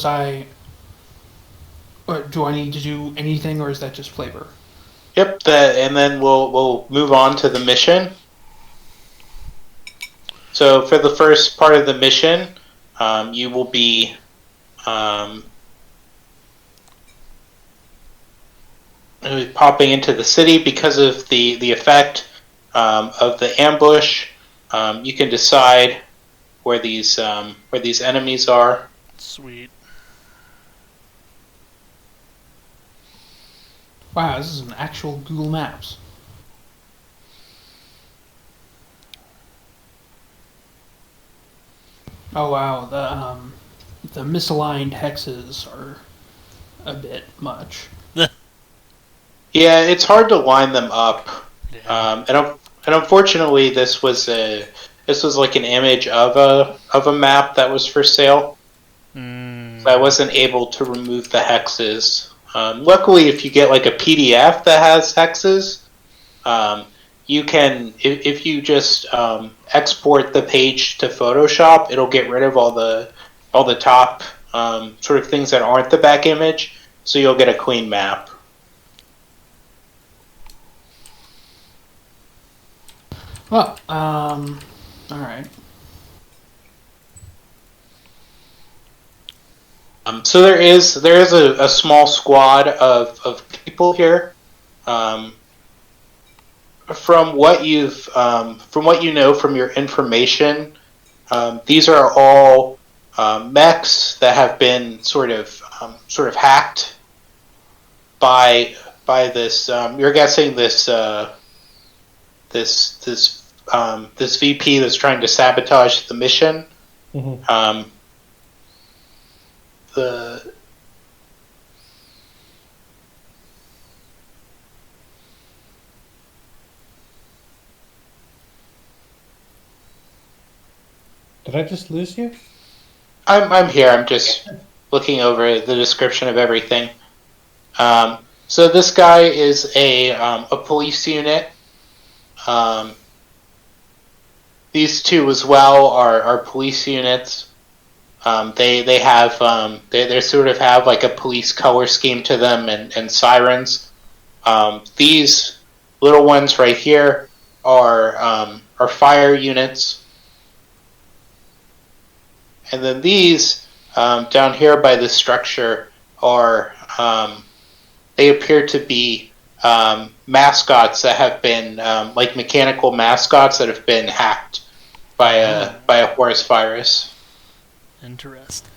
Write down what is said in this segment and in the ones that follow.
I or do I need to do anything, or is that just flavor? Yep, and then we'll move on to the mission. So for the first part of the mission, you will be popping into the city because of the effect of the ambush. You can decide where these enemies are. Sweet. Wow, this is an actual Google Maps. Oh wow, the misaligned hexes are a bit much. Yeah, it's hard to line them up. Yeah. And unfortunately, this was like an image of a map that was for sale. So I wasn't able to remove the hexes. Luckily, if you get like a PDF that has hexes, you can, if you just export the page to Photoshop, it'll get rid of all the top sort of things that aren't the back image, so you'll get a clean map. Well, all right. So there is a small squad of people here. From what you know from your information, these are all mechs that have been sort of hacked by this. You're guessing this VP that's trying to sabotage the mission. Mm-hmm. Did I just lose you? I'm here. I'm just looking over the description of everything. So this guy is a police unit. These two as well are police units. They have they sort of have like a police color scheme to them and sirens. These little ones right here are fire units. And then these down here by the structure are they appear to be mascots that have been like mechanical mascots that have been hacked by a horse virus. Interesting.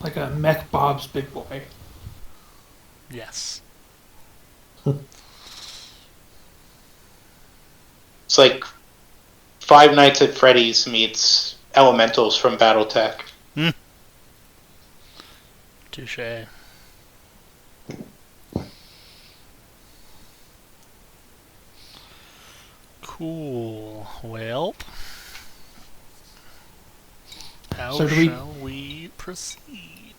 Like a Mech Bob's Big Boy. Yes. It's like Five Nights at Freddy's meets Elementals from BattleTech. Touché. Cool. Well, how shall we proceed?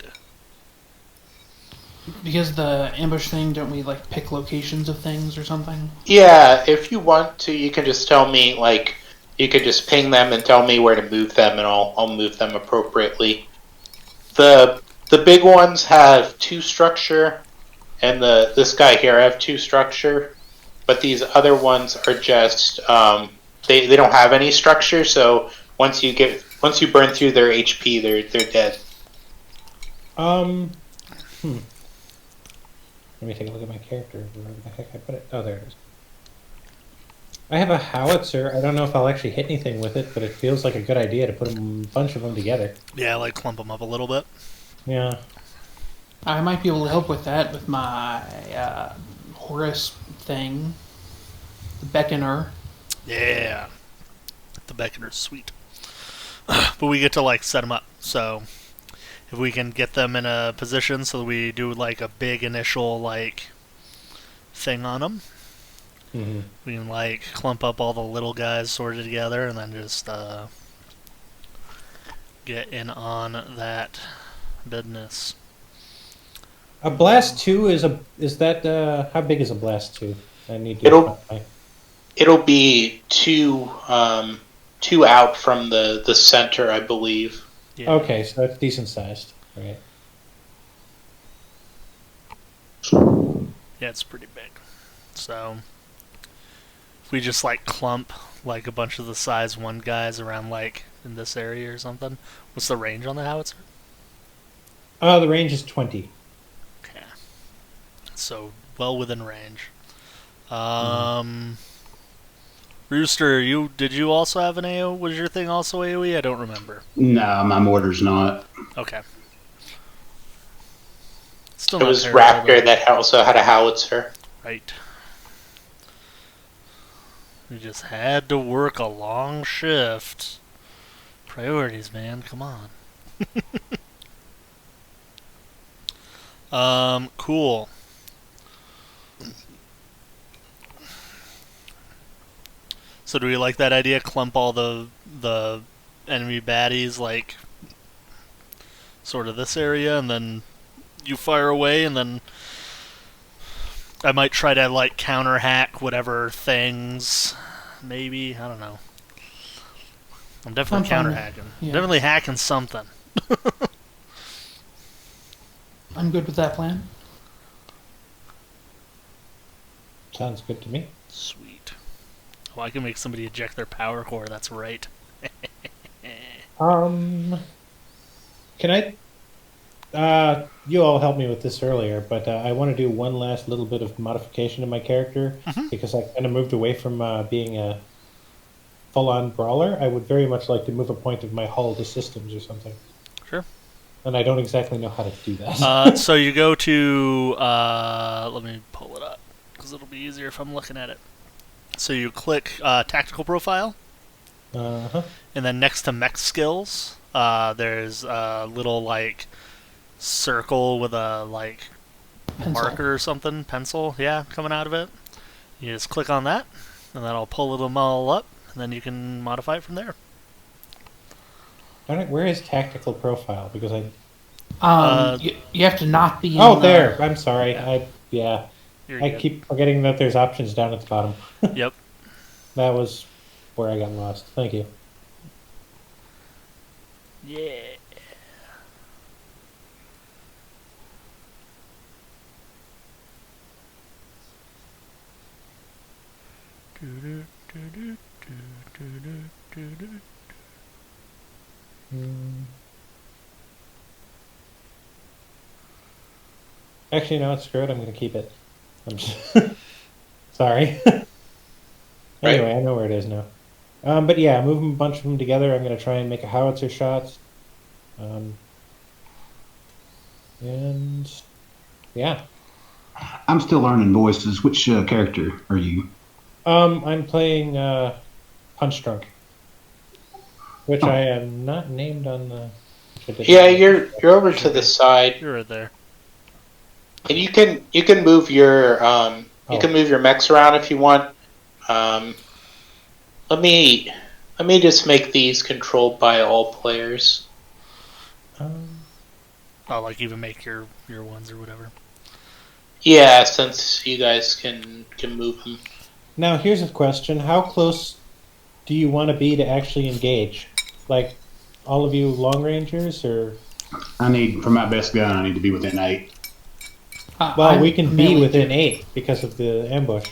Because the ambush thing, don't we like pick locations of things or something? Yeah, if you want to, you can just tell me, like, you could just ping them and tell me where to move them, and I'll move them appropriately. The big ones have 2 structure, and this guy here have 2 structure, but these other ones are just they don't have any structure. So once you burn through their HP, they're dead. Let me take a look at my character. Where the heck I put it? Oh, there it is. I have a howitzer. I don't know if I'll actually hit anything with it, but it feels like a good idea to put a bunch of them together. Yeah, like clump them up a little bit. Yeah. I might be able to help with that with my Horus thing. The Beckoner. Yeah. The Beckoner's sweet. But we get to, like, set them up. So if we can get them in a position so we do, like, a big initial, like, thing on them, we can, like, clump up all the little guys sorted together and then just get in on that business. A blast 2 is that how big is a blast 2? I need to. It'll be 2 out from the center, I believe. Yeah. Okay, so that's decent sized. Right. Yeah, it's pretty big. So if we just like clump like a bunch of the size 1 guys around like in this area or something, what's the range on the howitzer? The range is 20. Okay. So well within range. Rooster, did you also have an AO? Was your thing also AoE? I don't remember. No, my mortar's not. Okay. Still It not was terrible, Raptor though. that also had a howitzer. Right. We just had to work a long shift. Priorities, man. Come on. Cool. So do we like that idea? Clump all the enemy baddies like sort of this area, and then you fire away, and then I might try to like counter hack whatever things. Maybe, I don't know. I'm definitely counter hacking. Yeah. Definitely hacking something. I'm good with that plan. Sounds good to me. Sweet. Oh, I can make somebody eject their power core. That's right. Can I? You all helped me with this earlier, but I want to do one last little bit of modification to my character because I kind of moved away from being a full-on brawler. I would very much like to move a point of my hull to systems or something. Sure. And I don't exactly know how to do that. So you go to... let me pull it up, because it'll be easier if I'm looking at it. So you click Tactical Profile, Uh-huh. and then next to Mech Skills, there's a little, like, circle with a, like, Pencil. marker or something, pencil, yeah, coming out of it. You just click on that, and that'll pull them all up, and then you can modify it from there. Where is tactical profile? Because You have to not be in Oh, the- there. I'm sorry. Yeah. You're I good. keep forgetting that there's options down at the bottom. Yep. That was where I got lost. Thank you. Yeah. Actually, no, it's screwed. I'm going to keep it. I'm just sorry. Anyway, I know where it is now. But yeah, move a bunch of them together. I'm going to try and make a howitzer shot. And yeah, I'm still learning voices. Which character are you? I'm playing Punchdrunk, which I am not named on the. Yeah, you're over to the side, You're right there. and you can move your you can move your mechs around if you want. Let me just make these controlled by all players. Oh, like even make your ones or whatever. Yeah, since you guys can move them. Now, here's a question: how close do you want to be to actually engage? Like, all of you long rangers, or For my best gun, I need to be within 8. well, we can be melee. within 8 because of the ambush.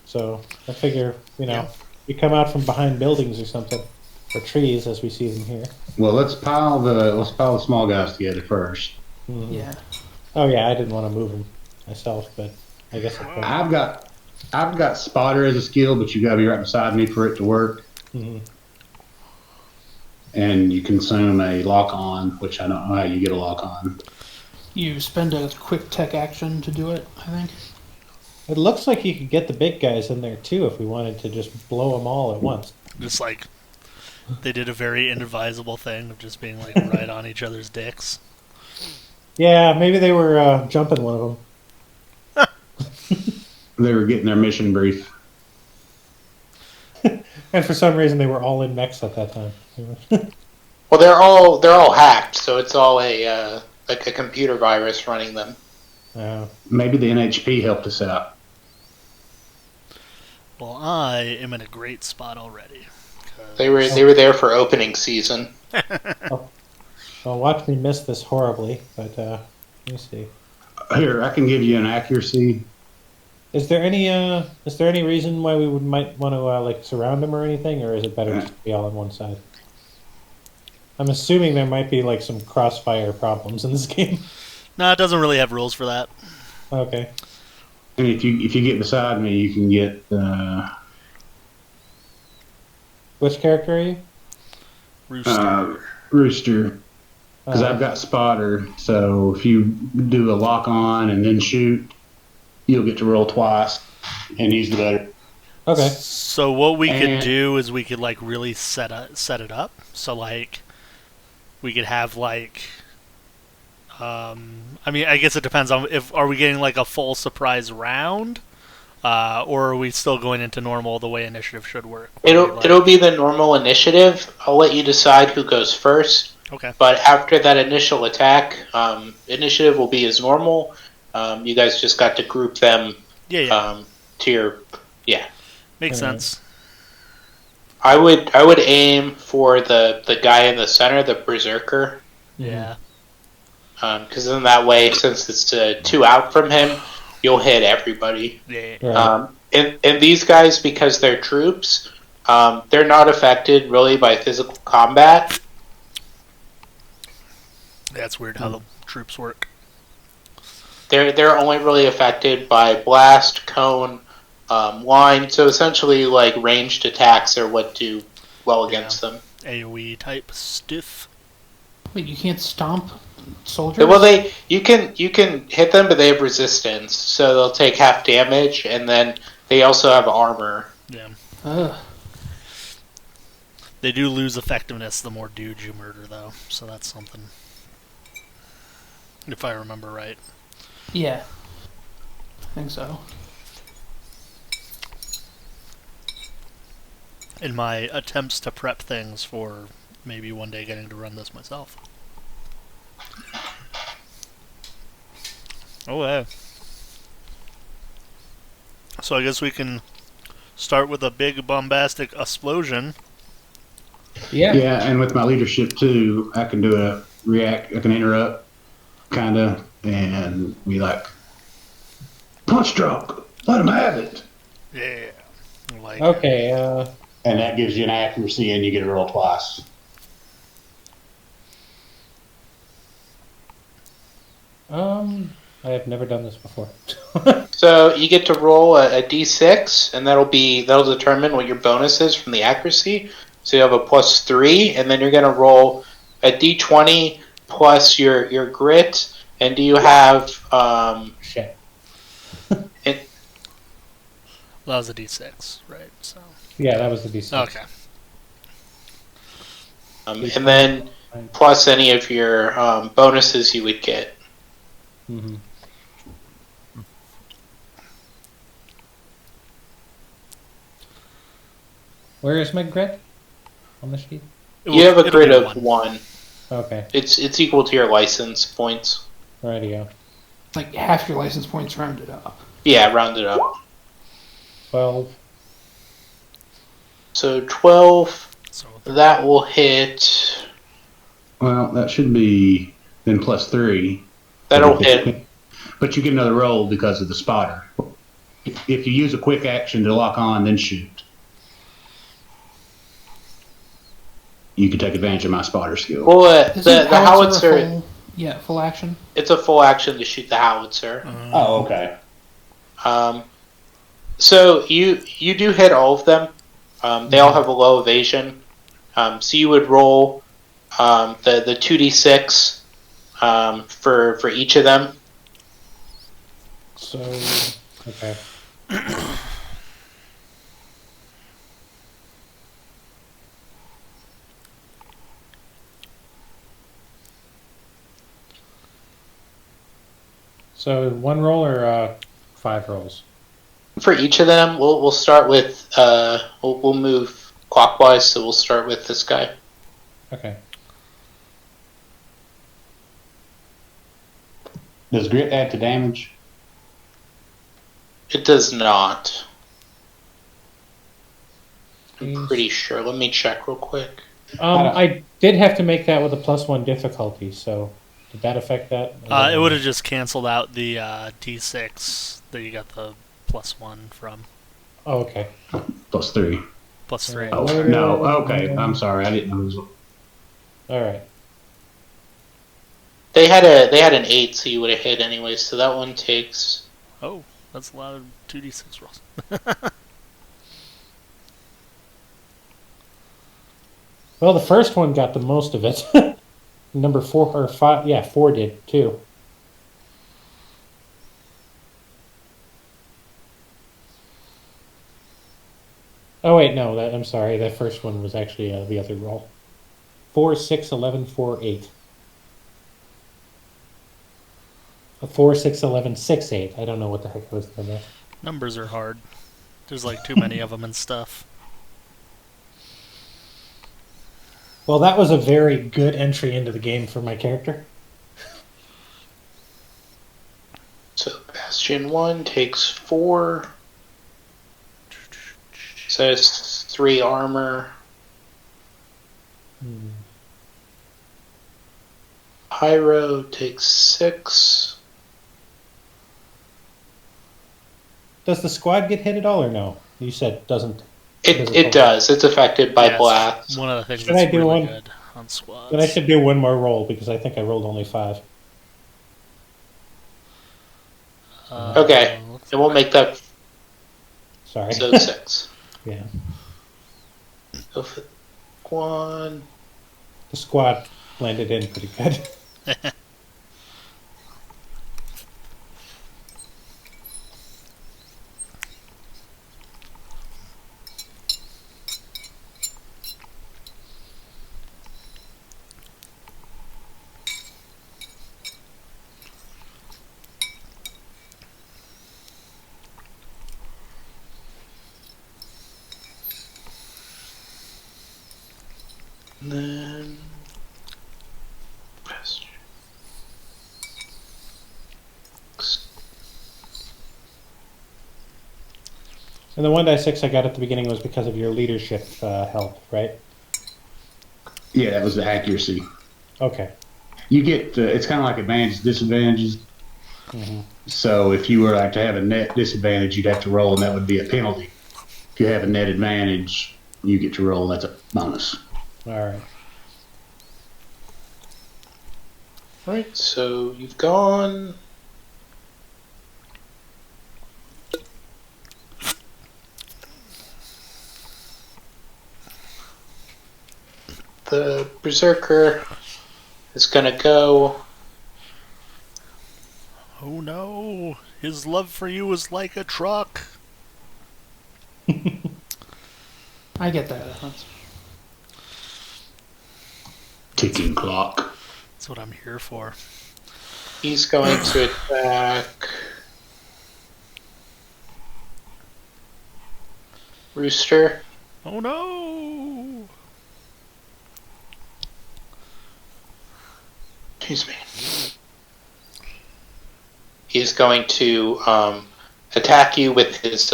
So I figure, we come out from behind buildings or something, or trees as we see them here. Well, let's pile the small guys together first. Mhm. Yeah. Oh yeah, I didn't want to move them myself, but I guess I could. I've got spotter as a skill, but you got to be right beside me for it to work. Mhm. And you consume a lock on, which I don't know how you get a lock on. You spend a quick tech action to do it, I think. It looks like you could get the big guys in there too if we wanted to just blow them all at once. Just like they did a very inadvisable thing of just being like right on each other's dicks. Yeah, maybe they were jumping one of them. They were getting their mission brief. And for some reason they were all in mechs at that time. Well, they're all hacked, so it's all a like a computer virus running them. Maybe the NHP helped us out. Well, I am in a great spot already They were there for opening season. Well, watch me miss this horribly, but let me see. Here, I can give you an accuracy. Is there any reason why we might want to like surround him or anything, or is it better just to be all on one side? I'm assuming there might be like some crossfire problems in this game. No, it doesn't really have rules for that. Okay. And if you get beside me, you can get. Which character are you? Rooster. Rooster. Because I've got spotter, so if you do a lock on and then shoot, you'll get to roll twice and use the better. Okay. So what we could do is we could like really set it up. So like we could have like I mean I guess it depends on if are we getting like a full surprise round or are we still going into normal the way initiative should work? It'll be the normal initiative. I'll let you decide who goes first. Okay. But after that initial attack, initiative will be as normal. You guys just got to group them. Yeah. To your. Yeah. Makes sense. I would aim for the guy in the center, the berserker. Yeah. Because then that way, since it's 2 out from him, you'll hit everybody. Yeah. Right. And these guys, because they're troops, they're not affected really by physical combat. That's weird how the troops work. They're only really affected by blast, cone, line. So essentially, like ranged attacks are what do well against them. AOE type stiff. Wait, you can't stomp soldiers? Well, you can hit them, but they have resistance, so they'll take half damage, and then they also have armor. Yeah. Ugh. They do lose effectiveness the more dudes you murder, though, so that's something. If I remember right. Yeah. I think so. In my attempts to prep things for maybe one day getting to run this myself. Oh, yeah. So I guess we can start with a big bombastic explosion. Yeah. Yeah, and with my leadership too, I can do a react. I can interrupt, kinda, and be like, punch drunk. Let him have it. Yeah. Like, Okay. And that gives you an accuracy, and you get to roll twice. I have never done this before. So you get to roll a d6, and that'll determine what your bonus is from the accuracy. So you have a +3, and then you're going to roll a d20 plus your grit. And do you have Shit. that was a d6, right? So. Yeah, that was the D6. Okay. and then plus any of your bonuses you would get. Mm-hmm. Where is my grit on the sheet? You have a grid of 1. Okay, It's equal to your license points. rightio. Like half your license points rounded up. Yeah, round it up. 12. So 12, So that will hit. Well, that should be then +3. That'll hit. But you get another roll because of the spotter. If you use a quick action to lock on, then shoot. You can take advantage of my spotter skill. Well, Isn't the howitzer. full action. It's a full action to shoot the howitzer. Oh, okay. So you do hit all of them. They all have a low evasion. So you would roll the 2d6 for each of them. So, okay. So 1 roll or 5 rolls? For each of them, we'll start with we'll move clockwise. So we'll start with this guy. Okay. Does grit add to damage? It does not. I'm pretty sure. Let me check real quick. I did have to make that with a +1 difficulty, so did that affect that? It would have just canceled out the D6 that you got the +1 from. Oh, okay. +3. +3. Oh, no. Okay. I'm sorry. I didn't know it was... All right. They had an 8, so you would have hit anyway. So that one takes. Oh, that's a lot of 2d6 rolls. Well, the first one got the most of it. Number 4 or 5, yeah, 4 did too. Oh wait, no, I'm sorry. That first one was actually the other roll. 4, 6, 11, 4, 8. 4, 6, 11, 6, 8. I don't know what the heck I was doing there. Numbers are hard. There's like too many of them and stuff. Well, that was a very good entry into the game for my character. So Bastion 1 takes 4. Says 3 armor. Pyro takes 6. Does the squad get hit at all or no? You said doesn't. It does. It's affected by Yeah, blast. One of the things Should that's I do really one? good on squads. But I should do one more roll because I think I rolled only 5. Okay. It won't make that. Sorry. So 6. Yeah. Go for 1. The squad landed in pretty good. And then. And the 1d6 I got at the beginning was because of your leadership help, right? Yeah, that was the accuracy. Okay. You get, it's kind of like advantages, disadvantages. Mm-hmm. So if you were like to have a net disadvantage, you'd have to roll, and that would be a penalty. If you have a net advantage, you get to roll, and that's a bonus. All right. Right, so you've gone. The Berserker is gonna go. Oh no, his love for you is like a truck. I get that. Ticking clock. That's what I'm here for. He's going to attack Rooster. Oh no! Excuse me. He's going to attack you with his.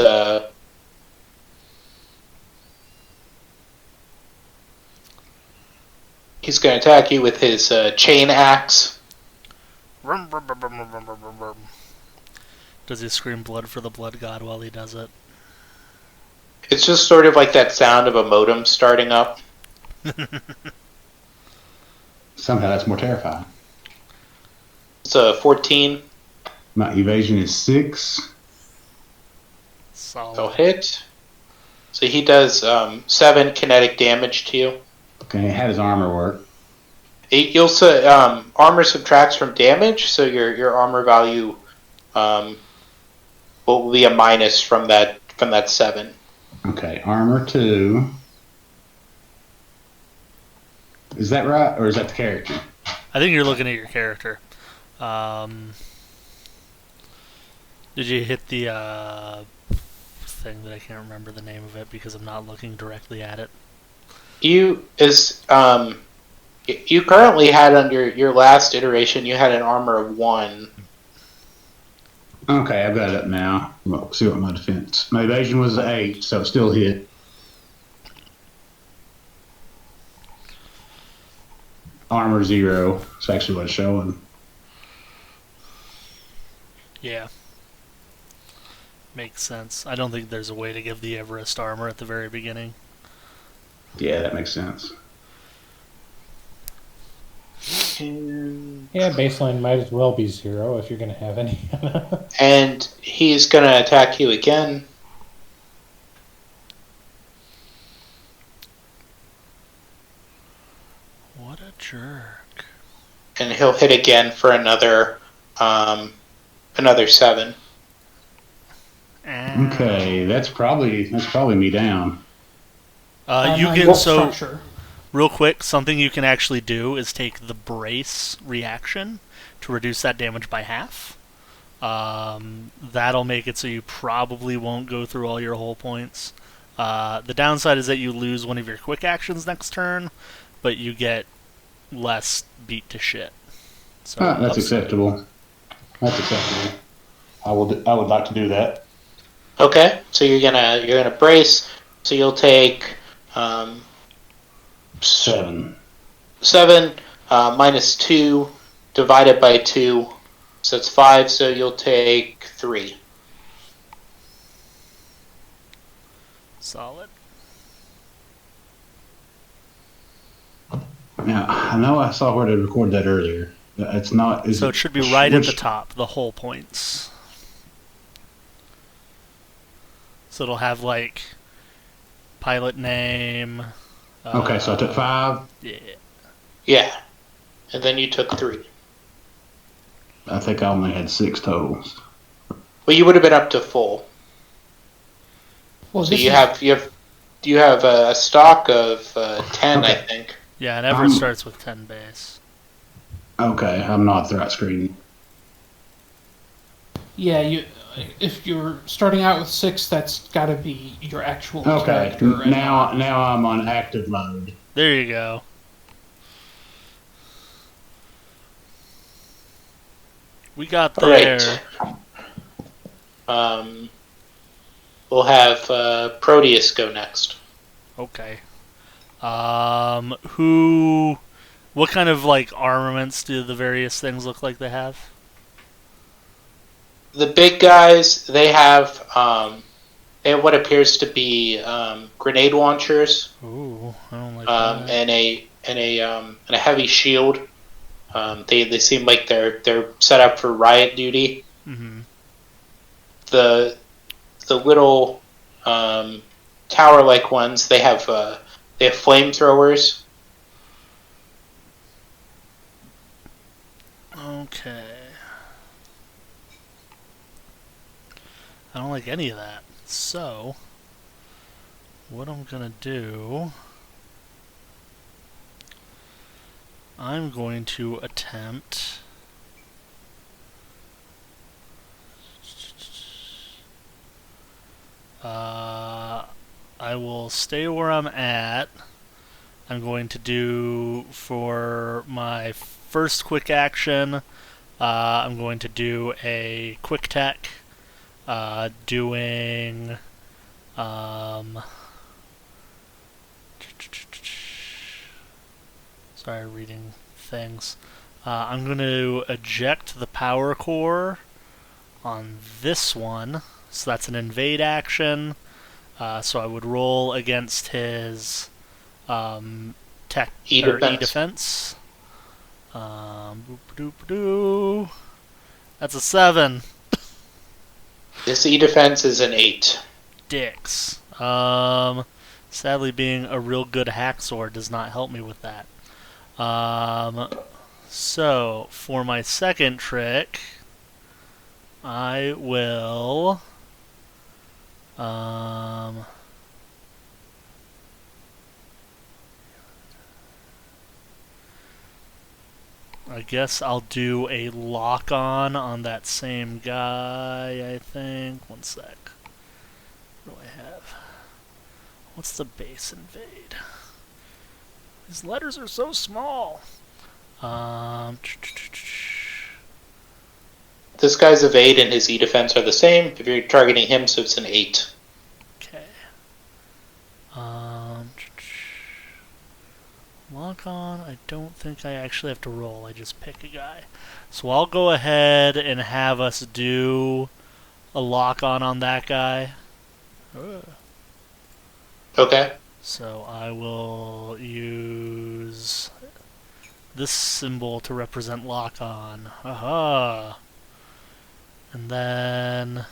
He's going to attack you with his chain axe. Does he scream blood for the blood god while he does it? It's just sort of like that sound of a modem starting up. Somehow that's more terrifying. It's a 14. My evasion is 6. Solid. So hit. So he does 7 kinetic damage to you. Okay, how does armor work? You'll armor subtracts from damage, so your armor value will be a minus from that 7. Okay, armor 2. Is that right, or is that the character? I think you're looking at your character. Did you hit the thing that I can't remember the name of it because I'm not looking directly at it? You currently had under your last iteration, you had an armor of 1. Okay, I've got it up now. Well, see what my defense. My evasion was 8, so it still hit. armor 0. It's actually what it's showing. Yeah. Makes sense. I don't think there's a way to give the Everest armor at the very beginning. Yeah, that makes sense. Yeah, baseline might as well be 0 if you're going to have any. And he's going to attack you again. What a jerk. And he'll hit again for another 7. Okay, that's probably me down. You no, can your so structure. real quick. Something you can actually do is take the brace reaction to reduce that damage by half. That'll make it so you probably won't go through all your hull points. The downside is that you lose one of your quick actions next turn, but you get less beat to shit. So That's acceptable. That's acceptable. I would like to do that. Okay, so you're gonna brace. So you'll take 7. 7 minus 2 divided by 2, so it's 5. So you'll take 3. Solid. Now I know I saw where to record that earlier. It's not. So it should be right at the top, the hull points. So it'll have like pilot name. Okay, so I took 5. Yeah. Yeah, and then you took 3. I think I only had 6 totals. Well, you would have been up to full. Well, So this you is- have a stock of 10, Okay. I think. Yeah, it never starts with 10 base. Okay, I'm not at the right screen. Yeah, if you're starting out with 6, that's got to be your actual Okay, character. and now not- I'm on active mode. There you go. We got there. Alright. We'll have Proteus go next. Okay. What kind of like armaments do the various things look like they have? The big guys, they have what appears to be grenade launchers, Ooh, I don't like that. and a heavy shield. They seem like they're set up for riot duty. Mm-hmm. The little tower-like ones, they have flamethrowers. Okay. I don't like any of that. So, what I'm gonna do, I'm going to attempt I will stay where I'm at. I'm going to do, for my first quick action, I'm going to do a quick tech, doing sorry, reading things. I'm going to eject the power core on this one, so that's an invade action. So I would roll against his tech or E-defense. That's a 7. This E-defense is an 8. Dicks. Sadly, being a real good hacksaw does not help me with that. So, for my second trick, I will... I guess I'll do a lock-on that same guy, I think. One sec. What do I have? What's the base invade? These letters are so small. This guy's evade and his E-defense are the same. If you're targeting him, so it's an 8. Okay. Lock on, I don't think I actually have to roll. I just pick a guy. So I'll go ahead and have us do a lock on that guy. Okay. So I will use this symbol to represent lock on. Aha! And then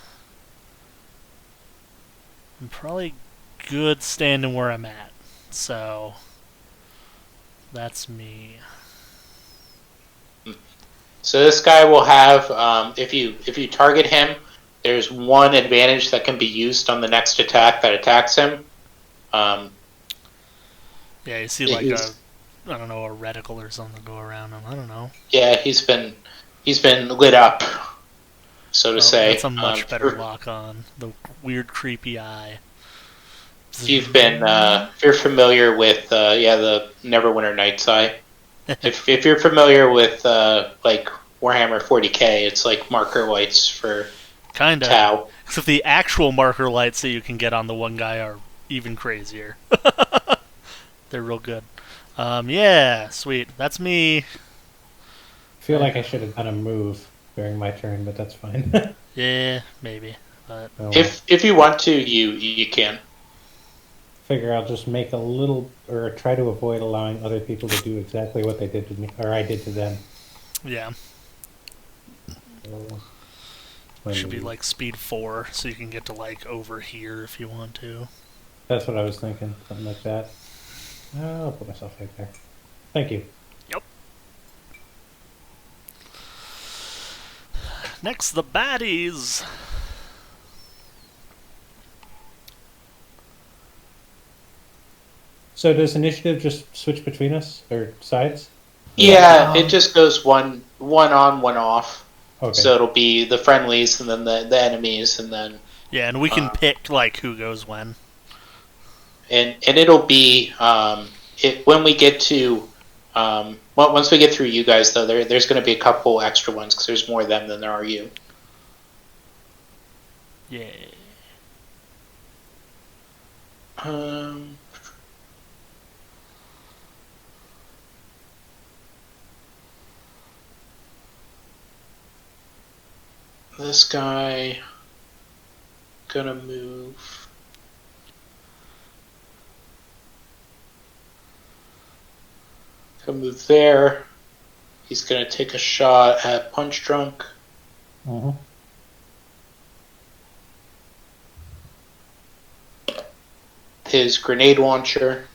I'm probably good standing where I'm at. So that's me. So this guy will have, if you target him, there's one advantage that can be used on the next attack that attacks him. Yeah, you see like He's- a reticle or something go around him. I don't know. Yeah, he's been lit up, so to Well, say. that's a much better lock on. The weird, creepy eye. If you're familiar with, the Neverwinter Night's Eye. if you're familiar with like Warhammer 40k, it's like marker lights for Kinda. Tau. Except the actual marker lights that you can get on the one guy are even crazier. They're real good. Yeah, sweet. That's me. I feel like I should have done a move during my turn, but that's fine. Yeah, maybe. But Oh, well. If you want to, you can. Figure I'll just make a little, or try to avoid allowing other people to do exactly what they did to me, or I did to them. yeah, So, should be like speed 4, so you can get to like over here if you want to. That's what I was thinking, something like that. I'll put myself right there. Thank you. Yep. Next, the baddies. So does initiative just switch between us, or sides? Yeah, it just goes one on, one off. Okay. So it'll be the friendlies and then the enemies, and then Yeah, and we can pick like who goes when. and it'll be when we get to once we get through you guys though, there's going to be a couple extra ones because there's more of them than there are you. Yeah. This guy gonna move. Gonna move there. He's gonna take a shot at Punchdrunk. Mm-hmm. His grenade launcher.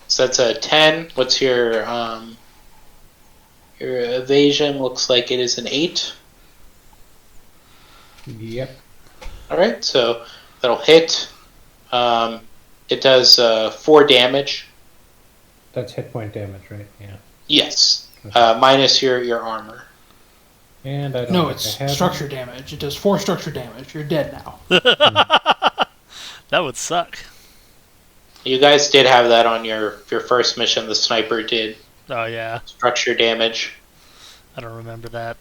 So that's a 10. What's your evasion? Looks like it is an 8. Yep. Alright, so that'll hit. It does 4 damage. That's hit point damage, right? Yeah. Yes. Minus your armor. And I don't No, think it's I have structure damage. It does 4 structure damage. You're dead now. That would suck. You guys did have that on your first mission. The sniper did Oh yeah, structure damage. I don't remember that.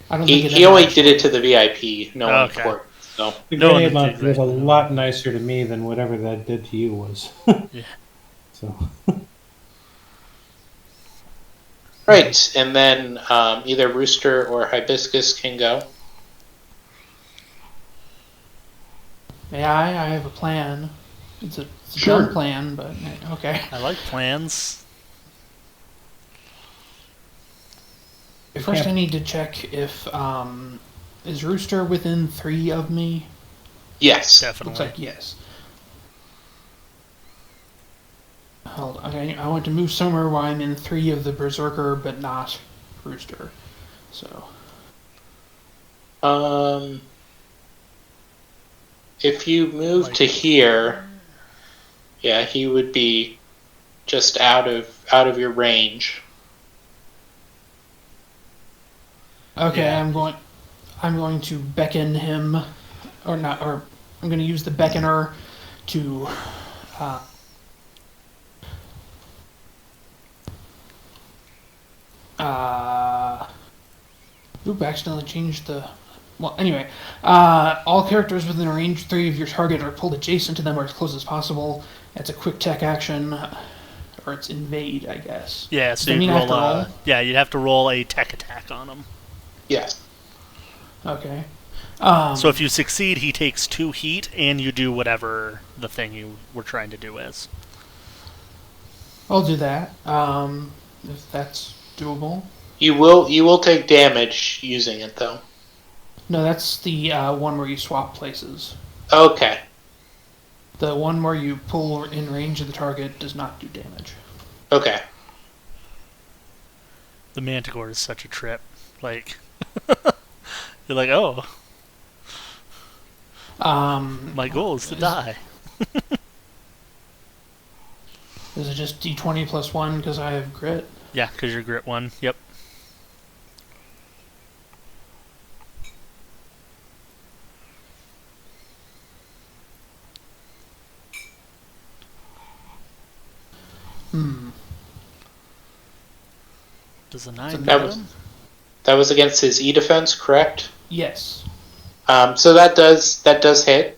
I don't think it He ever only actually- did it to the VIP, no one Okay. important. So The No one grenade did launcher was a exactly. lot nicer to me than whatever that did to you was. Yeah. So right, and then either Rooster or Hibiscus can go. Yeah, I have a plan. It's a Sure. dumb plan, but okay. I like plans. First, I need to check if is Rooster within 3 of me. Yes. Looks Definitely. like yes. Hold on. Okay, I want to move somewhere where I'm in 3 of the Berserker, but not Rooster. So If you move to here, yeah, he would be just out of your range. okay, Yeah. I'm going to beckon him, or not, or I'm going to use the beckoner to. Oop, accidentally changed the. Well, anyway, all characters within a range 3 of your target are pulled adjacent to them or as close as possible. It's a quick tech action, or it's invade, I guess. Yeah, so Then you'd you have roll to a... roll? Yeah, you'd have to roll a tech attack on him. Yes. Okay. So if you succeed, he takes 2 heat, and you do whatever the thing you were trying to do is. I'll do that. If that's doable. You will take damage using it though. No, that's the one where you swap places. Okay. The one where you pull in range of the target does not do damage. Okay. The Manticore is such a trip. Like, you're like, oh, my goal is to die. Is it just d20 plus 1 because I have grit? Yeah, because you're grit 1. Yep. Does a 9 That hit was- him? That was against his E defense, correct? Yes. So that does hit.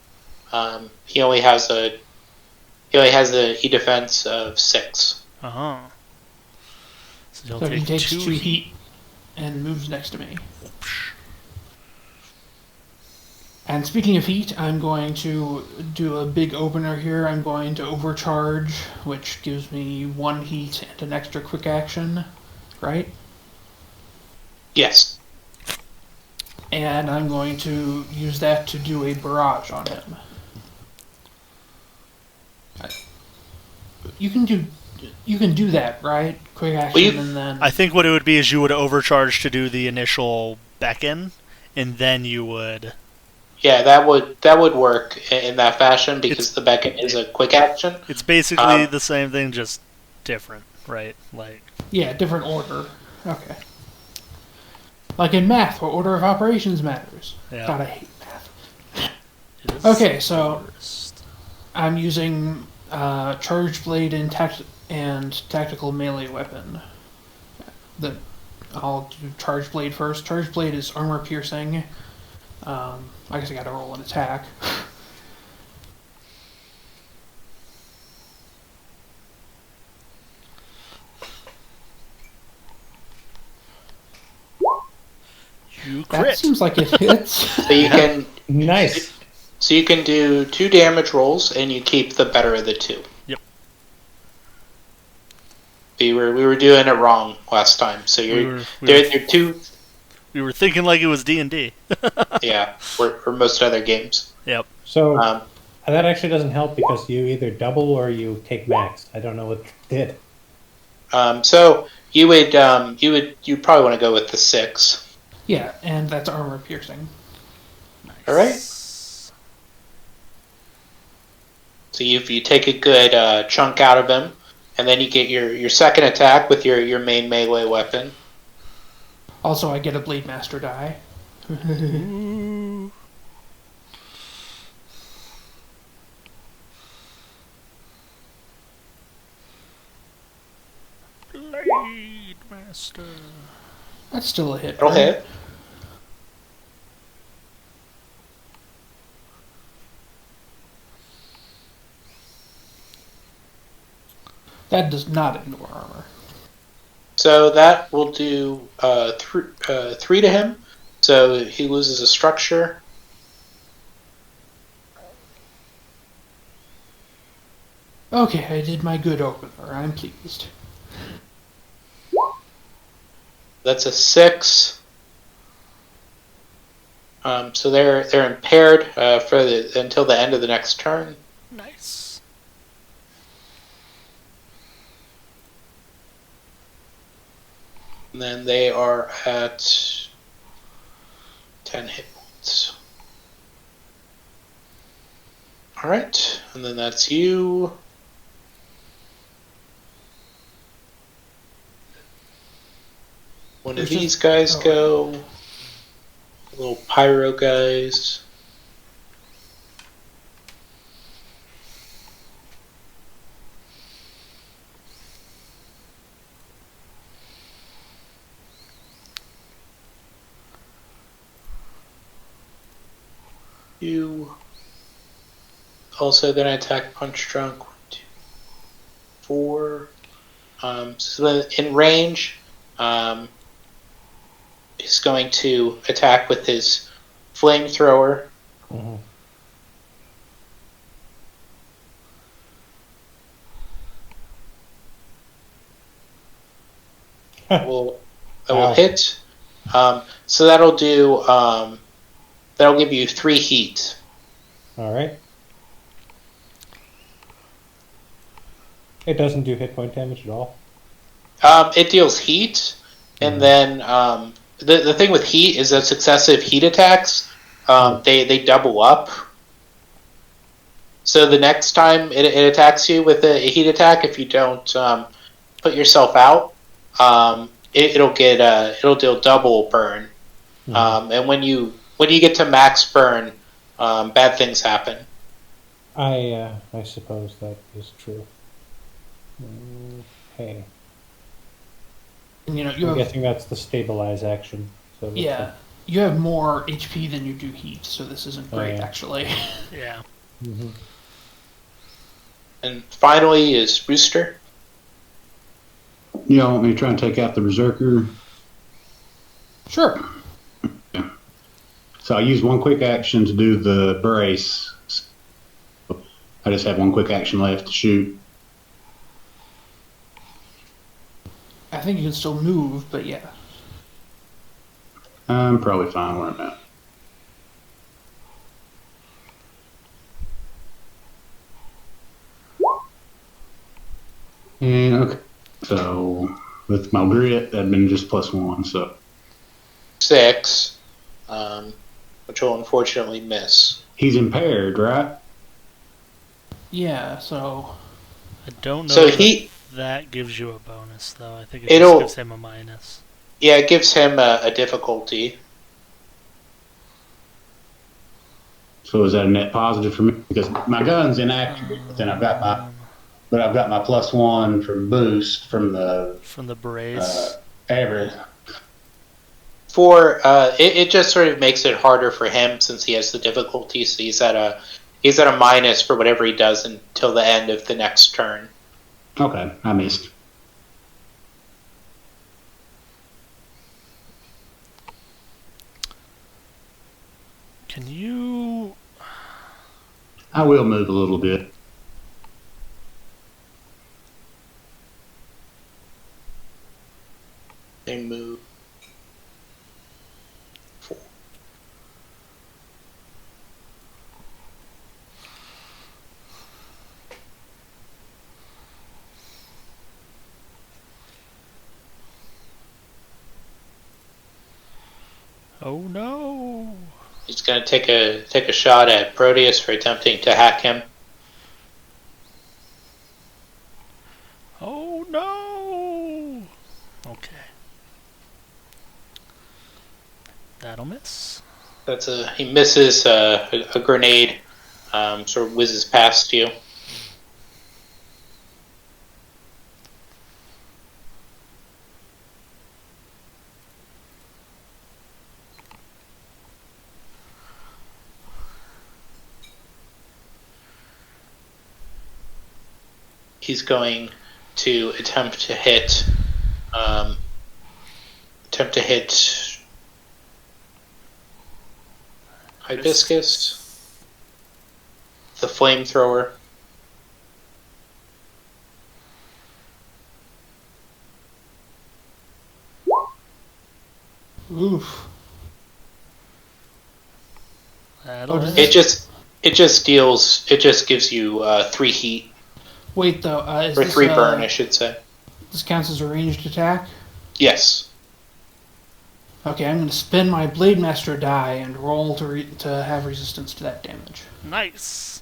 He only has a E defense of 6. Uh-huh. So he'll So take he takes 2 2 heat. heat and moves next to me. And speaking of heat, I'm going to do a big opener here. I'm going to overcharge, which gives me 1 heat and an extra quick action, right? Yes. And I'm going to use that to do a barrage on him. You can do that, right? Quick action and then... I think what it would be is you would overcharge to do the initial beckon, and then you would... Yeah, that would work in that fashion because the beckon is a quick action. It's basically the same thing, just different, right? Like... Yeah, different order. Okay. Like in math, what order of operations matters. Yeah. God, I hate math. it is Okay, so worst. I'm using charged blade and tactical melee weapon. I'll do charged blade first. Charged blade is armor piercing. I guess I gotta roll an attack. You That crit! seems like it hits. So you can Nice. so you can do 2 damage rolls and you keep the better of the 2. Yep. We were doing it wrong last time. So you're two. We were thinking like it was D&D. Yeah, or most other games. Yep. So Um, that actually doesn't help because you either double or you take max. I don't know what you did. So you'd probably want to go with the 6. Yeah, and that's armor piercing. All right. So you take a good chunk out of him, and then you get your second attack with your main melee weapon. Also, I get a blade master die. Ooh. Blade Master. That's still a hit. It'll right? hit. That does not ignore armor. So that will do 3 to him. So he loses a structure. Okay, I did my good opener. I'm pleased. That's a 6. So they're impaired until the end of the next turn. Nice. And then they are at 10 hit points. Alright, and then that's you. One of There's these just- guys oh. go. Little pyro guys. You also gonna attack Punch Drunk. 1, 2, 4. So then in range, he's going to attack with his flamethrower. Mm-hmm. It will Wow. hit. So that'll do. That'll give you 3 heat. All right. It doesn't do hit point damage at all. It deals heat, and then the thing with heat is that successive heat attacks they double up. So the next time it attacks you with a heat attack, if you don't put yourself out, it'll deal double burn. And when you get to max burn, bad things happen. I suppose that is true. Okay. And, I'm guessing that's the stabilize action. So yeah, you have more HP than you do heat, so this isn't great, yeah. actually. Yeah. Mm-hmm. And finally is Rooster. You all want me to try and take out the Berserker? Sure. So I use one quick action to do the brace. I just have one quick action left to shoot. I think you can still move, but yeah. I'm probably fine where I'm at. And okay, so with my grit, that'd been just +1. So 6, which will unfortunately miss. he's impaired, right? Yeah, so... I don't know So if that gives you a bonus, though. I think it It'll- just gives him a minus. Yeah, it gives him a difficulty. So is that a net positive for me? Because my gun's inaccurate, but then I've got my +1 from boost from the brace. average. For it just sort of makes it harder for him since he has the difficulty. So he's at a minus for whatever he does until the end of the next turn. Okay, I missed. Can you... I will move a little bit. They move. 4. Oh no! He's going to take a shot at Proteus for attempting to hack him. Oh no! Okay. That'll miss. He misses a grenade, sort of whizzes past you. He's going to attempt to hit Hibiscus, the flamethrower. Oof. That'll does hit. It just gives you 3 heat, Wait, though, is or this, 3 burn, I should say. this counts as a ranged attack? Yes. Okay, I'm going to spin my Blade Master die and roll to have resistance to that damage. Nice!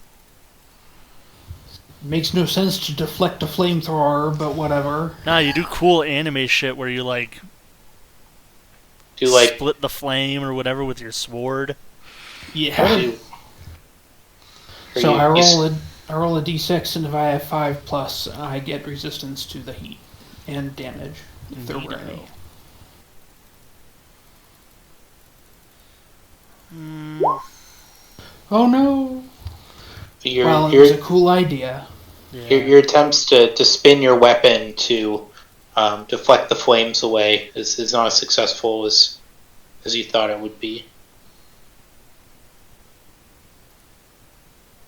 Makes no sense to deflect a flamethrower, but whatever. Nah, you do cool anime shit where you, split the flame or whatever with your sword. Yeah. So I roll a d6, and if I have 5+, I get resistance to the heat and damage, if there were any. Oh no! Well, it was a cool idea. Your attempts to spin your weapon to deflect the flames away is not as successful as you thought it would be.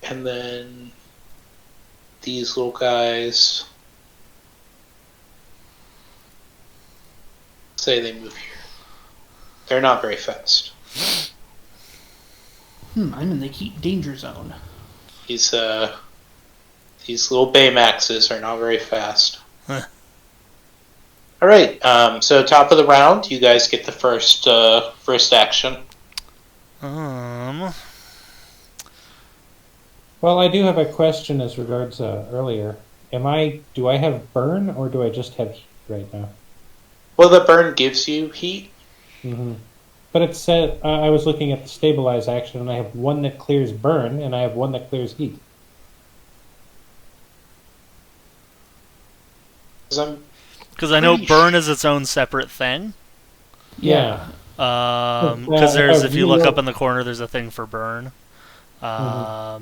And then these little guys, say they move here. They're not very fast. I'm in the heat danger zone. These little Baymaxes are not very fast. Huh. All right. So top of the round, you guys get the first action. Well, I do have a question as regards earlier. Do I have burn or do I just have heat right now? Well, the burn gives you heat. Mm-hmm. But it said I was looking at the stabilize action, and I have one that clears burn, and I have one that clears heat. Because I know burn is its own separate thing. Yeah. Because if you look up in the corner, there's a thing for burn. I'd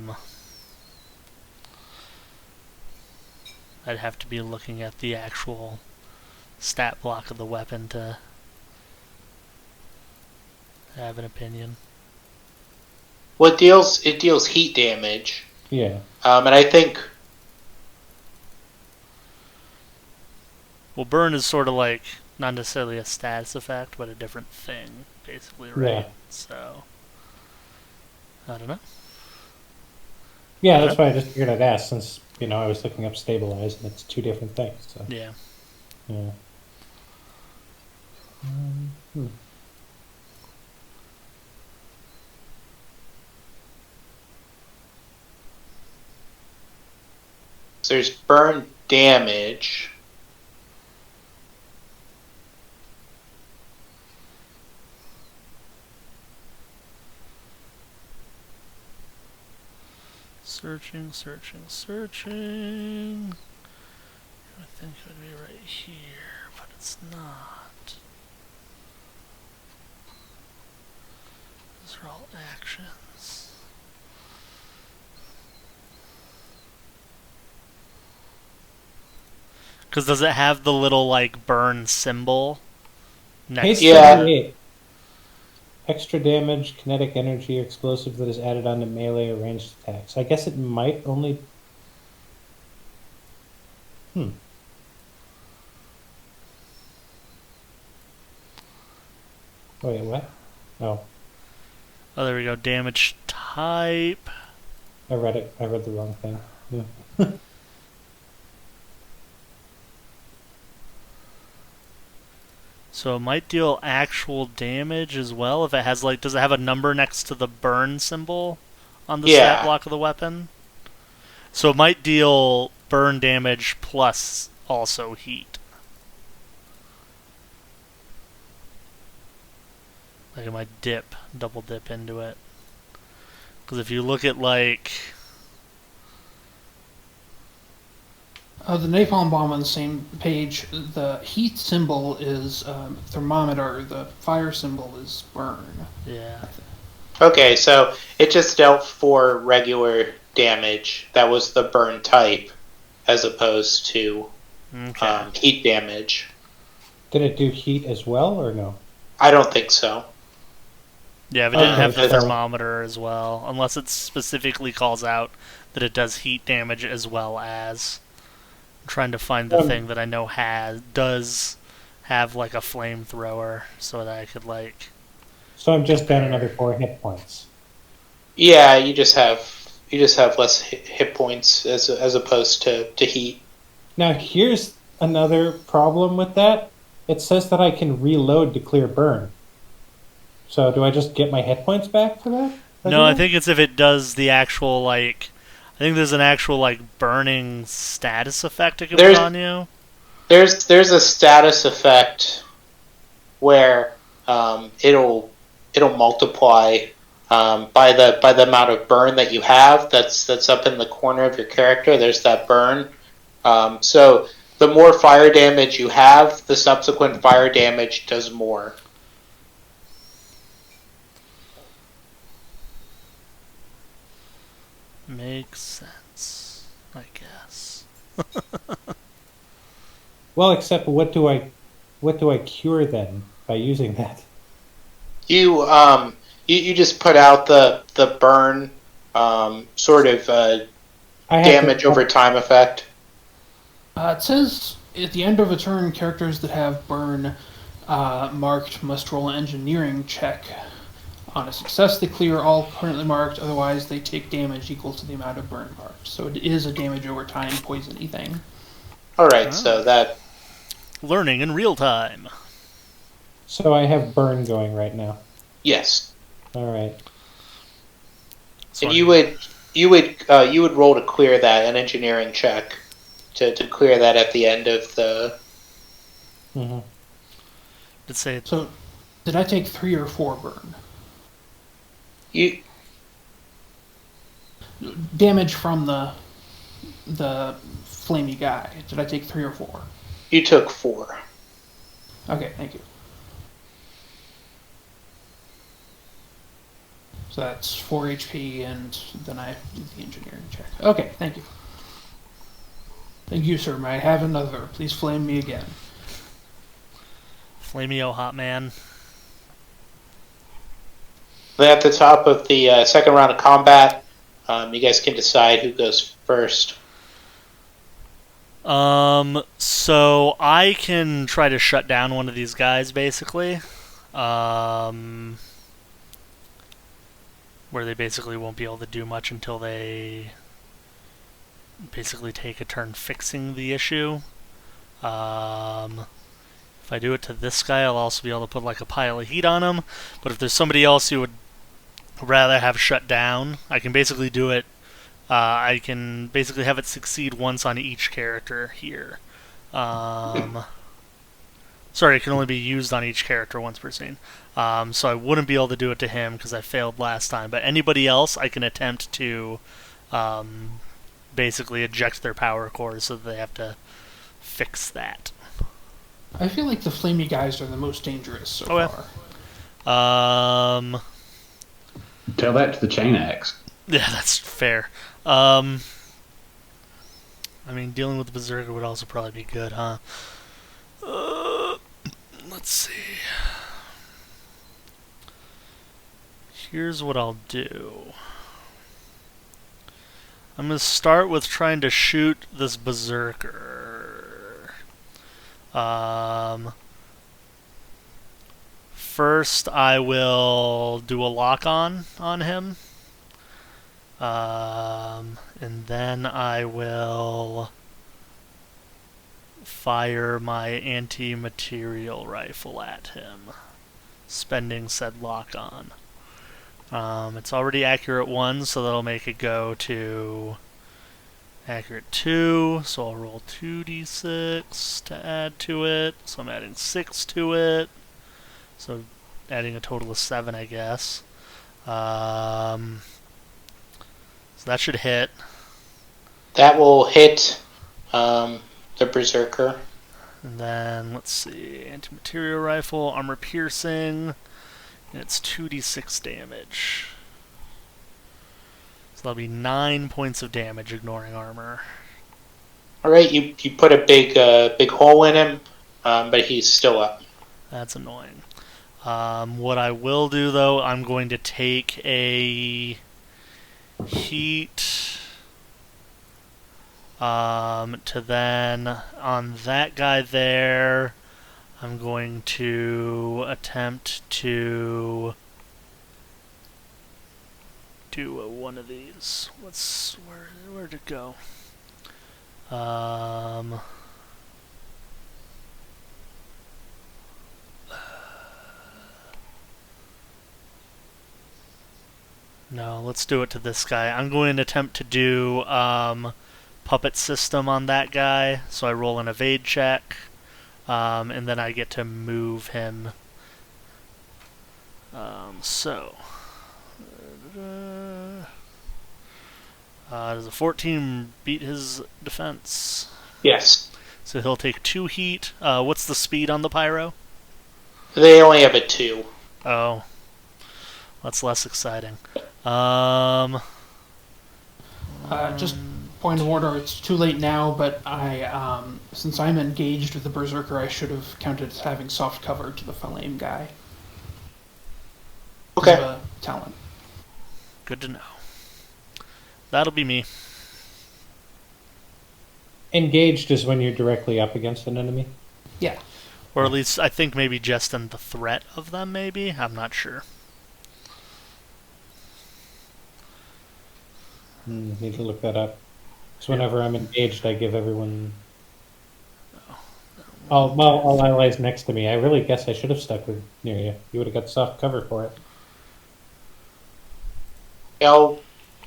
have to be looking at the actual stat block of the weapon to have an opinion. Well, it deals heat damage. Yeah. And I think. Well, burn is sort of like not necessarily a status effect, but a different thing, basically, right? Yeah. So I don't know. Yeah, that's why I just figured I'd ask, since I was looking up stabilize, and it's two different things. So. Yeah. Yeah. So there's burn damage. Searching. I think it would be right here, but it's not. Those are all actions. Because does it have the little, like, burn symbol next to Yeah. Extra damage, kinetic energy, or explosive that is added onto melee or ranged attacks. I guess it might only... Wait, what? Oh. Oh, there we go. Damage type. I read it. I read the wrong thing. Yeah. So it might deal actual damage as well if it has, like, does it have a number next to the burn symbol on the stat block of the weapon? So it might deal burn damage plus also heat. Like it might double dip into it. Because if you look at, like... The napalm bomb on the same page, the heat symbol is thermometer, the fire symbol is burn. Yeah. Okay, so it just dealt 4 regular damage. That was the burn type, as opposed to heat damage. Did it do heat as well, or no? I don't think so. Yeah, but it didn't have the thermometer as well, unless it specifically calls out that it does heat damage as well as... I'm trying to find the thing that I know does have, like, a flamethrower, so that I could, like... So I'm just down another 4 hit points. Yeah, you just have less hit points as opposed to heat. Now here's another problem with that. It says that I can reload to clear burn. So do I just get my hit points back for that? No, I think it's if it does the actual, like... I think there's an actual, like, burning status effect it can put on you. There's a status effect where it'll multiply by the amount of burn that you have. That's up in the corner of your character. There's that burn. So the more fire damage you have, the subsequent fire damage does more. Makes sense, I guess. Well, except what do I cure then by using that? You just put out the burn sort of I have damage to, over time effect. It says at the end of a turn, characters that have burn marked must roll an engineering check. On a success, they clear all currently marked. Otherwise, they take damage equal to the amount of burn marked. So it is a damage over time poisony thing. All right, so that Learning in real time. So I have burn going right now. yes, All right. and you would roll to clear that an engineering check to clear that at the end of the. Mm-hmm. Let's say So, did I take 3 or 4 burn? You Damage from the flamey guy. Did I take 3 or 4? you took 4. Okay, thank you. So that's 4 HP, and then I do the engineering check. Okay, thank you. Thank you, sir. May I have another? Please flame me again. Flameo hot man. Then at the top of the second round of combat, you guys can decide who goes first. So I can try to shut down one of these guys, basically. Where they basically won't be able to do much until they basically take a turn fixing the issue. If I do it to this guy, I'll also be able to put like a pile of heat on him. But if there's somebody else who would rather have shut down, I can basically do it. I can basically have it succeed once on each character here. Sorry, it can only be used on each character once per scene. So I wouldn't be able to do it to him because I failed last time. But anybody else, I can attempt to basically eject their power cores so that they have to fix that. I feel like the flamey guys are the most dangerous so far. Tell that to the chain axe. Yeah, that's fair. I mean, dealing with the Berserker would also probably be good, huh? Let's see. Here's what I'll do. I'm going to start with trying to shoot this Berserker. First, I will do a lock-on him. And then I will fire my anti-material rifle at him, spending said lock-on. It's already accurate 1, so that'll make it go to accurate 2, so I'll roll 2d6 to add to it, so I'm adding 6 to it, so adding a total of 7, I guess. So that should hit. That will hit the Berserker. And then, let's see, anti-material rifle, armor piercing, and it's 2d6 damage. So that'll be 9 points of damage, ignoring armor. Alright, you put a big hole in him, but he's still up. That's annoying. What I will do, though, I'm going to take a heat to then, on that guy there, I'm going to attempt to do one of these. Where'd it go? No, let's do it to this guy. I'm going to attempt to do puppet system on that guy. So I roll an evade check, and then I get to move him. Does a 14 beat his defense? Yes. So he'll take 2 heat. What's the speed on the pyro? They only have a 2. Oh, that's less exciting. Just point of order. It's too late now, but I, since I'm engaged with the Berserker, I should have counted as having soft cover to the Flame guy. Okay. As a talent. Good to know. That'll be me. Engaged is when you're directly up against an enemy. Yeah. Or at least, I think maybe just in the threat of them, maybe? I'm not sure. Need to look that up. Because whenever I'm engaged, I give everyone... all allies next to me. I really guess I should have stuck with near you. You would have got soft cover for it. Yeah, I'll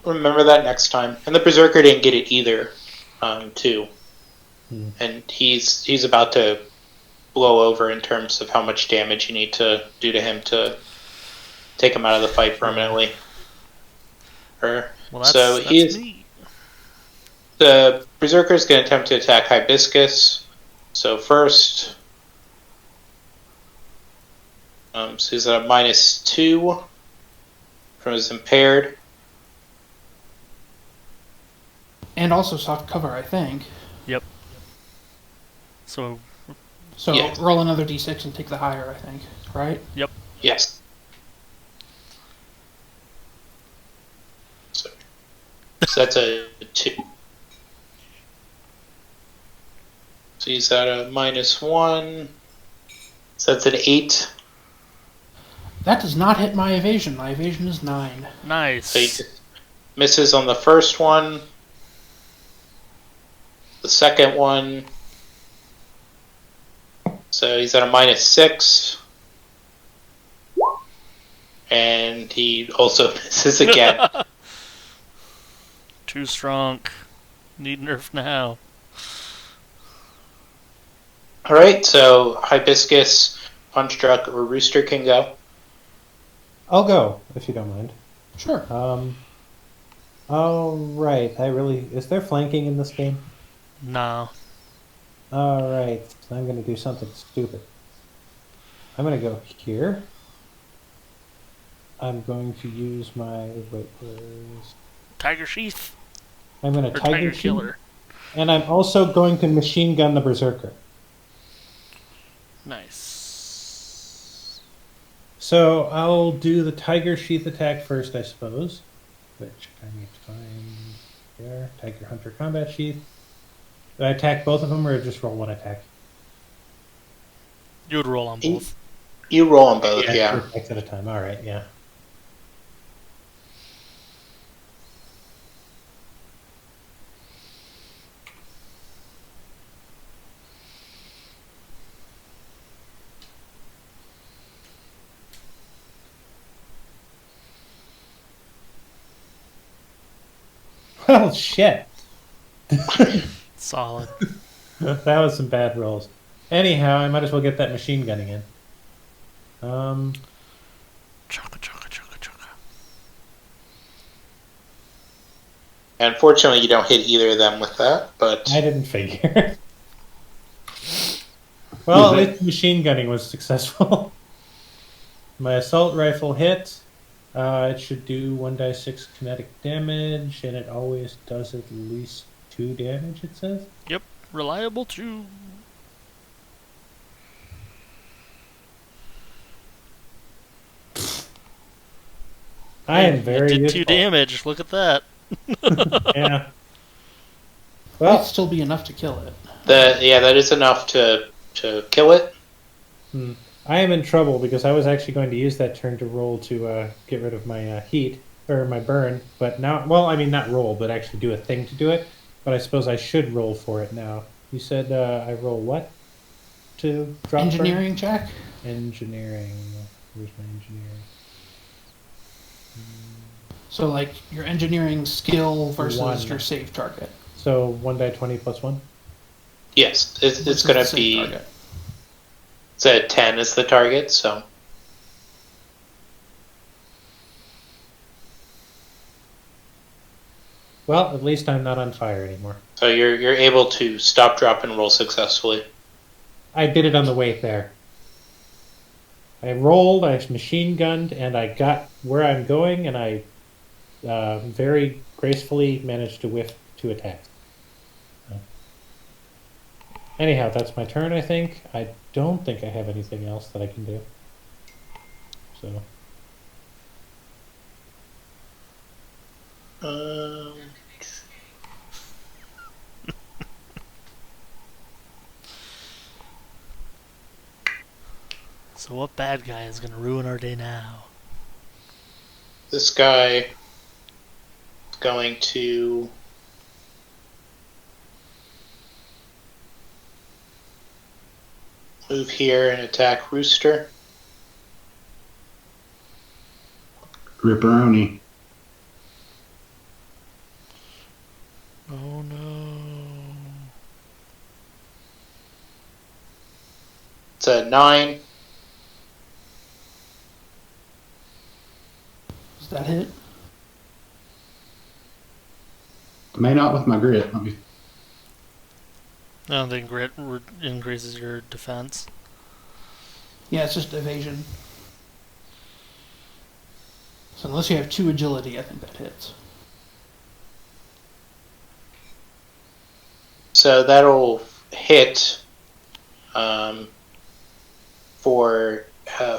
remember that next time. And the Berserker didn't get it either, too. And he's about to blow over in terms of how much damage you need to do to him to take him out of the fight permanently. Well, so that's neat. The Berserker is going to attempt to attack Hibiscus. So first, so he's at a -2 from his impaired. And also soft cover, I think. Yep. So Yeah. Roll another d6 and take the higher, I think. Right? Yep. Yes. So that's a 2. So he's at a -1. So that's an 8. That does not hit my evasion. My evasion is 9. Nice. So he misses on the first one. The second one. So he's at a -6. And he also misses again. Too strong. Need nerf now. Alright, so Hibiscus, Punchdrunk, or Rooster can go. I'll go, if you don't mind. Sure. Alright, is there flanking in this game? No. Alright, so I'm going to do something stupid. I'm going to go here. I'm going to use my... Tiger Sheath. I'm going to Or Tiger Sheath, Killer. and I'm also going to machine gun the Berserker. Nice. So I'll do the Tiger Sheath attack first, I suppose. Which I need to find there. Tiger Hunter Combat Sheath. Do I attack both of them or just roll one attack? You would roll on both. You roll on both, yeah. 2 attacks at a time. Alright, yeah. Oh, shit. Solid. That was some bad rolls. Anyhow, I might as well get that machine gunning in. Chugga, chugga, chugga, chugga. Unfortunately, you don't hit either of them with that, but... I didn't figure. Well, at least machine gunning was successful. My assault rifle hit. It should do 1d6 kinetic damage, and it always does at least 2 damage, it says. Yep. Reliable too. I am very It did useful. 2 damage. Look at that. Yeah. Might Well, still be enough to kill it. that is enough to kill it. I am in trouble because I was actually going to use that turn to roll to get rid of my heat, or my burn, but now, well, I mean, not roll, but actually do a thing to do it, but I suppose I should roll for it now. You said I roll what to drop Engineering check? burn? Engineering. Where's my engineering? So, like, your engineering skill versus 1. your save target. So 1d20 plus 1? Yes, it's Versus going the to save be... target. It's a 10 is the target, so... Well, at least I'm not on fire anymore. So you're able to stop, drop, and roll successfully. I did it on the way there. I rolled, I machine gunned, and I got where I'm going, and I very gracefully managed to whiff 2 attacks. Anyhow, that's my turn, I think. I don't think I have anything else that I can do. So, So what bad guy is going to ruin our day now? this guy is going to move here and attack Rooster. Ripperoni. Oh no. It's a 9. Does that hit? May not with my grit. I don't think grit increases your defense. Yeah, it's just evasion. So unless you have 2 agility, I think that hits. So that'll hit for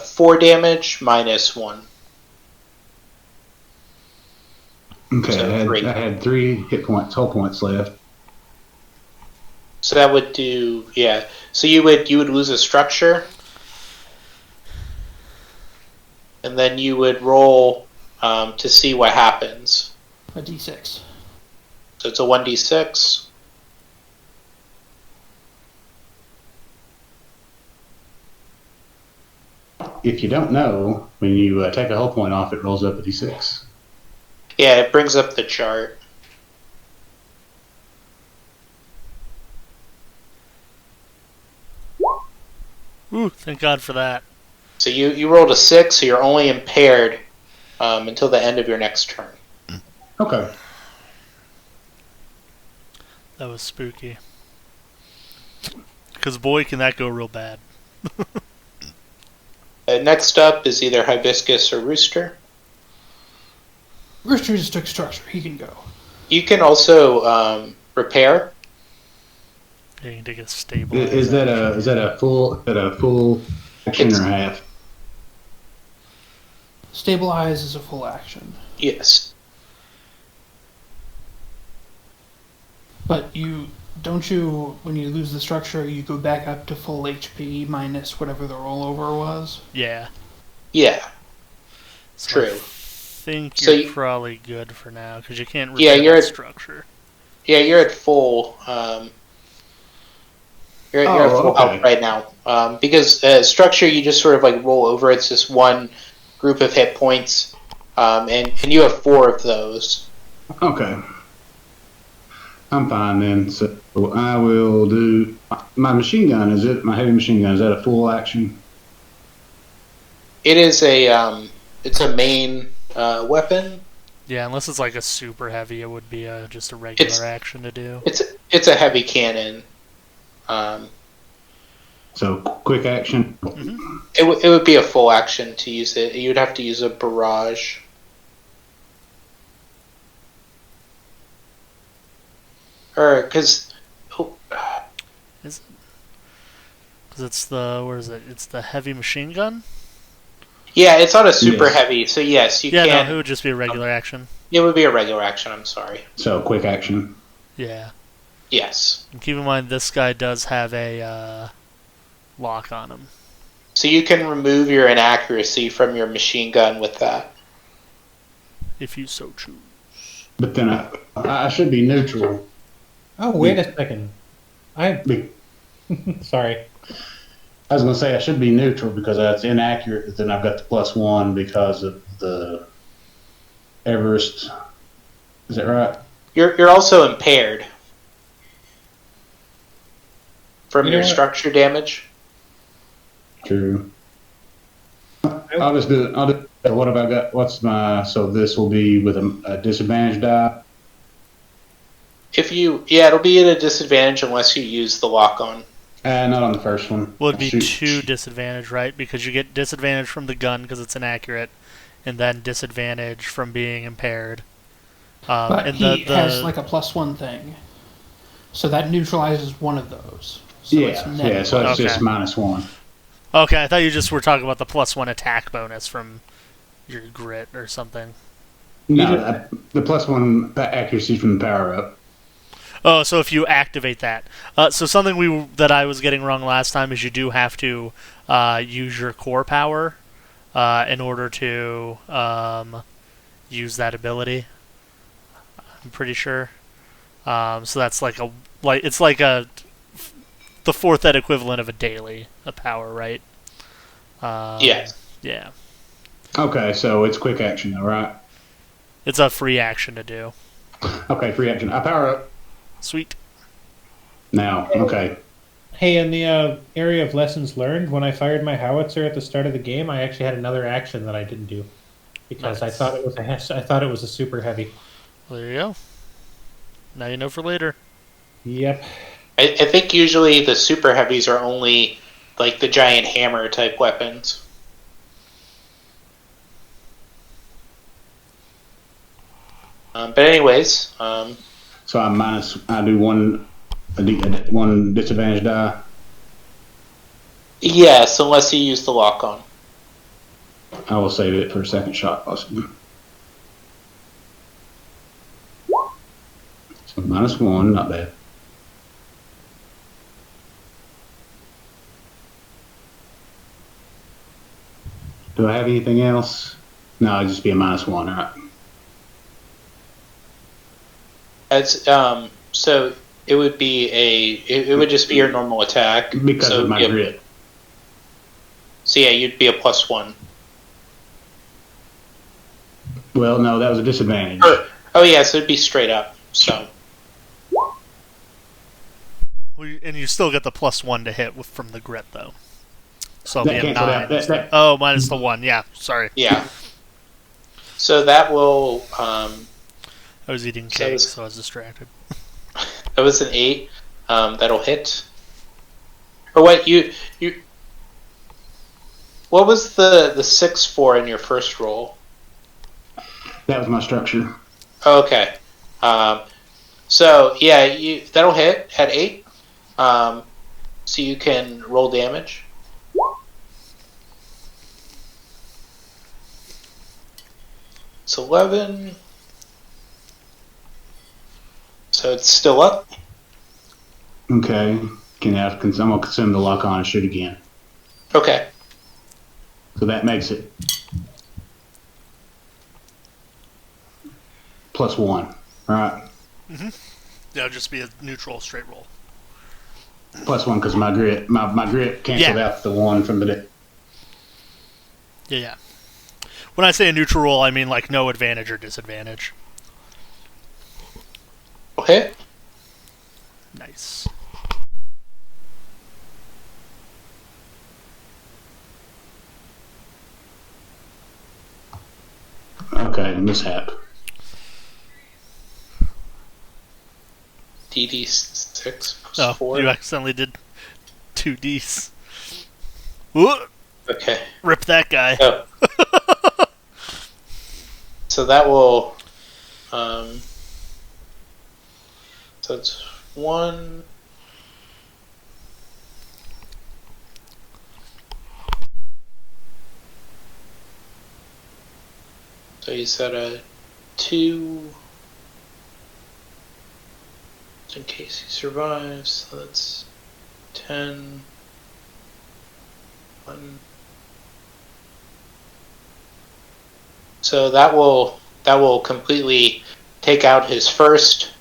4 damage minus 1. Okay, So I had 3 hull points left. So that would do, yeah. So you would lose a structure, and then you would roll to see what happens. A d6. So it's a 1d6. If you don't know, when you take a hull point off, it rolls up a d6. Yeah, it brings up the chart. Ooh, thank God for that. So you rolled a 6, so you're only impaired until the end of your next turn. Okay. That was spooky. Because boy, can that go real bad. Next up is either Hibiscus or Rooster. Rooster just took structure. He can go. You can also repair. Yeah, you can take a stable. Is that a full action or half? Stabilize is a full action. Yes. But when you lose the structure, you go back up to full HP minus whatever the rollover was? Yeah. Yeah. So True. I think So you're probably good for now, because you can't repair you're that at- structure. Yeah, you're at full. You're at full okay. health right now. Because structure, you just sort of like roll over. It's just one group of hit points, and you have 4 of those. Okay. I'm fine then. So I will do my machine gun. My heavy machine gun? Is that a full action? It is it's a main weapon. Yeah, unless it's like a super heavy, it would be just a regular action to do. It's a heavy cannon. So quick action. Mm-hmm. It would be a full action to use it. You'd have to use a barrage. Or because Because it's the It's the heavy machine gun. yeah, it's not a super Yes. heavy. So yes, you Yeah, can. no, it would just be a regular action. It would be a regular action. I'm sorry. So quick action. Yeah. Yes. And keep in mind, this guy does have a lock on him. So you can remove your inaccuracy from your machine gun with that. If you so choose. But then I should be neutral. oh, wait a second. Be- Sorry. I was going to say I should be neutral because that's inaccurate, but then I've got the +1 because of the Everest. Is that right? You're also impaired from You know your what? structure damage. True. I'll just do it. What have I got? So this will be with a disadvantage die? It'll be at a disadvantage unless you use the lock on. Not on the first one. Well, it'd be Shoot. 2 disadvantage, right? Because you get disadvantage from the gun because it's inaccurate, and then disadvantage from being impaired. But and he has like a +1 thing. So that neutralizes one of those. So it's net yeah. So it's Okay. just -1. Okay, I thought you just were talking about the +1 attack bonus from your grit or something. No, the +1 accuracy from the power up. Oh, so if you activate that. So something that I was getting wrong last time is you do have to use your core power in order to use that ability. I'm pretty sure. So that's the fourth ed equivalent of a daily power, right? Yes. Yeah. Okay, so it's quick action though, right? It's a free action to do. Okay, free action. I power up Sweet. now. Okay. Hey, in the area of lessons learned, when I fired my howitzer at the start of the game, I actually had another action that I didn't do because Nice. I thought it was a super heavy. Well, there you go. Now you know for later. Yep. I think usually the super heavies are only like the giant hammer type weapons. But anyways, So I'm minus. I do one disadvantage die. yes, unless you use the lock on. I will save it for a second shot, possibly. So -1, not bad. Do I have anything else? No, it'd just be a -1, right? As so it would be it would just be your normal attack Because so of my grit. So yeah, you'd be a +1. Well, no, that was a disadvantage. Oh yeah, so it'd be straight up. So And you still get the +1 to hit from the grit, though. So it'll That be a canceled 9. out. That- Oh, minus the 1. Yeah, sorry. yeah. So that will I was eating So cake, it's- so I was distracted. that was an 8. That'll hit. Or what you what was the 6 for in your first roll? That was my structure. Okay. So yeah, that'll hit at 8. So you can roll damage. It's 11. So it's still up. Okay. I'm gonna consume the lock on and shoot again. Okay. So that makes it +1, right? Yeah, it'll just be a neutral straight roll. +1 because my grit canceled Yeah. out the 1 from the. Yeah. When I say a neutral roll, I mean like no advantage or disadvantage. Okay. Nice. Okay, mishap. DD6 plus Oh, 4. you accidentally did 2 Ds. Ooh, Okay. rip that guy. Oh. So that will. So it's 1. So you said a 2. In case he survives, so that's 10. 1. So that will completely take out his first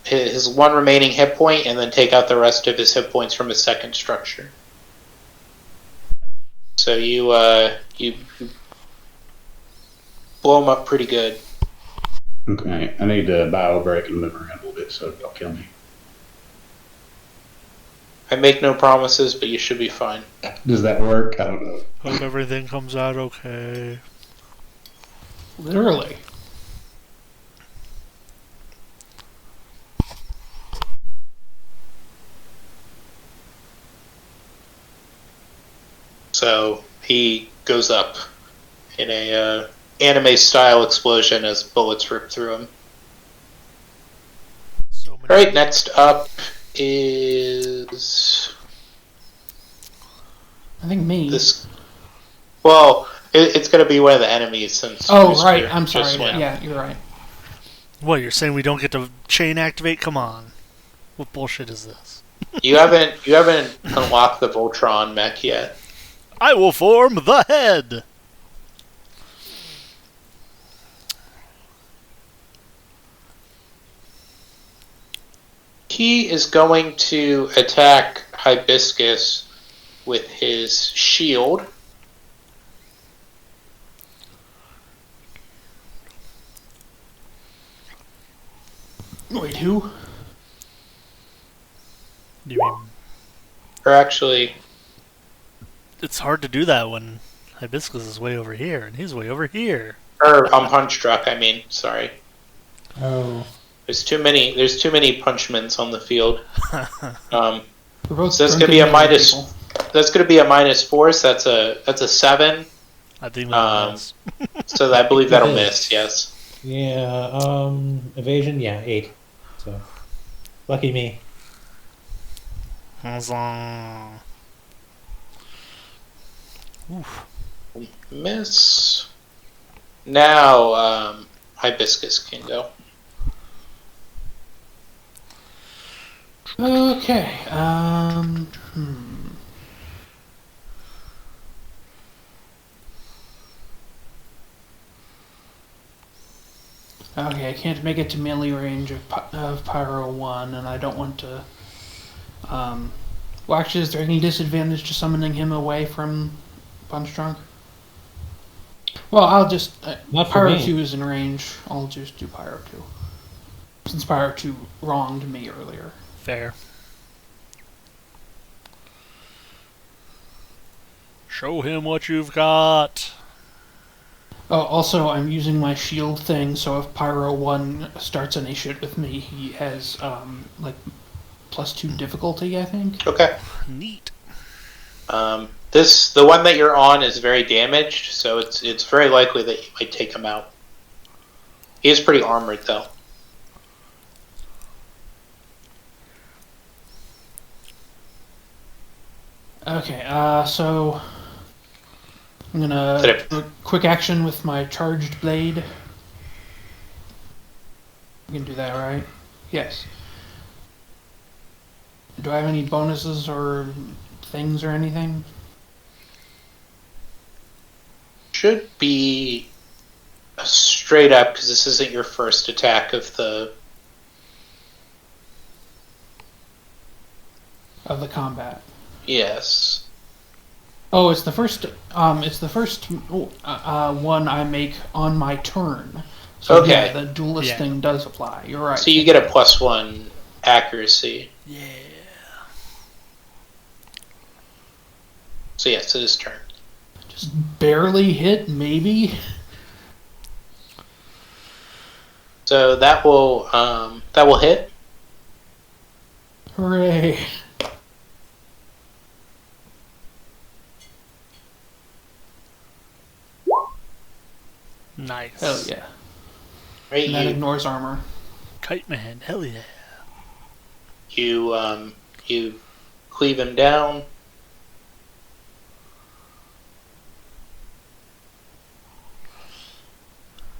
his one remaining hit point, and then take out the rest of his hit points from his second structure. So you blow him up pretty good. Okay, I need to bio break and move around a little bit so don't kill me. I make no promises, but you should be fine. Does that work? I don't know. Hope everything comes out okay. Literally. So he goes up in a anime-style explosion as bullets rip through him. So many. All right, next up is I think me. this. Well, it's going to be one of the enemies since. Oh, Rooster right. I'm sorry. just went. Yeah, you're right. What, you're saying we don't get to chain activate? Come on. What bullshit is this? You haven't unlocked the Voltron mech yet. I will form the head! He is going to attack Hibiscus with his shield. Wait, who? You mean Or actually, it's hard to do that when Hibiscus is way over here and he's way over here. Punchdrunk, I mean, sorry. Oh. There's too many punchmans on the field. We're both So that's drunken gonna be a young minus. people. That's gonna be a -4. So that's a 7. I think that is. So I believe that'll It is. miss. Yes. Yeah, evasion, yeah, 8. So, lucky me. Huzzah. Oof. Miss. Now, Hibiscus can go. Okay. Okay, I can't make it to melee range of Pyro 1, and I don't want to... well, actually, is there any disadvantage to summoning him away from Punchdrunk? Well, I'll just... Not for Pyro me. 2 is in range. I'll just do Pyro 2. Since Pyro 2 wronged me earlier. Fair. Show him what you've got. Oh, also, I'm using my shield thing, so if Pyro 1 starts any shit with me, he has, like, +2 difficulty, I think. Okay. Neat. The one that you're on is very damaged, so it's very likely that you might take him out. He is pretty armored, though. Okay, so... I'm gonna do a quick action with my charged blade. You can do that, right? Yes. Do I have any bonuses or things or anything? Should be straight up, because this isn't your first attack of the... Of the combat. Yes. Oh, it's the first one I make on my turn. So Okay. yeah, the duelist Yeah. thing does apply. You're right. So you get a +1 accuracy. Yeah. So yes, it is turn. Just barely hit, maybe. So that will hit. Hooray! Nice. Hell yeah! Right, And that ignores armor. Kite man, hell yeah. you cleave him down.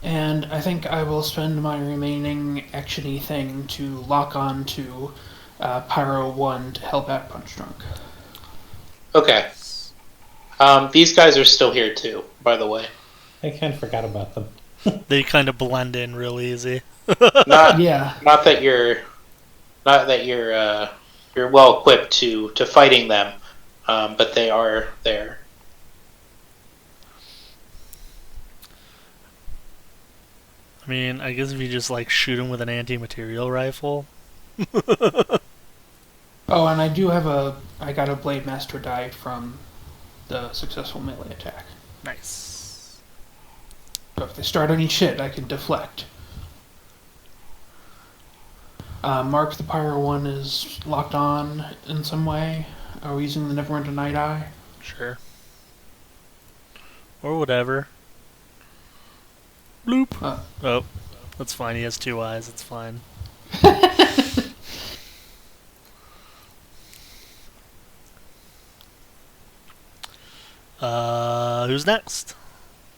And I think I will spend my remaining actiony thing to lock on to Pyro 1 to help out Punchdrunk. Okay. These guys are still here too, by the way. I kind of forgot about them. They kind of blend in real easy. Not Yeah. not that you're well equipped to fighting them, but they are there. I mean, I guess if you just like shoot him with an anti-material rifle. Oh, and I do have I got a Blade Master die from the successful melee attack. Nice. So if they start any shit, I can deflect. Mark the Pyro 1 is locked on in some way. Are we using the Neverwinter Night Eye? Sure. Or whatever. Bloop. Oh, that's fine. He has 2 eyes. It's fine. Who's next?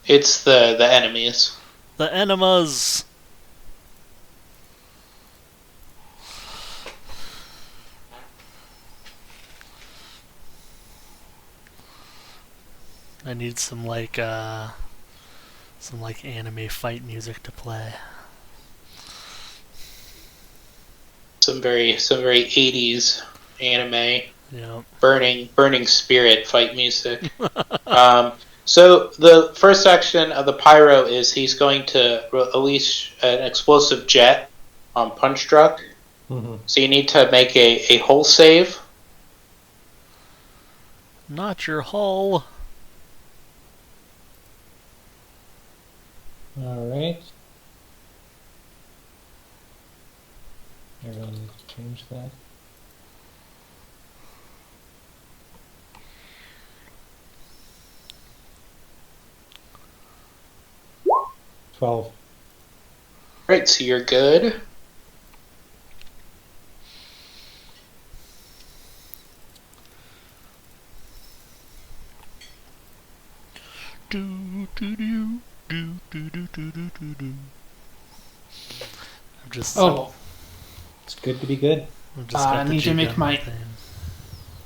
It's the enemies. The enemas. I need some anime fight music to play. Some very 80s anime. Yeah. Burning spirit fight music. So the first action of the pyro is he's going to release an explosive jet on Punchdrunk. Mm-hmm. So you need to make a hull save. Not your hull. All right. Everyone needs to change that. $12. Right, so you're good. Do do do do do do do do do do. I've just It's good to be good. I've just got I the need to G make gun my- thing.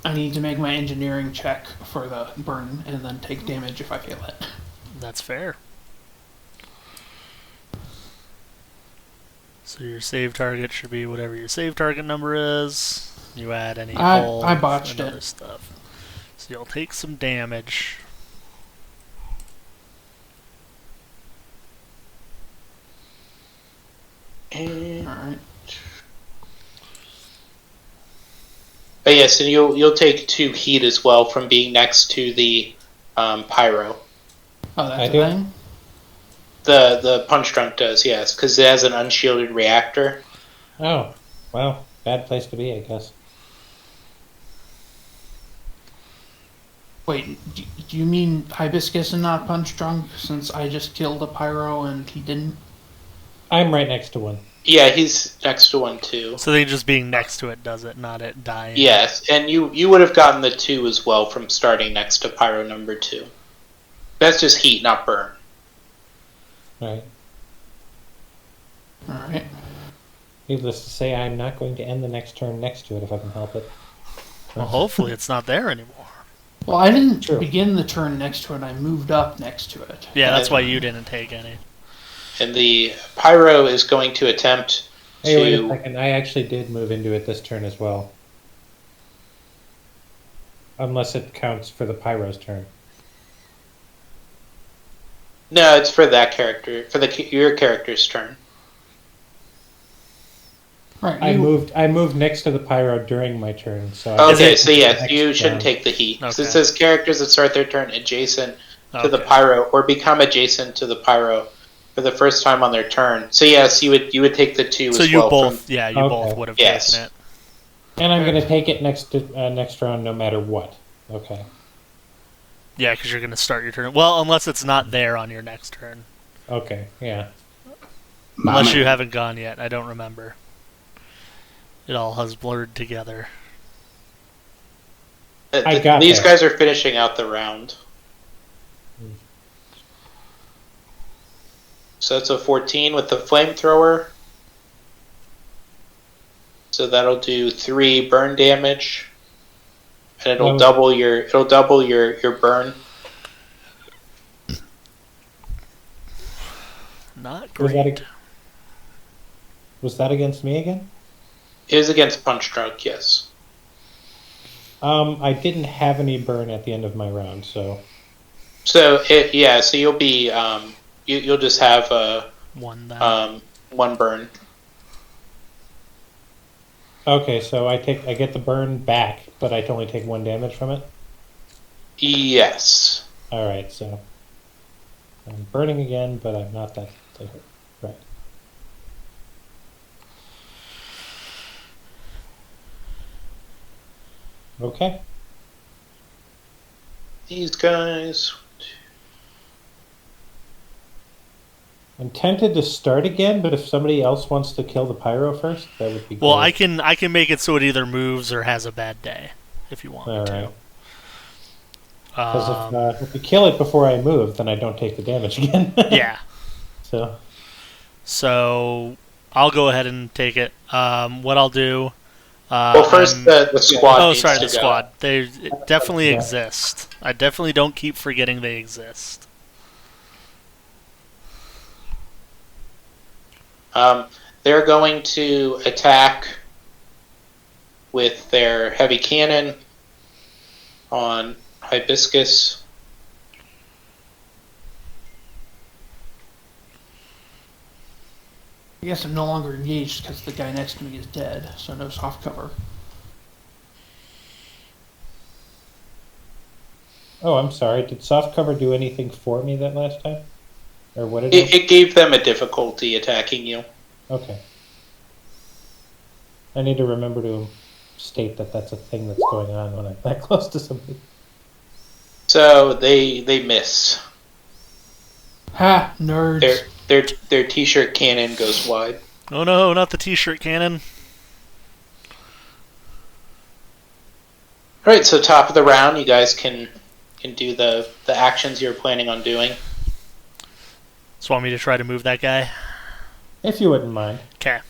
I need to make my engineering check for the burn and then take damage if I fail it. That's fair. So your save target should be whatever your save target number is. You add any hulls I botched and other it. stuff. So you'll take some damage. Alright. But yes, and you'll take 2 heat as well from being next to the pyro. Oh, that's I a do. thing? The Punchdrunk does, yes, because it has an unshielded reactor. Oh, well, bad place to be, I guess. Wait, do you mean Hibiscus and not Punchdrunk, since I just killed a pyro and he didn't? I'm right next to one. Yeah, he's next to one too. So they just being next to it does it, not it dying. Yes, and you would have gotten the 2 as well from starting next to pyro number 2. That's just heat, not burn. Right. Alright. Needless to say, I'm not going to end the next turn next to it if I can help it. Well, hopefully it's not there anymore. Well, I didn't True. begin the turn next to it, I moved up next to it. Yeah, that's why you didn't take any. And the pyro is going to attempt Hey, wait a to... second. I actually did move into it this turn as well. Unless it counts for the pyro's turn. No, it's for that character, for your character's turn. Right, I moved next to the pyro during my turn, so Okay, so yes, next you shouldn't round. take the heat. So Okay. it says characters that start their turn adjacent to the Okay. pyro or become adjacent to the pyro for the first time on their turn. So yes, you would take the 2 So as you well. both, from, yeah, you Okay. both would have Yes. taken it. And I'm going to take it next round no matter what. Okay. Yeah, because you're going to start your turn. Well, unless it's not there on your next turn. Okay, yeah. Unless you haven't gone yet. I don't remember. It all has blurred together. I got these there. guys are finishing out the round. So that's a 14 with the flamethrower. So that'll do 3 burn damage, and it'll Oh. double your burn. Not Was that, great. was that against me again? It is against Punchdrunk, yes. I didn't have any burn at the end of my round, so So so you'll be you'll just have One then. 1 burn. okay. So I get the burn back, but I only take 1 damage from it. Yes. All right, so I'm burning again, but I'm not that hurt. Right. Okay. These guys. I'm tempted to start again, but if somebody else wants to kill the pyro first, that would be Well, great. I can make it so it either moves or has a bad day, if you want me All to. right. Because if you kill it before I move, then I don't take the damage again. Yeah. So I'll go ahead and take it. What I'll do... well, first the squad Oh, needs sorry, to the go. squad. They definitely Yeah. exist. I definitely don't keep forgetting they exist. They're going to attack with their heavy cannon on Hibiscus. I guess I'm no longer engaged because the guy next to me is dead, so no soft cover. Oh, I'm sorry. Did soft cover do anything for me that last time? Or what did It gave them a difficulty attacking you. Okay. I need to remember to state that that's a thing that's going on when I'm that close to somebody. So they miss. Ha! Nerds. Their t-shirt cannon goes wide. Oh no, not the t-shirt cannon. All right, so top of the round, you guys can do the actions you're planning on doing. Just want me to try to move that guy? If you wouldn't mind. Okay.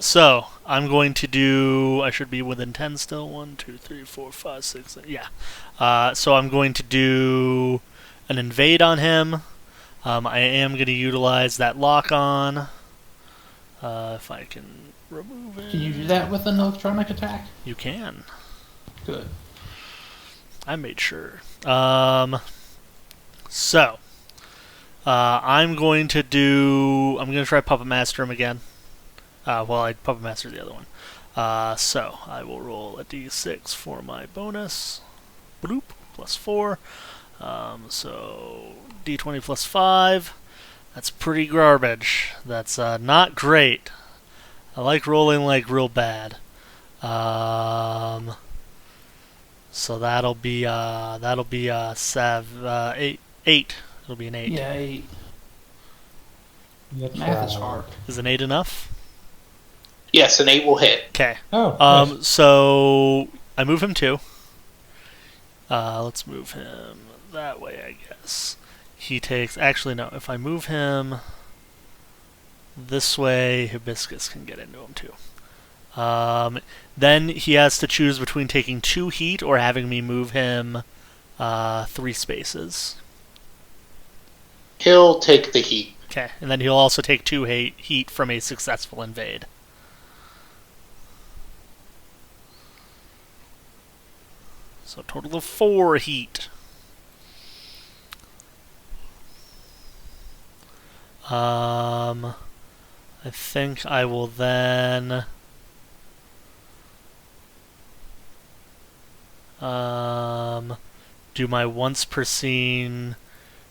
So I'm going to do. I should be within 10 still. 1, 2, 3, 4, 5, 6. Yeah. So I'm going to do an invade on him. I am going to utilize that lock on. If I can remove it. Can you do that with an electronic attack? You can. Good. I made sure. So I'm going to do. I'm going to try Puppet Master him again. I Puppet Master the other one. So I will roll a d6 for my bonus. Bloop, plus 4. So d20 plus 5. That's pretty garbage. That's not great. I like rolling like real bad. So that'll be 8. It'll be an 8. Yeah, 8. You Math is try. hard. Is an 8 enough? Yes, an 8 will hit. Okay. Oh, nice. So I move him 2. Let's move him that way, I guess. He takes. Actually, no. If I move him this way, Hibiscus can get into him too. Then he has to choose between taking 2 heat or having me move him 3 spaces. He'll take the heat. Okay, and then he'll also take 2 heat from a successful invade. So a total of 4 heat. I think I will then do my once per scene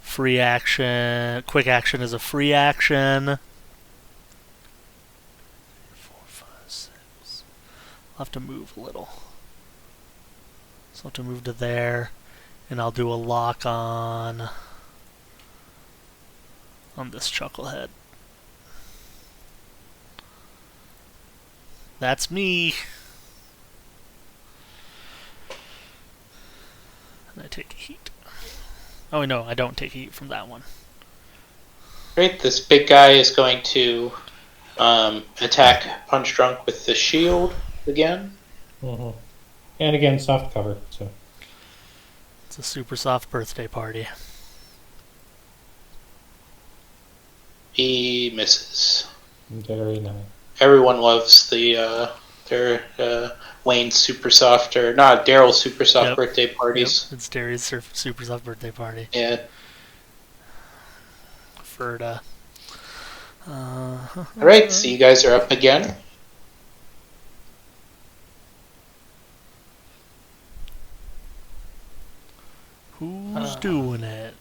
free action. Quick action is a free action. 4, 5, 6. I'll have to move a little. So I'll have to move to there, and I'll do a lock on this chucklehead. That's me. And I take a heat. Oh no, I don't take a heat from that one. Great, this big guy is going to attack Punchdrunk with the shield again. Mm-hmm. And again, soft cover. So It's a super soft birthday party. He misses. very nice. Everyone loves their Wayne's super soft, or not Daryl's super soft birthday parties. Yep, it's Derry's super soft birthday party. Yeah. Ferda. Alright, so you guys are up again. Who's doing it?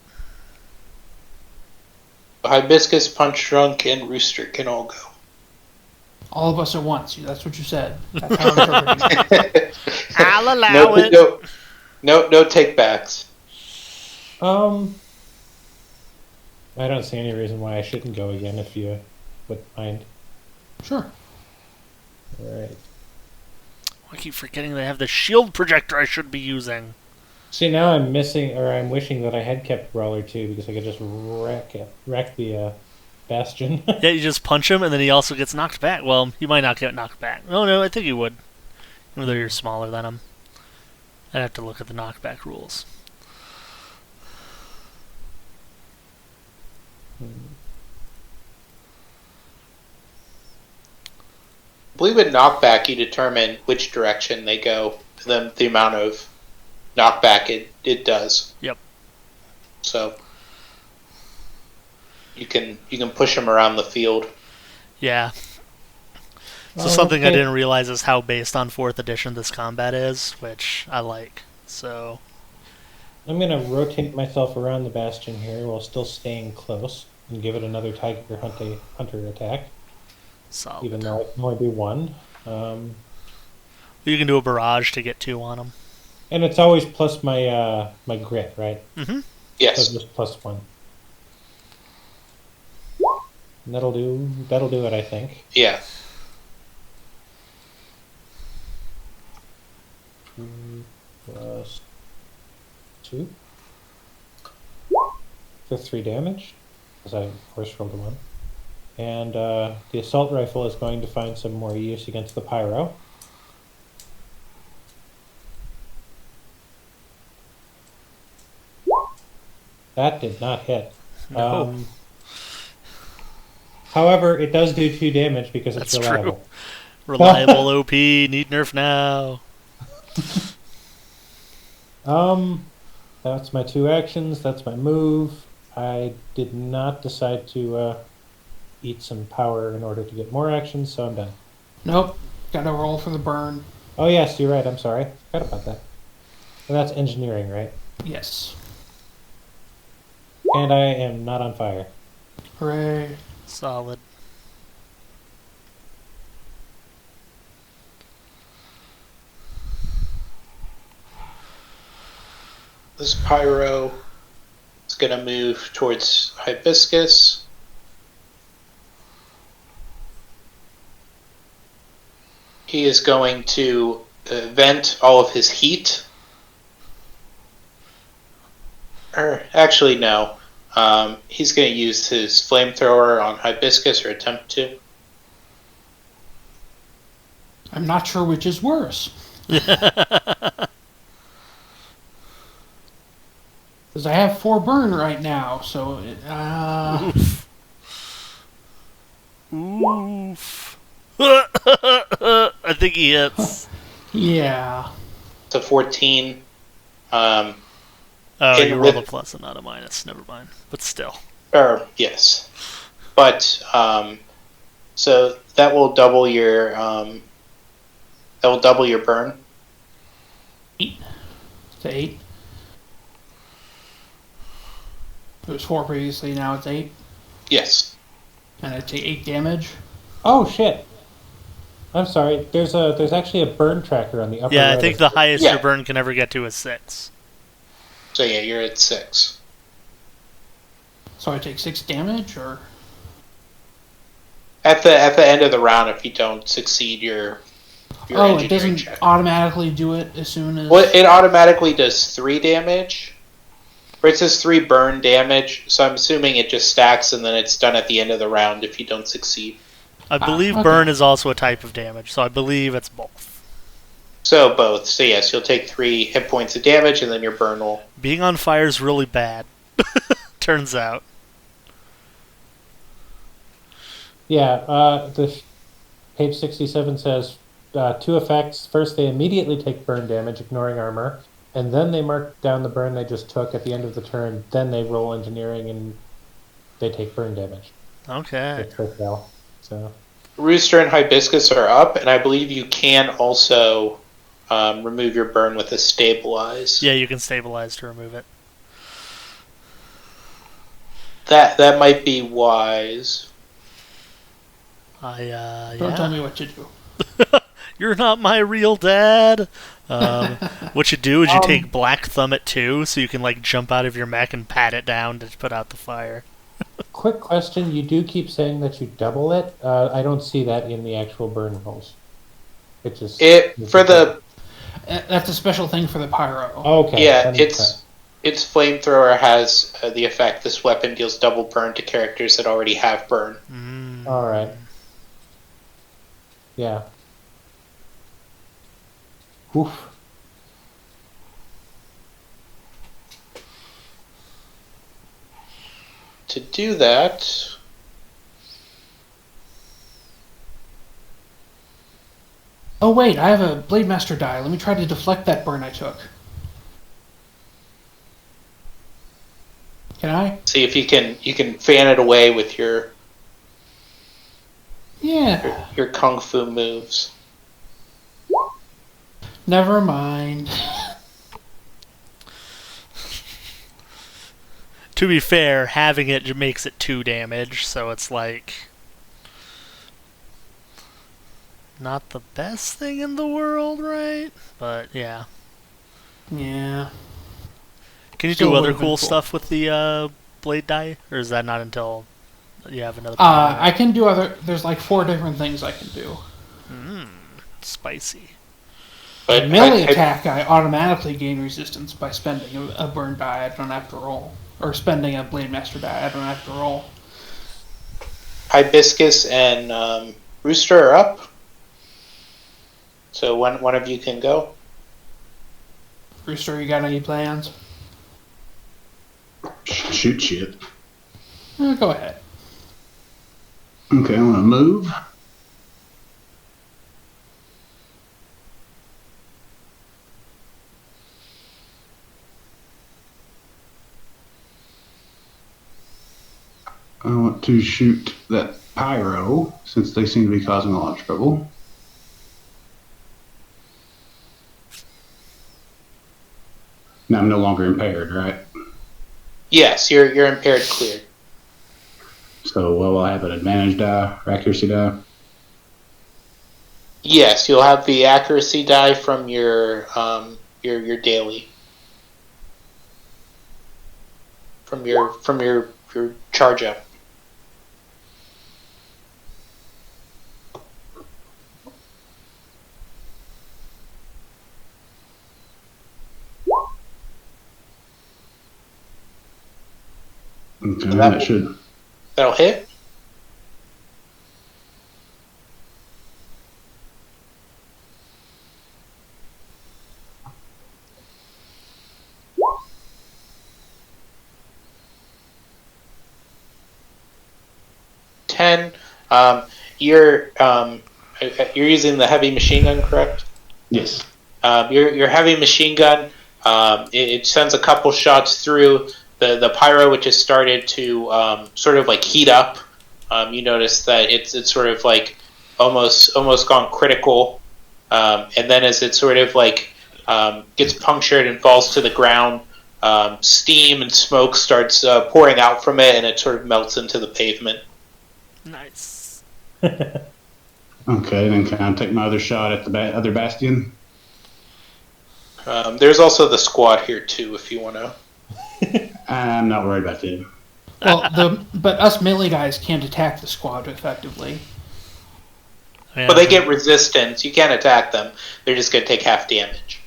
Hibiscus, Punchdrunk, and Rooster can all go. All of us at once. That's what you said. That's how I'm interpreting it. I'll allow it. No take backs. I don't see any reason why I shouldn't go again if you would mind. Sure. All right. I keep forgetting they have the shield projector I should be using. See, now I'm missing, or I'm wishing that I had kept Brawler too, because I could just wreck the Bastion. Yeah, you just punch him, and then he also gets knocked back. Well, he might not get knocked back. Oh, no, I think he would. Even though you're smaller than him. I'd have to look at the knockback rules. I believe with knockback, you determine which direction they go, then the amount of knockback it does. Yep. So you can push them around the field. Yeah. So something I didn't realize is how based on 4th edition this combat is, which I like. So I'm going to rotate myself around the Bastion here while still staying close and give it another Tiger Hunter attack. solid. Even though it can only be one. You can do a barrage to get 2 on him. And it's always plus my my grit, right? Mm-hmm. Yes. So just plus 1. And that'll do it, I think. Yeah. 2 plus 2 for 3 damage, because I of course rolled a 1. And the assault rifle is going to find some more use against the pyro. That did not hit. No. However, it does do 2 damage because it's That's reliable. true. Reliable OP, need nerf now. That's my 2 actions. That's my move. I did not decide to eat some power in order to get more actions, so I'm done. Nope. Gotta roll for the burn. Oh yes, you're right. I'm sorry. Forgot about that. And that's engineering, right? Yes. And I am not on fire. Hooray. Solid. This pyro is going to move towards Hibiscus. He is going to vent all of his heat. Or actually, no. He's going to use his flamethrower on Hibiscus, or attempt to. I'm not sure which is worse. Because I have 4 burn right now, so... Oof. I think he hits. Yeah. It's a 14. Oh, you rolled a plus and not a minus. Never mind. But still. Yes. But, so that will double your, burn. 8. To 8. It was 4 previously, now it's 8. Yes. And I take 8 damage. Oh shit! I'm sorry. There's actually a burn tracker on the upper. Yeah, I right think of- the highest Yeah. your burn can ever get to is 6. So yeah, you're at 6. So I take 6 damage, or... At the end of the round, if you don't succeed your Oh, it engineering doesn't check. automatically do it as soon as... Well, it automatically does 3 damage. Or it says 3 burn damage, so I'm assuming it just stacks and then it's done at the end of the round if you don't succeed. I believe okay. burn is also a type of damage, so I believe it's both. So both. So yes, you'll take 3 hit points of damage and then your burn will... Being on fire is really bad. Turns out. Yeah, page 67 says 2 effects. First, they immediately take burn damage, ignoring armor, and then they mark down the burn they just took at the end of the turn. Then they roll engineering and they take burn damage. Okay. If they fail. So Rooster and Hibiscus are up, and I believe you can also remove your burn with a stabilize. Yeah, you can stabilize to remove it. That might be wise. Don't tell me what to do. You're not my real dad. What you do is you take Black Thumb at 2, so you can like jump out of your mech and pat it down to put out the fire. quick question. You do keep saying that you double it. I don't see that in the actual burn rolls. It just... That's a special thing for the pyro. Okay. Yeah, let me its flamethrower has the effect. This weapon deals double burn to characters that already have burn. try. All right. Yeah. Oof. To do that, Oh wait, I have a Blade Master die. Let me try to deflect that burn I took. Can I? see if you can fan it away with your Yeah. your kung fu moves. Never mind. To be fair, having it makes it 2 damage, so it's like not the best thing in the world, right? But yeah. Yeah. Can you Still do other would've been cool cool. stuff with the blade die, or is that not until you have another? I can do other. There's like 4 different things I can do. Spicy. But Melee attack, I automatically gain resistance by spending a burn die. I don't have to roll, or spending a Blade Master die. I don't have to roll. Hibiscus and Rooster are up. So one of you can go. Rooster, you got any plans? Shoot shit. Go ahead. Okay, I'm gonna move. I want to shoot that pyro since they seem to be causing a lot of trouble. Now I'm no longer impaired, right? Yes, you're impaired clear. So will I have an advantage die or accuracy die? Yes, you'll have the accuracy die from your daily. From your charge up. Okay, that should. That'll hit. You're using the heavy machine gun, correct? Yes. Your heavy machine gun. It sends a couple shots through the pyro, which has started to sort of like heat up. You notice that it's sort of like almost gone critical, and then as it sort of like gets punctured and falls to the ground, steam and smoke starts pouring out from it, and it sort of melts into the pavement. Nice. Okay, then can I take my other shot at the other bastion? There's also the squad here too, if you want to. I'm not worried about them. Well, but us melee guys can't attack the squad effectively. Yeah, But they get resistance. You can't attack them. They're just going to take half damage.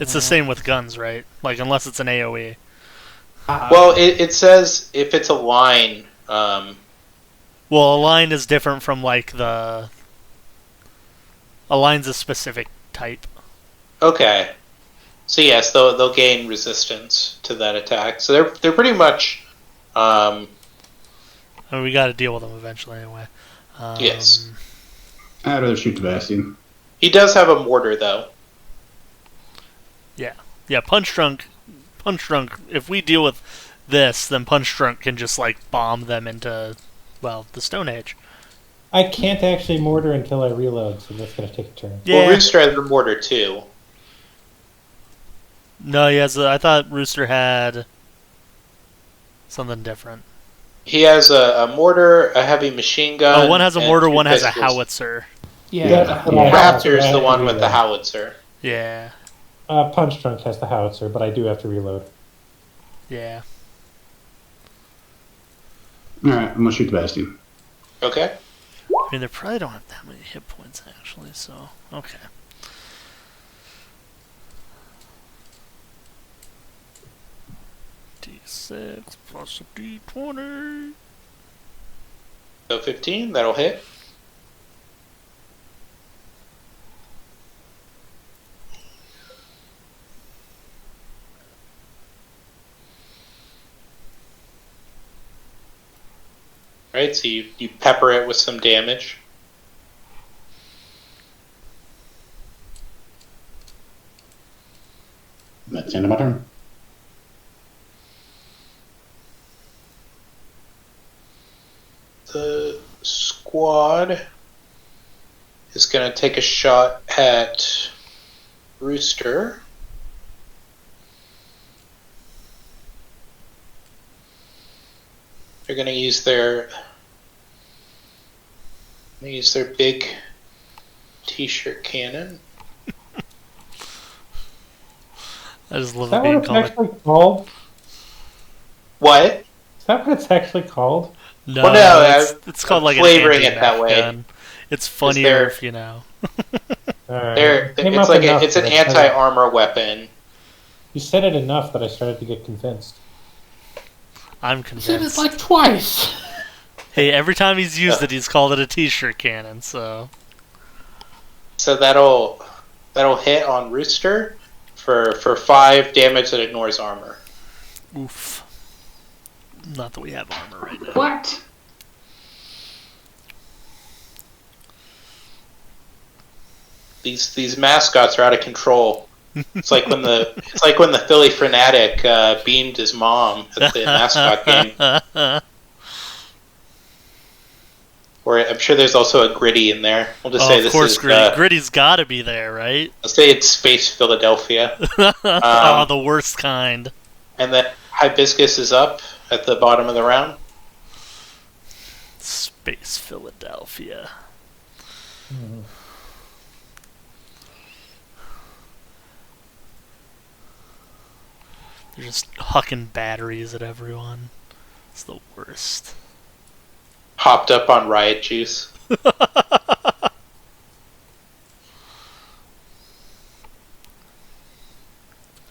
It's the same with guns, right? Like, unless it's an AoE. Well, it says if it's a line. Well, a line is different from, like, the... A line's a specific type. Okay. So yes, they'll gain resistance to that attack. So they're pretty much. I mean, we got to deal with them eventually, anyway. Yes. I'd rather shoot the bastion. He does have a mortar, though. Yeah, Punchdrunk, if we deal with this, then Punchdrunk can just, like, bomb them into, well, the Stone Age. I can't actually mortar until I reload, so that's going to take a turn. Yeah. Well, Rooster has the mortar, too. No, he has I thought Rooster had something different. He has a mortar, a heavy machine gun. Oh, one has a and mortar, 2 one has a pistols. howitzer. Yeah. Raptor's the one with the howitzer. Yeah. Punchdrunk has the howitzer, but I do have to reload. Yeah. Alright, I'm gonna shoot the bastion. Okay. I mean, they probably don't have that many hit points, actually, so... Okay. 6 plus a d20. So 15, that'll hit. Right, so you pepper it with some damage. That's the end of my turn. The squad is going to take a shot at Rooster. They're going to use their big t-shirt cannon. I just love Is that it being what it's called. actually called? What? Is that what it's actually called? No, Well, no, it's called like flavoring an it that way. gun. It's funnier if you know. Alright. It's an anti-armor weapon. You said it enough that I started to get convinced. I'm You said it convinced. like twice. Hey, every time he's used it, he's called it a t-shirt cannon. So So that'll hit on Rooster for 5 damage that ignores armor. oof. Not that we have armor right now. What? These mascots are out of control. It's like when the Philly Fanatic beamed his mom at the mascot game. Or I'm sure there's also a Gritty in there. We'll just say Of this course, is Gritty. Gritty's got to be there, right? let's say it's Space Philadelphia. Oh, the worst kind. And then Hibiscus is up at the bottom of the round. Space Philadelphia. They're just hucking batteries at everyone. It's the worst. Hopped up on riot juice.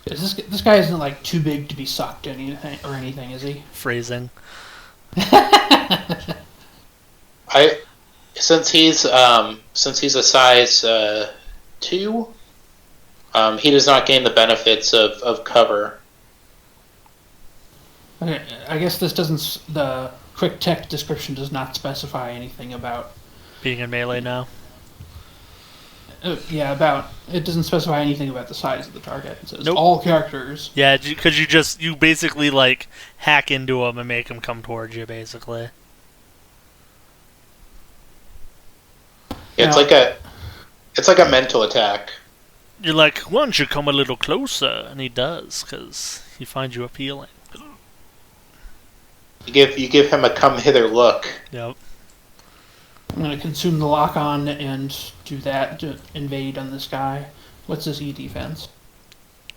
This guy isn't like too big to be sucked anything, is he? Phrasing. Since he's a size 2, he does not gain the benefits of cover. Okay, I guess this doesn't. The quick tech description does not specify anything about. Being in melee now. It doesn't specify anything about the size of the target. It says Nope. all characters. Yeah, because you basically like hack into them and make them come towards you, basically. Yeah, it's like a mental attack. You're like, why don't you come a little closer? And he does, because he finds you appealing. You give him a come hither look. Yep. I'm going to consume the lock on and do that to invade on this guy. What's his E defense?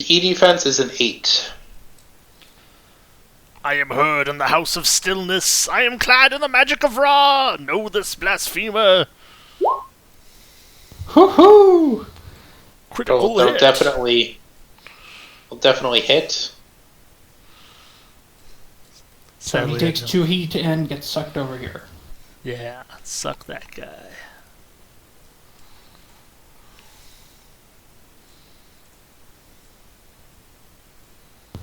E defense is an 8. I am heard in the house of stillness. I am clad in the magic of Ra. Know this blasphemer. Hoo-hoo! Critical They'll hit. definitely hit. So Sadly, he I takes don't. 2 heat and gets sucked over here. Yeah, suck that guy.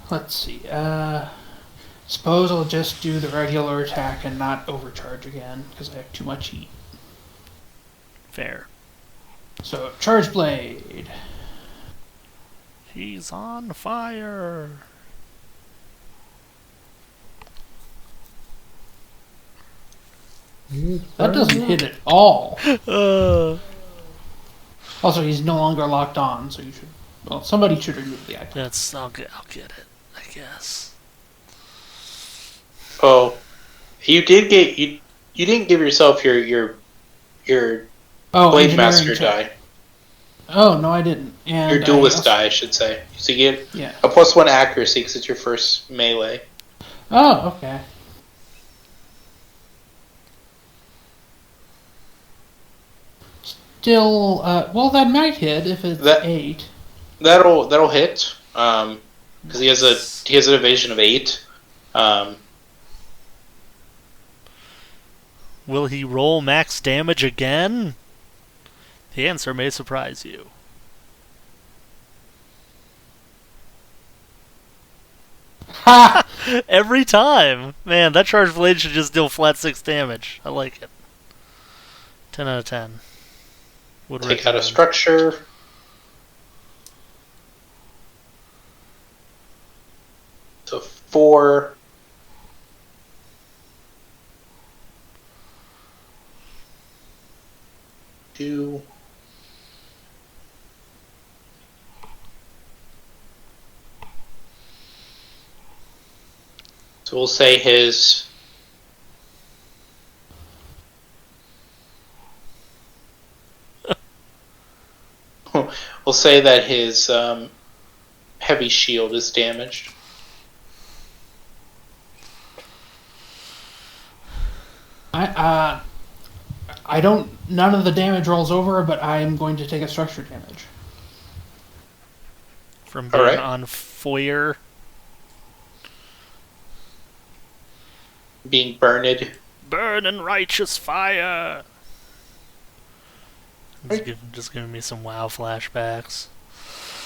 Let's see. Suppose I'll just do the regular attack and not overcharge again because I have too much heat. Fair. So charge blade. He's on fire. That doesn't hit at all. Uh, Also, he's no longer locked on, so you should. Well, somebody should remove the item. that's I'll get it. I guess. Oh, you didn't give yourself your Blade engineering Master check. die. Oh no, I didn't. And Your Duelist die, I should say. So you get Yeah. a +1 accuracy because it's your first melee. Oh, okay. Still, well, that might hit if it's That- 8. That'll hit. Because he has an evasion of 8. Will he roll max damage again? The answer may surprise you. Ha! Every time! Man, that charged blade should just deal flat 6 damage. I like it. 10 out of 10. Would Take out a recommend. structure. So 4. Two. So we'll say his we'll say that his heavy shield is damaged. I don't. None of the damage rolls over, but I am going to take a structure damage. From being Alright. on fire. Being burned. Burn in righteous fire! Just giving me some WoW flashbacks.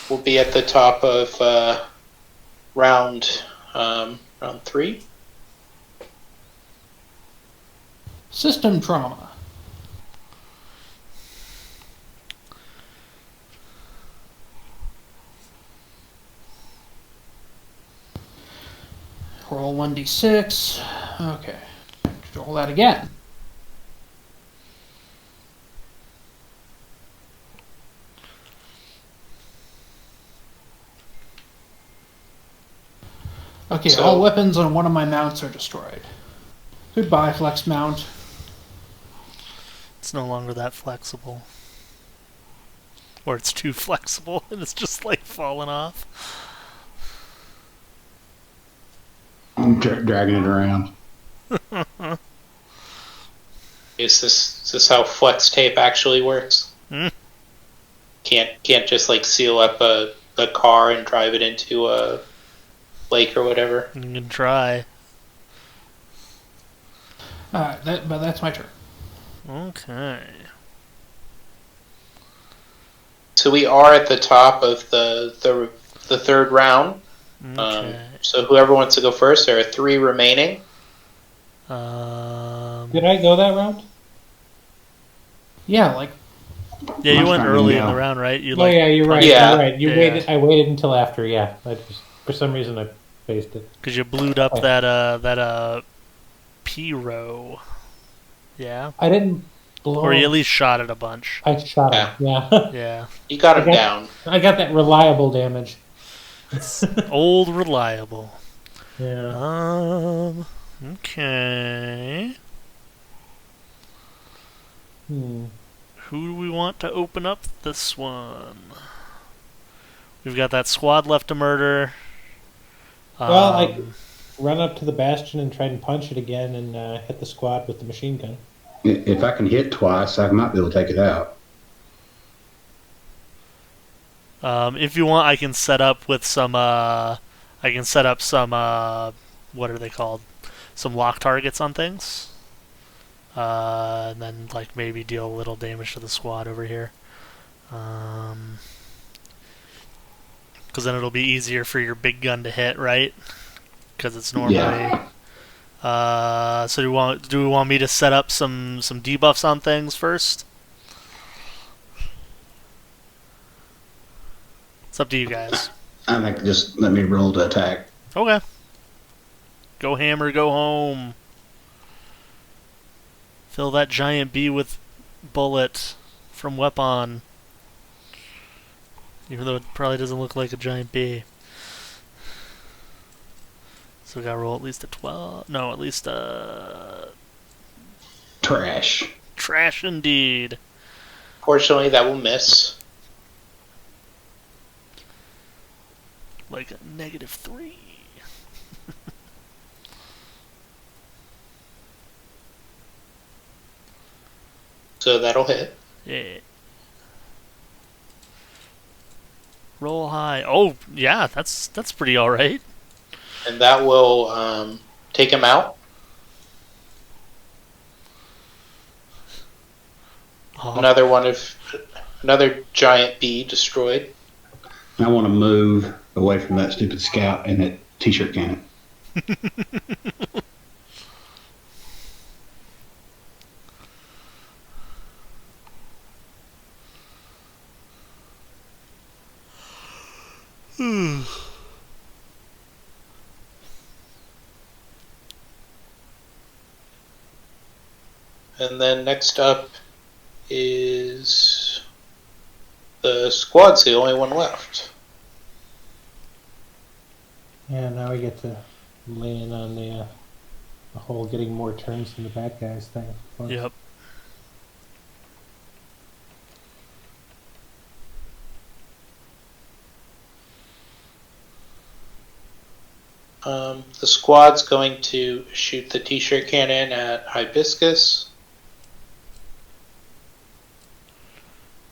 We'll be at the top of round 3. System trauma. Roll 1d6. Okay. Roll that again. Okay, So- all weapons on one of my mounts are destroyed. Goodbye, flex mount. It's no longer that flexible. Or it's too flexible and it's just like falling off. I'm dragging it around. Is this how flex tape actually works? Hmm. Can't just like seal up a car and drive it into a lake or whatever. You can try. But that's my turn. Okay. So we are at the top of the third round. Okay. So whoever wants to go first, there are 3 remaining. Did I go that round? Yeah, like Yeah, you went Much early in now. the round, right? You Oh yeah, you're right. Yeah. You're right. Yeah. I waited until after. Yeah, for some reason I faced it. because you blued up Oh. that P row. Yeah, I didn't blow. or you at least shot it a bunch. I shot him. Yeah, Yeah, You got him Okay. down. I got that reliable damage. old reliable. Yeah. Okay. Hmm. Who do we want to open up this one? We've got that squad left to murder. Well, I run up to the bastion and try and punch it again and hit the squad with the machine gun. If I can hit twice, I might be able to take it out. If you want, I can set up with some. I can set up some. What are they called? Some lock targets on things. And then like maybe deal a little damage to the squad over here. Because then it'll be easier for your big gun to hit, right? Because it's normally. Yeah. So do we want me to set up some debuffs on things first? It's up to you guys. I think just let me roll to attack. Okay. Go hammer, go home. Fill that giant bee with bullet from weapon. Even though it probably doesn't look like a giant bee. So we gotta roll at least a 12. No, at least a Trash. trash indeed. Fortunately, that will miss. Like a -3. So that'll hit. Yeah. Roll high. Oh, yeah, that's pretty alright. and that will take him out. Oh. Another giant bee destroyed. I want to move away from that stupid scout and that t-shirt cannon. And then next up is the squad's the only one left. Yeah, now we get to lay in on the whole getting more turns than the bad guys thing. Fun. Yep. The squad's going to shoot the t-shirt cannon at Hibiscus.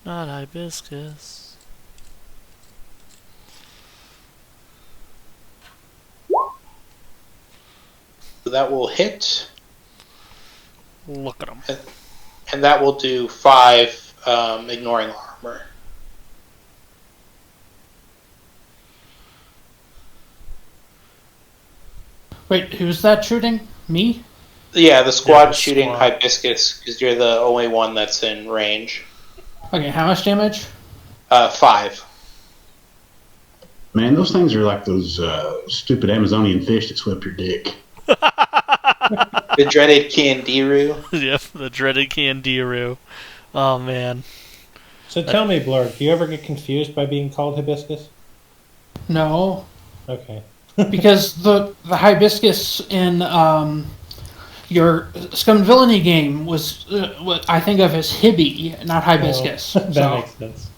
Not Hibiscus. That will hit, Look at him. and that will do 5 ignoring armor. Wait, who's that shooting? Me? Yeah, the squad Yeah, the shooting squad. Hibiscus because you're the only one that's in range. Okay, how much damage? 5. Man, those things are like those stupid Amazonian fish that swept your dick. The dreaded Candiru. Yep, the dreaded Candiru. Oh, man. So tell me, Blorg, do you ever get confused by being called Hibiscus? No, Okay. because the hibiscus in your Scum and Villainy game was what I think of as Hibby, not hibiscus. Oh, that So, makes sense.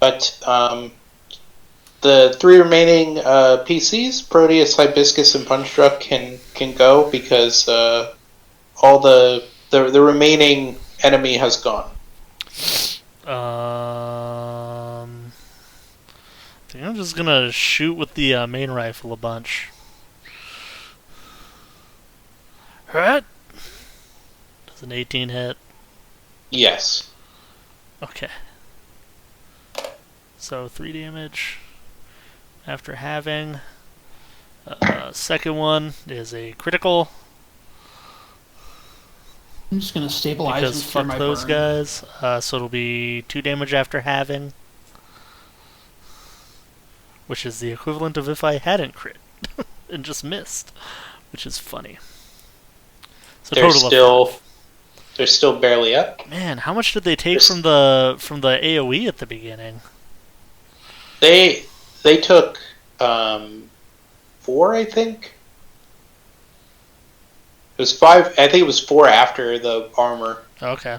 But the 3 remaining PCs, Proteus, Hibiscus, and Punchdrunkk can go because all the remaining enemy has gone. I think I'm just gonna shoot with the main rifle a bunch. Hurt? Does an 18 hit? Yes. Okay. So 3 damage after having. Second one is a critical I'm just gonna stabilize because and clear fuck my those burn. guys. So it'll be 2 damage after having, which is the equivalent of if I hadn't crit and just missed, which is funny. So They're still barely up. Man, how much did they take from the AOE at the beginning? They took 4, I think. It was 5. I think it was 4 after the armor. Okay.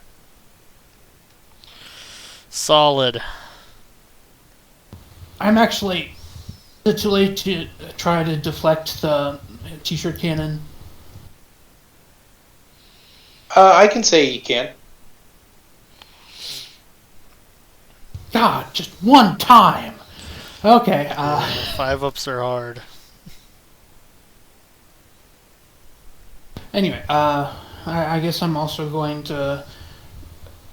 Solid. I'm actually. Is it too late to try to deflect the t-shirt cannon? I can say you can. God, just one time. Okay. 5-ups are hard. Anyway, I guess I'm also going to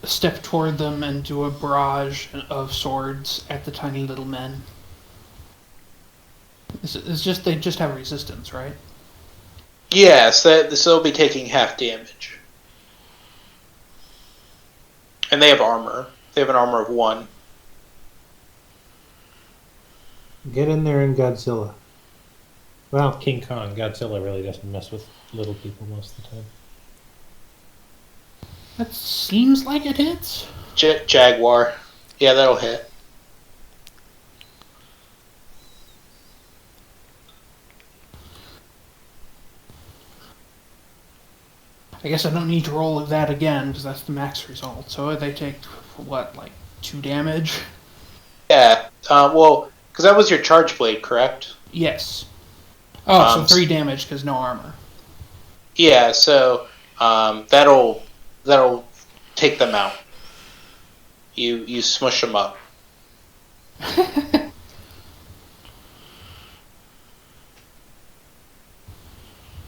step toward them and do a barrage of swords at the tiny little men. It's just they just have resistance, right? Yes, so they'll be taking half damage. And they have armor. They have an armor of 1. Get in there in Godzilla. Well, King Kong. Godzilla really doesn't mess with little people most of the time. That seems like it hits. Jaguar. Yeah, that'll hit. I guess I don't need to roll that again because that's the max result. So they take what, like 2 damage? Yeah. Well, because that was your charge blade, correct? Yes. Oh, so 3 damage because no armor. Yeah. So that'll take them out. You smush them up.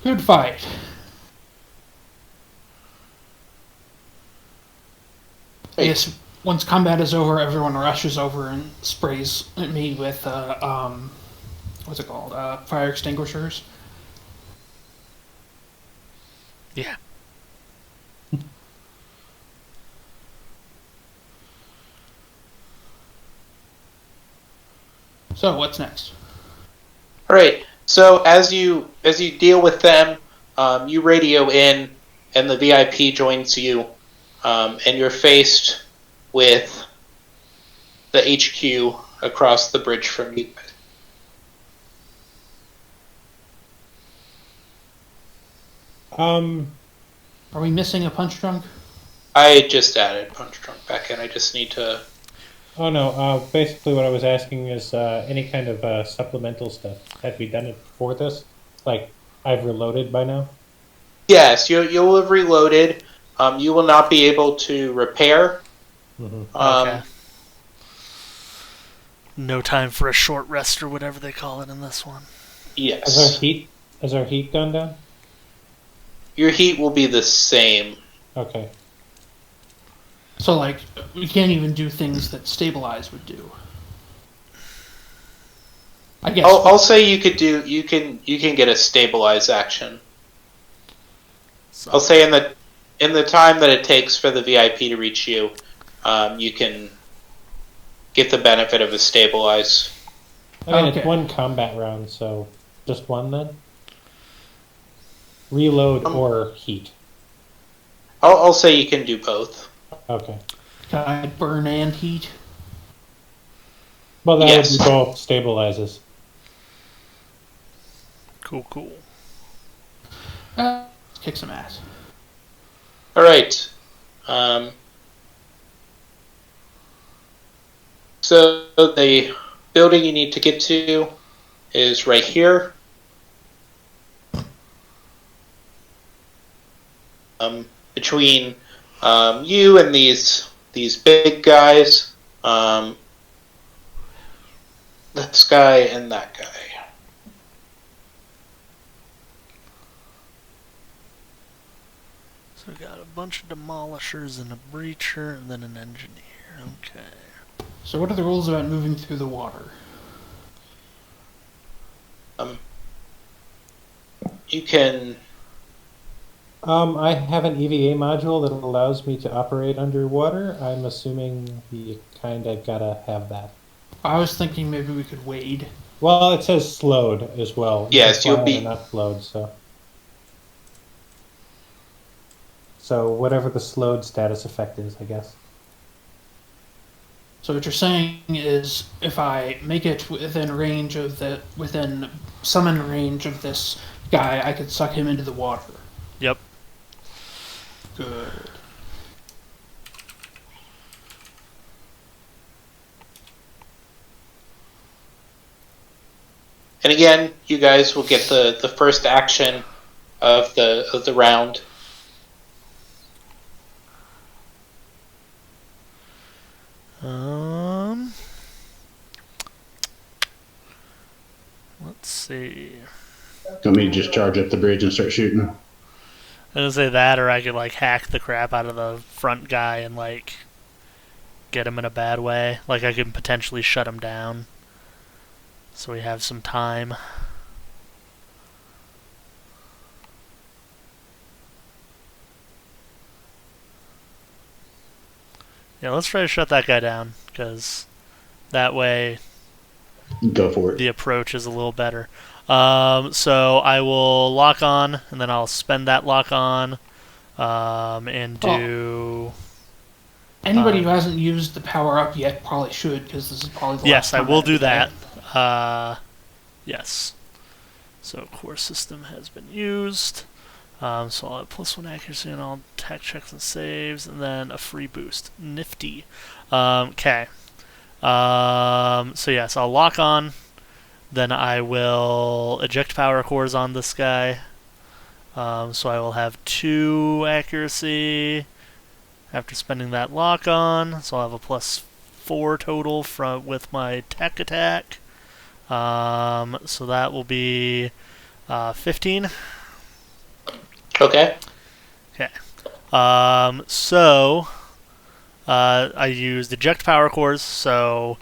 Good fight. I guess once combat is over, everyone rushes over and sprays me with what's it called? Fire extinguishers. Yeah. So what's next? All right. So as you deal with them, you radio in, and the VIP joins you, and you're faced with the HQ across the bridge from you. Are we missing a punch drunk? I just added Punch Drunk back in. I just need to. Oh no, basically what I was asking is any kind of supplemental stuff. Have we done it before this? Like, I've reloaded by now? Yes, you'll have reloaded. You will not be able to repair. Mm-hmm. Okay. No time for a short rest or whatever they call it in this one. Yes. Has our heat gone down? Your heat will be the same. Okay. So like we can't even do things that stabilize would do. I guess. I'll say you could do. You can get a stabilize action. So, I'll say in the time that it takes for the VIP to reach you, you can get the benefit of a stabilize. I mean, Okay. it's one combat round, so just one then? Reload or heat? I'll say you can do both. Okay. Can I burn and heat? Well, that Yes. would be both stabilizes. cool. Let's kick some ass. All right. So the building you need to get to is right here. Between you and these big guys, this guy and that guy. So we got a bunch of demolishers and a breacher and then an engineer. Okay. So what are the rules about moving through the water? You can. I have an EVA module that allows me to operate underwater. I'm assuming you kind of gotta have that. I was thinking maybe we could wade. Well, it says slowed as well. You Yes, can you'll fly be- or not slowed, so. So whatever the slowed status effect is, I guess. So what you're saying is, if I make it within range of within summon range of this guy, I could suck him into the water. Yep. Good. And again, you guys will get the first action of the round. Let's see. Want me to just charge up the bridge and start shooting? I was gonna say that, or I could like hack the crap out of the front guy and like get him in a bad way. Like I could potentially shut him down, so we have some time. Yeah, let's try to shut that guy down, because that way Go for it. the approach is a little better. So I will lock on, and then I'll spend that lock on, and do... Anybody who hasn't used the power up yet probably should, because this is probably the Yes, last I time will have do to that. Yes. So core system has been used. So I'll have +1 accuracy on all attack checks and saves, and then a free boost. Nifty. Okay. So yes, I'll lock on. Then I will eject power cores on this guy. So I will have 2 accuracy after spending that lock on. So I'll have a +4 total with my tech attack. So that will be 15. Okay. Okay. I used eject power cores, so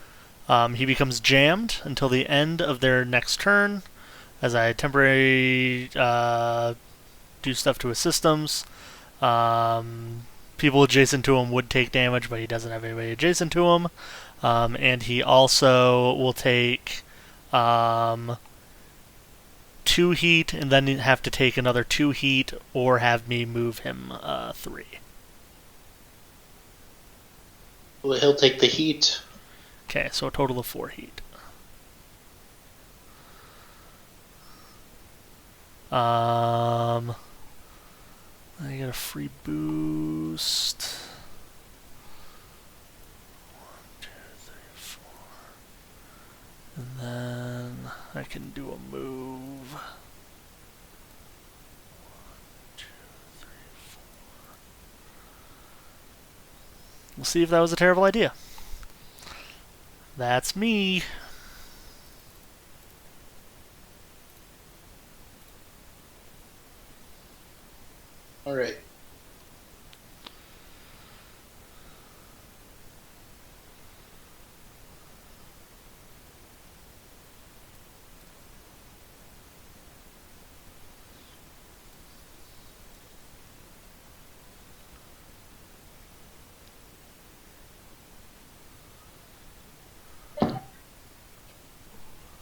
he becomes jammed until the end of their next turn, as I temporarily do stuff to his systems. People adjacent to him would take damage, but he doesn't have anybody adjacent to him. And he also will take 2 heat, and then have to take another 2 heat, or have me move him 3. Well, he'll take the heat. Okay, so a total of 4 heat. I get a free boost. 1, 2, 3, 4. And then I can do a move. 1, 2, 3, 4. We'll see if that was a terrible idea. That's me. All right.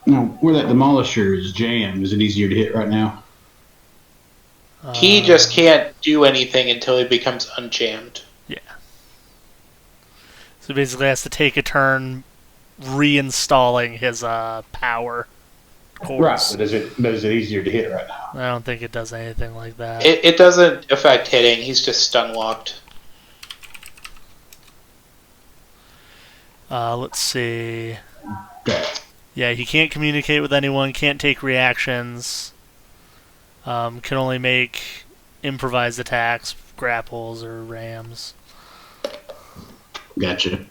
Now, where that demolisher is jammed, is it easier to hit right now? He just can't do anything until he becomes unjammed. Yeah. So basically has to take a turn reinstalling his power cores. Right, but is it easier to hit right now? I don't think it does anything like that. It doesn't affect hitting. He's just stun locked. Let's see. Okay. Yeah, he can't communicate with anyone, can't take reactions, can only make improvised attacks, grapples, or rams. Gotcha.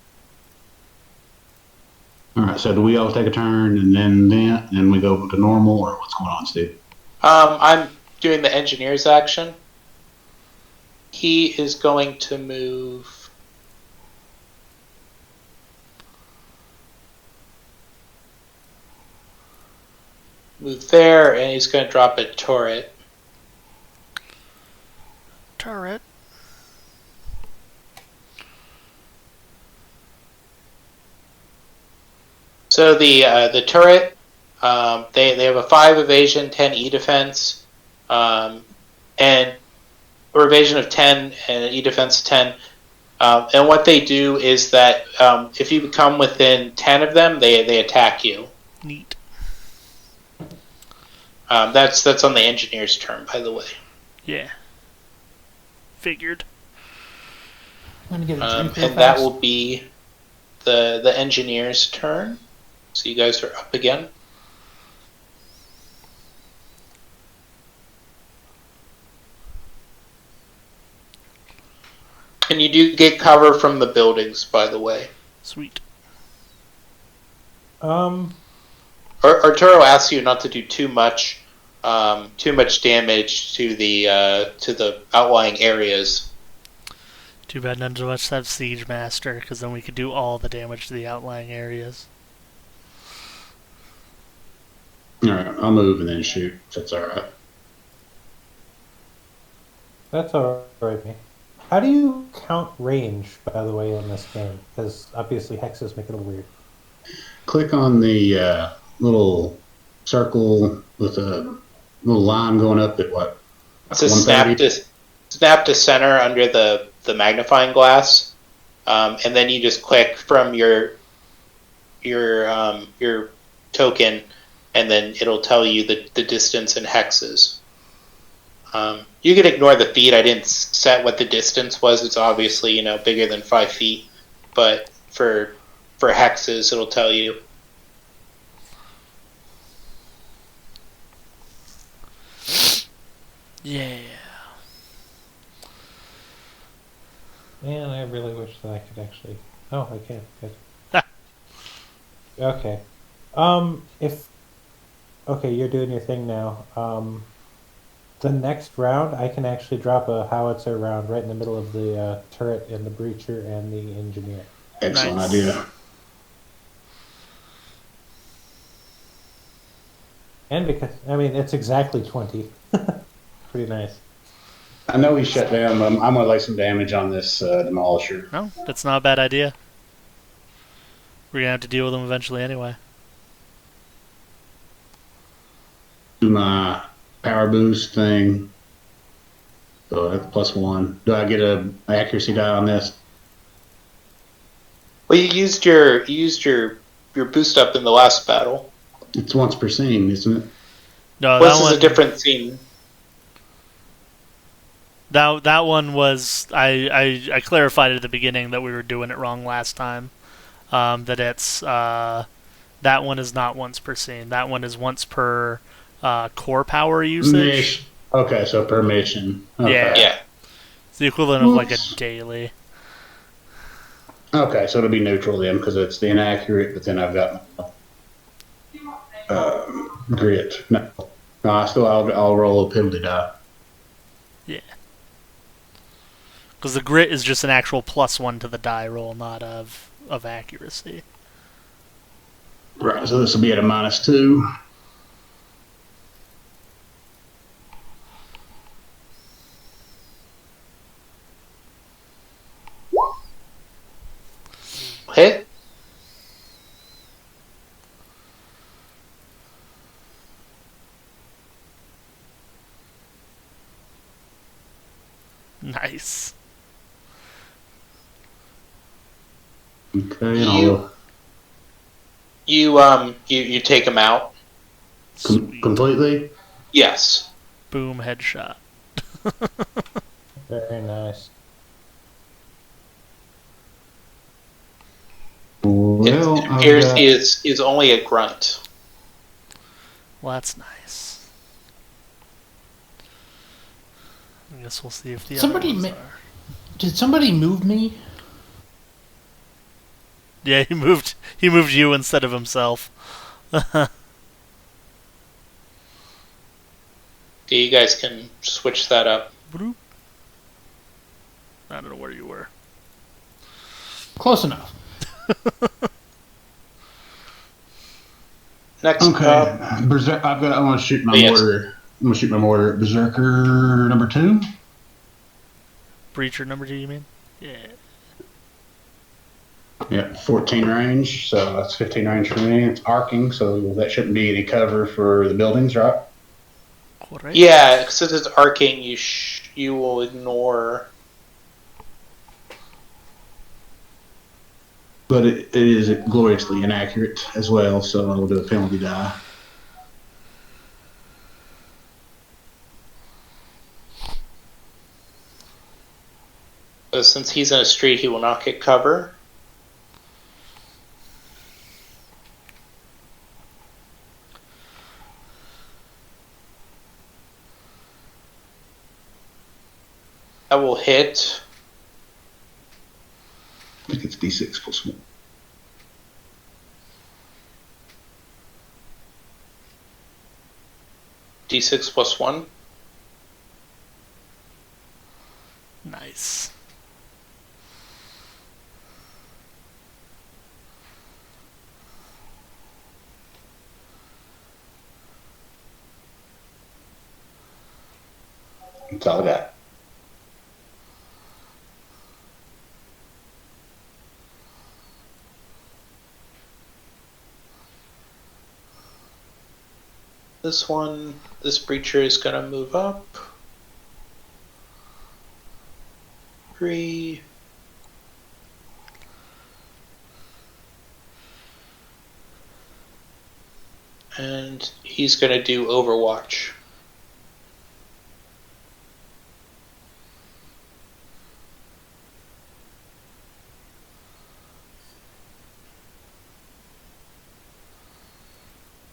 Alright, so do we all take a turn and then we go to normal, or what's going on, Steve? I'm doing the engineer's action. He is going to move. Move there, and he's going to drop a turret. Turret. So the turret, they have a 5 evasion, 10 E defense, and or evasion of 10 and an E defense of 10. And what they do is that if you become within 10 of them, they attack you. Neat. That's on the engineer's turn, by the way. Yeah. Figured. I'm gonna get a drink real And that fast. will be the engineer's turn. So you guys are up again. And you do get cover from the buildings, by the way. Sweet. Arturo asks you not to do too much damage to the outlying areas. Too bad none of us have Siege Master, because then we could do all the damage to the outlying areas. Alright, I'll move and then shoot, if that's alright. That's all right, me. How do you count range, by the way, in this game? Because obviously hexes make it a little weird. Click on the little circle with a little line going up at what? It's a snap to center under the magnifying glass, and then you just click from your token, and then it'll tell you the distance in hexes. You can ignore the feet. I didn't set what the distance was. It's obviously bigger than 5 feet, but for hexes it'll tell you. Yeah. Man, I really wish that I could actually... Oh, I can't. Good. Okay. If... Okay, you're doing your thing now. the next round, I can actually drop a howitzer round right in the middle of the turret and the breacher and the engineer. Excellent Nice. idea. And because, I mean, it's exactly 20. Pretty nice. I know he shut down, but I'm going to lay some damage on this demolisher. No, that's not a bad idea. We're gonna have to deal with them eventually anyway. Do my power boost thing. So that's +1. Do I get a accuracy die on this? Well, you used your boost up in the last battle. It's once per scene, isn't it? No, This is a different scene. That one was I clarified at the beginning that we were doing it wrong last time. That it's that one is not once per scene. That one is once per core power usage. Okay, so per mission. Okay. Yeah. It's the equivalent of like a daily. Okay, so it'll be neutral then because it's the inaccurate, but then I've got grit. No, I'll roll a penalty die. Yeah. Because the grit is just an actual +1 to the die roll, not of accuracy. Right, so this will be at a -2. Hit. Nice. Okay, and I'll You take him out. Sweet. completely. Yes. Boom, headshot. Very nice. Well, It appears he is only a grunt. Well, that's nice. I guess we'll see if the Somebody other ones ma- are. Did somebody move me? Yeah, he moved you instead of himself. You guys can switch that up. Bloop. I don't know where you were. Close enough. Next Okay, up, I want to shoot my Yes. mortar. I'm going to shoot my mortar at Berserker number 2. Breacher number 2, you mean? Yeah. Yeah, 14 range, so that's 15 range for me. It's arcing, so that shouldn't be any cover for the buildings, right? Correct. yeah, since it's arcing, you will ignore. But it is gloriously inaccurate as well, so I'll do a penalty die. Since he's in a street, he will not get cover. That will hit. I think it's D6 +1. D6 +1. Nice. That's all I got. This breacher is going to move up. 3. And he's going to do Overwatch.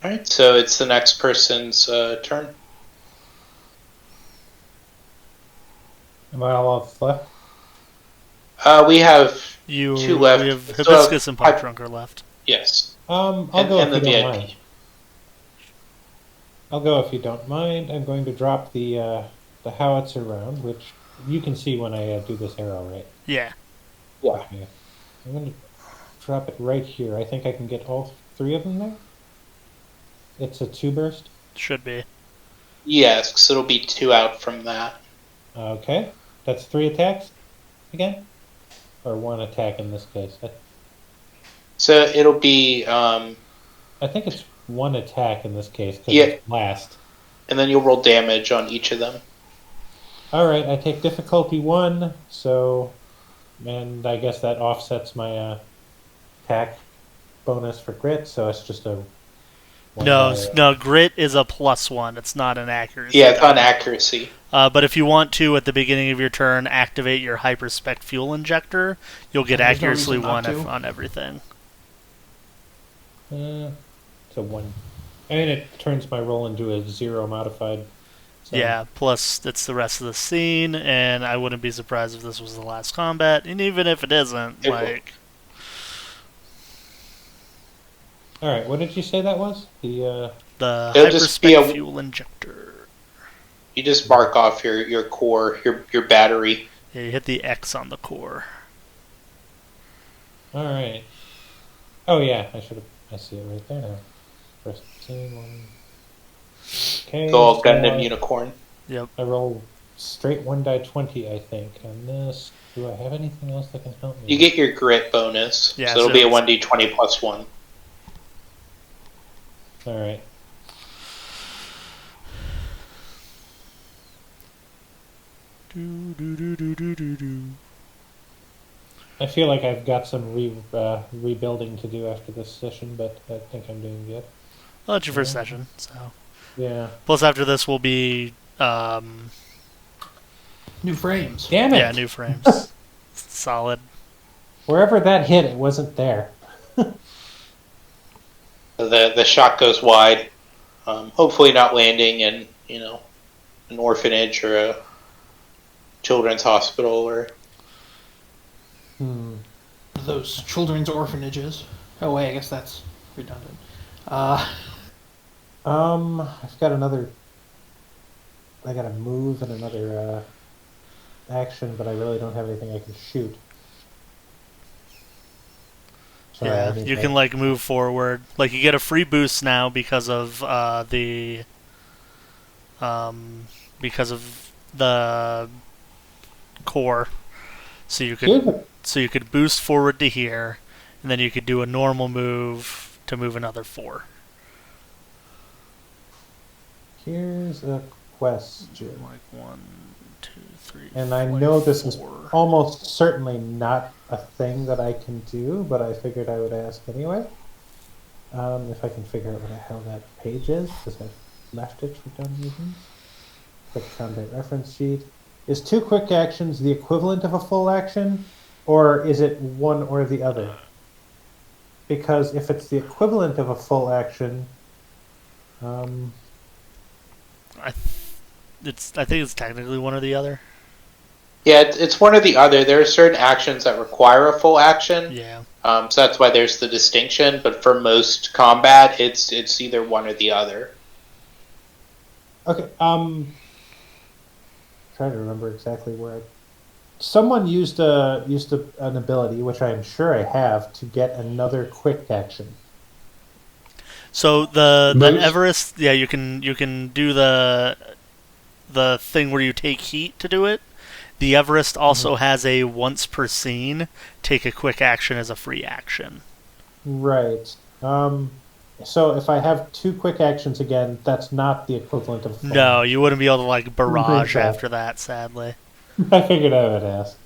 Alright, so it's the next person's turn. Am I all off left? We have You 2 left. We have So, Hibiscus and Punch Drunk are left. yes. I'll And go the if you don't VIP. mind. I'll go if you don't mind. I'm going to drop the howitzer round, which you can see when I do this arrow, right? Yeah. Yeah. Okay. I'm going to drop it right here. I think I can get all 3 of them there. It's a 2 burst. Should be. Yes, because it'll be 2 out from that. Okay. That's 3 attacks again? Or 1 attack in this case. So it'll be... I think it's 1 attack in this case, because Yeah. it's last. And then you'll roll damage on each of them. Alright, I take difficulty 1, so... And I guess that offsets my attack bonus for grit, so it's just a... No, grit is a +1. It's not an accuracy. Yeah, it's on accuracy. But if you want to, at the beginning of your turn, activate your hyperspec fuel injector, you'll get There's no accuracy reason not 1 to. on everything. It's a 1. I mean, it turns my roll into a 0 modified. So. Yeah, plus it's the rest of the scene, and I wouldn't be surprised if this was the last combat, and even if it isn't, It will. like... Alright, what did you say that was? The The It'll just be hyperspec a- fuel injector. You just mark off your core, your battery. Yeah, you hit the X on the core. Alright. Oh yeah, I see it right there now. First scene 1. Okay. It's all so Gundam Unicorn. Yep. I roll straight 1 die 20, I think. On this, do I have anything else that can help me? You get your grit bonus, Yeah, so it'll so be a it's- 1d20 plus 1. Alright. I feel like I've got some rebuilding to do after this session, but I think I'm doing good. Well, it's your first session, so... Yeah. Plus, after this will be... New frames. Damn it! yeah, new frames. Solid. Wherever that hit, it wasn't there. The shot goes wide, hopefully not landing in an orphanage or a children's hospital or. Those children's orphanages. Oh wait, I guess that's redundant. I've got another. I got a move and another action, but I really don't have anything I can shoot. Sorry, Yeah, I need you to- can like move forward. Like you get a free boost now because of the core. So you could boost forward to here, and then you could do a normal move to move another 4. Here's a question. Like 1, 2, 3. And I like know this is 4. almost certainly not a thing that I can do, but I figured I would ask anyway. If I can figure out what the hell that page is, because I've left it for dumb reasons. Quick combat reference sheet. Is 2 quick actions the equivalent of a full action, or is it one or the other? Because if it's the equivalent of a full action, I think it's technically one or the other. Yeah, it's one or the other. There are certain actions that require a full action. Yeah. So that's why there's the distinction. But for most combat, it's either one or the other. okay. Trying to remember exactly where. Someone used an ability, which I am sure I have, to get another quick action. So the Boost? Everest, yeah, you can do the thing where you take heat to do it. The Everest also has a once per scene take a quick action as a free action. Right. So if I have 2 quick actions again, that's not the equivalent of a full No, you wouldn't be able to like barrage Okay. after that, sadly. I figured I would ask.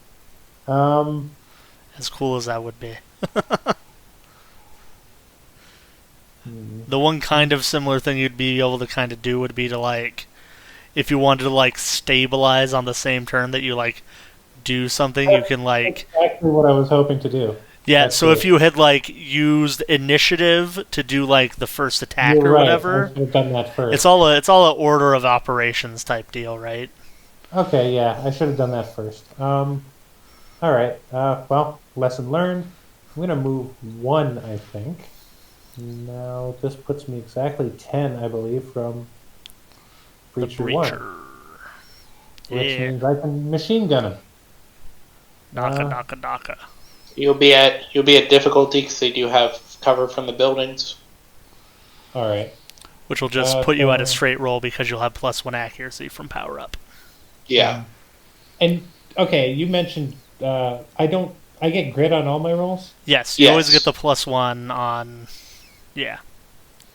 As cool as that would be. The one kind of similar thing you'd be able to kind of do would be to like, if you wanted to like stabilize on the same turn that you like do something, you can like Exactly what I was hoping to do. yeah. That's So if it. you had like used initiative to do like the first attack You're or right. whatever, I should have done that first. it's all a order of operations type deal, right? Okay, yeah, I should have done that first. All right. Well, lesson learned. I'm gonna move 1, I think. Now this puts me exactly 10, I believe, from Breacher, the 1. Breacher. Which Yeah. means I can machine gun him. Naka. You'll be at difficulty because they do have cover from the buildings. Alright. Which will just put you at a straight roll because you'll have +1 accuracy from power up. Yeah. And, okay, you mentioned, I get grit on all my rolls? Yes, you always get the +1 on... Yeah.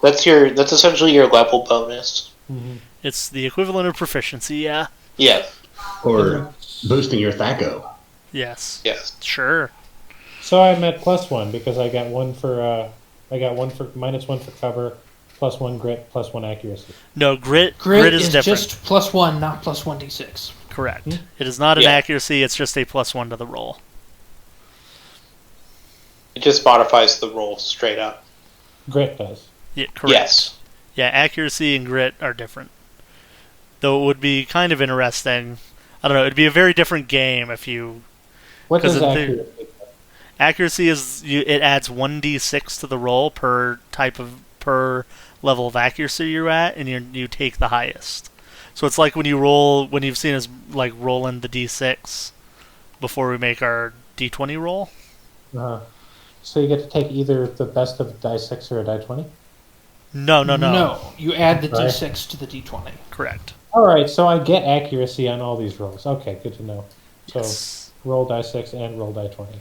That's essentially your level bonus. Mm-hmm. It's the equivalent of proficiency, yeah. Yes. Or boosting your THACO. Yes. Yes. Sure. So I'm at +1 because I got -1 for cover, +1 grit, +1 accuracy. No, grit is different. Just +1, not +1d6. Correct. It is not an accuracy, it's just a +1 to the roll. It just modifies the roll straight up. Grit does. Yeah, correct. Yes. Yeah, accuracy and grit are different. Though it would be kind of interesting. I don't know, it'd be a very different game if you... What does accuracy? Accuracy is it adds 1d6 to the roll per level of accuracy you're at, and you take the highest. So it's like when you've seen us like roll in the d6 before we make our d20 roll. So you get to take either the best of die 6 or a die 20? No. No, you add the d6 to the d20. Correct. All right, so I get accuracy on all these rolls. Okay, good to know. So Yes. roll die 6 and roll die 20.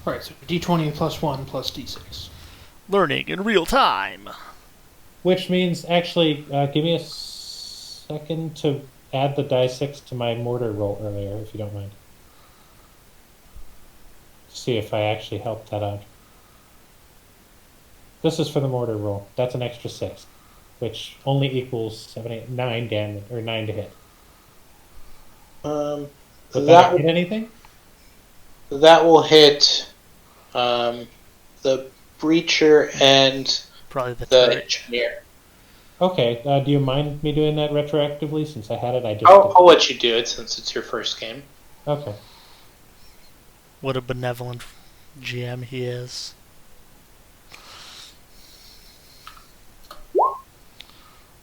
All right, so d20 +1 plus d6. Learning in real time. Which means, actually, give me a second to add the die 6 to my mortar roll earlier, if you don't mind. See if I actually helped that out. This is for the mortar roll. That's an extra 6, which only equals 7, 8, 9 damage, or 9 to hit. Would that hit anything? That will hit the breacher and Probably the engineer. Okay, do you mind me doing that retroactively? Since I had it, I just... I'll let you do it since it's your first game. Okay. What a benevolent GM he is.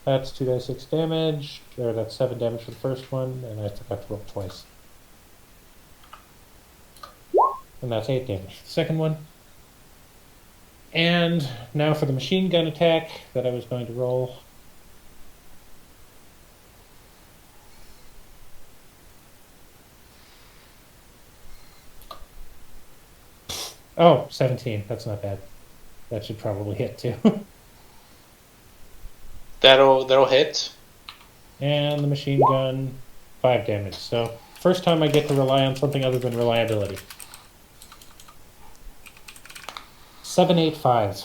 That's 2 die 6 damage, or that's 7 damage for the first one, and I forgot to roll twice. And that's 8 damage for the second one. And now for the machine gun attack that I was going to roll. Oh, 17. That's not bad. That should probably hit too. That'll hit. And the machine gun, 5 damage. So, first time I get to rely on something other than reliability. 7, 8, 5.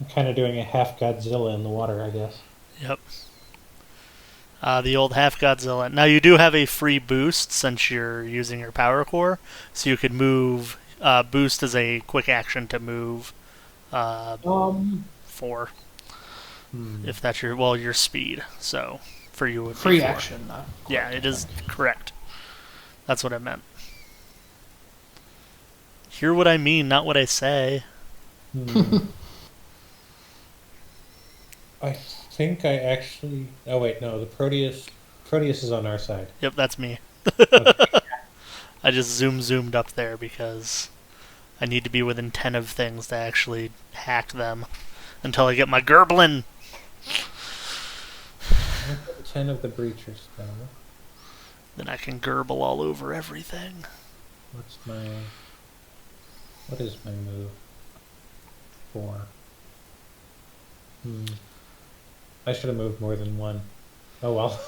I'm kind of doing a half Godzilla in the water, I guess. Yep. The old half Godzilla. Now you do have a free boost since you're using your power core, so you could move. Boost is a quick action to move. 4. If that's your speed. So for you would be Free 4. action. Yeah, it is correct. That's what I meant. Hear what I mean, not what I say. I think I actually... Oh, wait, no. The Proteus is on our side. Yep, that's me. Okay. I just zoomed up there because I need to be within 10 of things to actually hack them until I get my Gerblin. 10 of the breachers spell. Then I can gerbil all over everything. What is my move? 4. I should have moved more than 1. Oh well.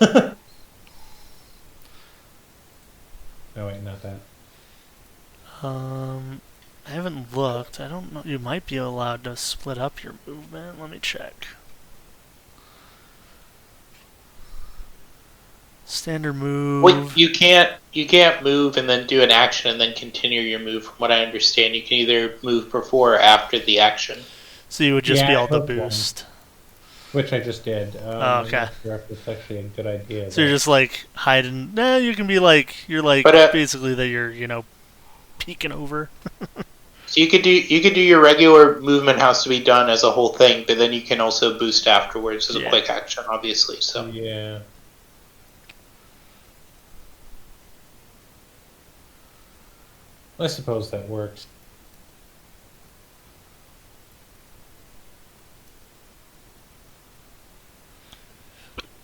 Oh wait, not that. I haven't looked. I don't know. You might be allowed to split up your movement. Let me check. Standard move. Well, you can't move and then do an action and then continue your move. From what I understand, you can either move before or after the action. So you would just be Yeah, able to I hope one. boost. Which I just did. Oh, okay. I'm not sure if it's actually a good idea. So you're just like hiding. Nah, you can be like basically that you're peeking over. So you could do your regular movement has to be done as a whole thing, but then you can also boost afterwards as a quick action, obviously. So yeah. I suppose that works.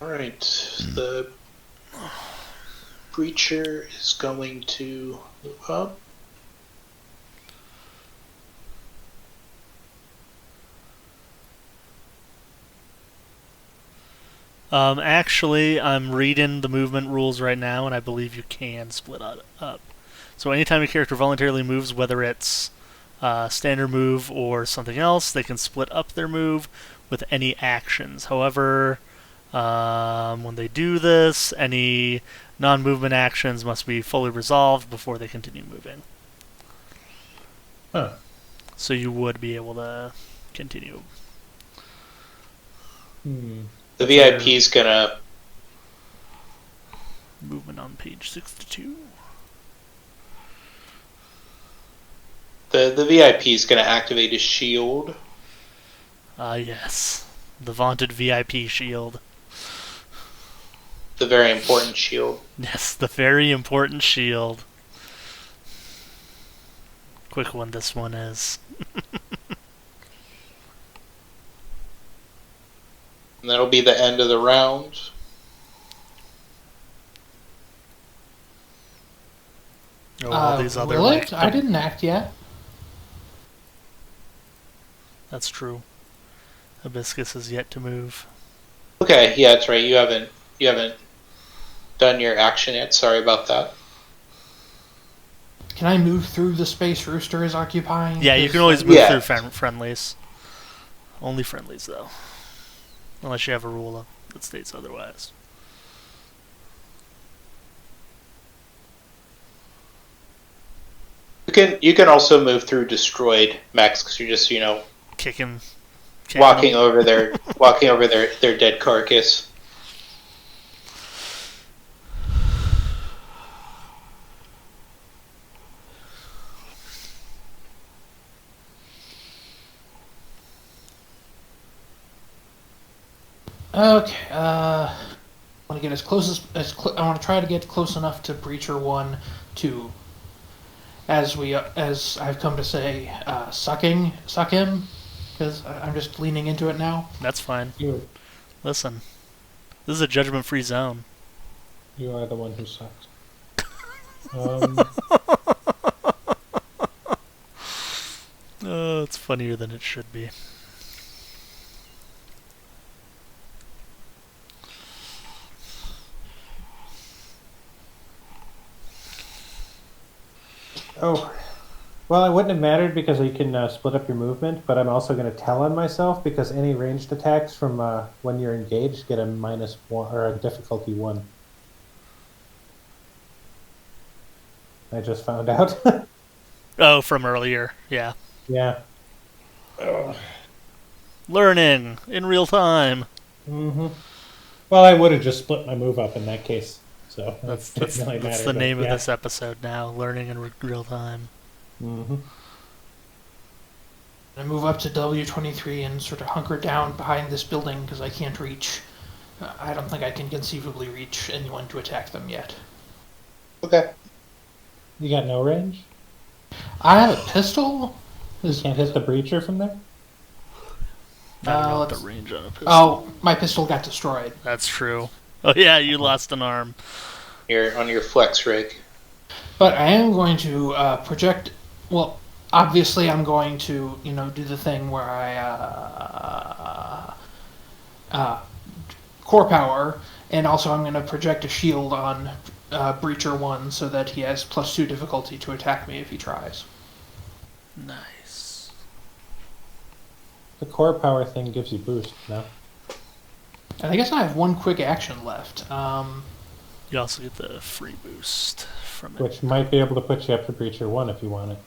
all right, the breacher is going to move up. Actually, I'm reading the movement rules right now, and I believe you can split up. So anytime a character voluntarily moves, whether it's standard move or something else, they can split up their move with any actions. However, when they do this, any non-movement actions must be fully resolved before they continue moving. Huh. So you would be able to continue. The VIP is gonna movement on page 62. The VIP is gonna activate his shield. Yes, the vaunted VIP shield. The very important shield. Yes, the very important shield. Quick one this one is. And that'll be the end of the round. Oh, all these other will it? I didn't act yet. That's true. Hibiscus is yet to move. Okay, yeah, that's right. You haven't done your action yet. Sorry about that. Can I move through the space Rooster is occupying? Yeah, you can always move through friendlies. Only friendlies, though. Unless you have a rule that states otherwise. You can also move through destroyed mechs because you're just kicking walking over their dead carcass. Okay. I want to get as close I want to try to get close enough to Breacher 1 to, as I've come to say, suck him, because I'm just leaning into it now. That's fine. Listen, this is a judgment-free zone. You are the one who sucks. Oh, it's funnier than it should be. Oh, well, it wouldn't have mattered because you can split up your movement, but I'm also going to tell on myself because any ranged attacks from when you're engaged get a -1 or a difficulty 1. I just found out. Oh, from earlier, yeah. Yeah. Ugh. Learning in real time. Mm-hmm. Well, I would have just split my move up in that case. So that's really the name of this episode now. Learning in real time. Mm-hmm. I move up to W23 and sort of hunker down behind this building because I can't reach. I don't think I can conceivably reach anyone to attack them yet. Okay. You got no range? I have a pistol. You can't hit the breacher from there? I don't know what the range on a pistol. Oh, my pistol got destroyed. That's true. Oh yeah, you lost an arm. You're on your flex rig. But I am going to project. Well, obviously, I'm going to do the thing where I core power, and also I'm going to project a shield on Breacher 1 so that he has +2 difficulty to attack me if he tries. Nice. The core power thing gives you boost, no? And I guess I have one quick action left. You also get the free boost from it. Which might be able to put you up to Breacher 1 if you want it.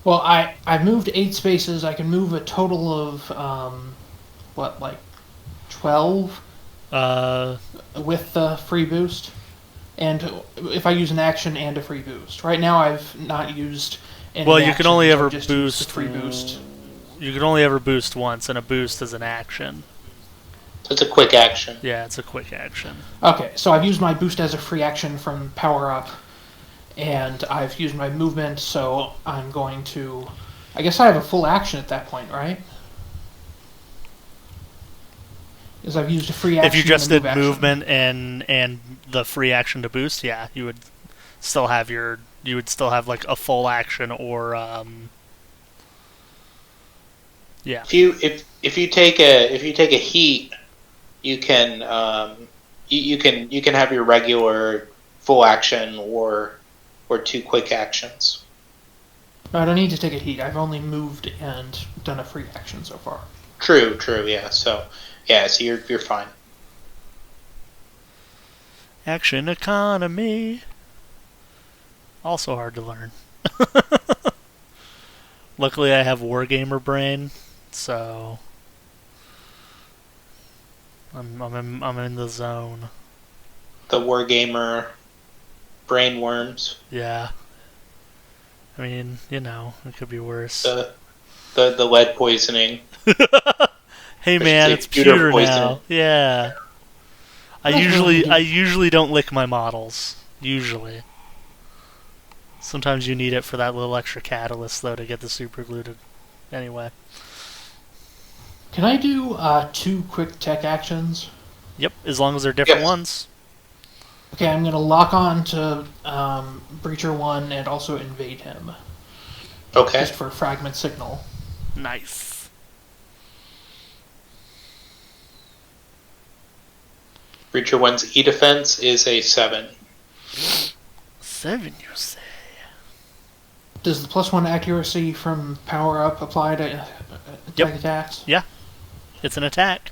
Well, I've moved 8 spaces. I can move a total of, 12 Uh, with the free boost? And if I use an action and a free boost. Right now I've not used any well, you actions, can only ever I've just used the boost. free boost. You can only ever boost once, and a boost is an action. It's a quick action. Yeah, it's a quick action. Okay, so I've used my boost as a free action from Power Up, and I've used my movement, so I'm going to... I guess I have a full action at that point, right? Because I've used a free action. If you just and a did move movement and the free action to boost, yeah, you would still have like a full action or yeah. If you take a heat, you can you can have your regular full action or 2 quick actions. No, I don't need to take a heat. I've only moved and done a free action so far. True, yeah. So you're fine. Action economy. Also hard to learn. Luckily, I have Wargamer brain, so I'm in the zone. The Wargamer brain worms. Yeah. I mean, it could be worse. The lead poisoning. Hey man, it's pewter now. Yeah. I usually don't lick my models. Usually. Sometimes you need it for that little extra catalyst though to get the super glue to... Anyway. Can I do 2 quick tech actions? Yep, as long as they're different ones. Okay, I'm going to lock on to Breacher 1 and also invade him. Okay. Just for fragment signal. Nice. Breacher 1's E defense is a 7. 7, you say? Does the +1 accuracy from Power Up apply to attack attacks? Yeah. It's an attack.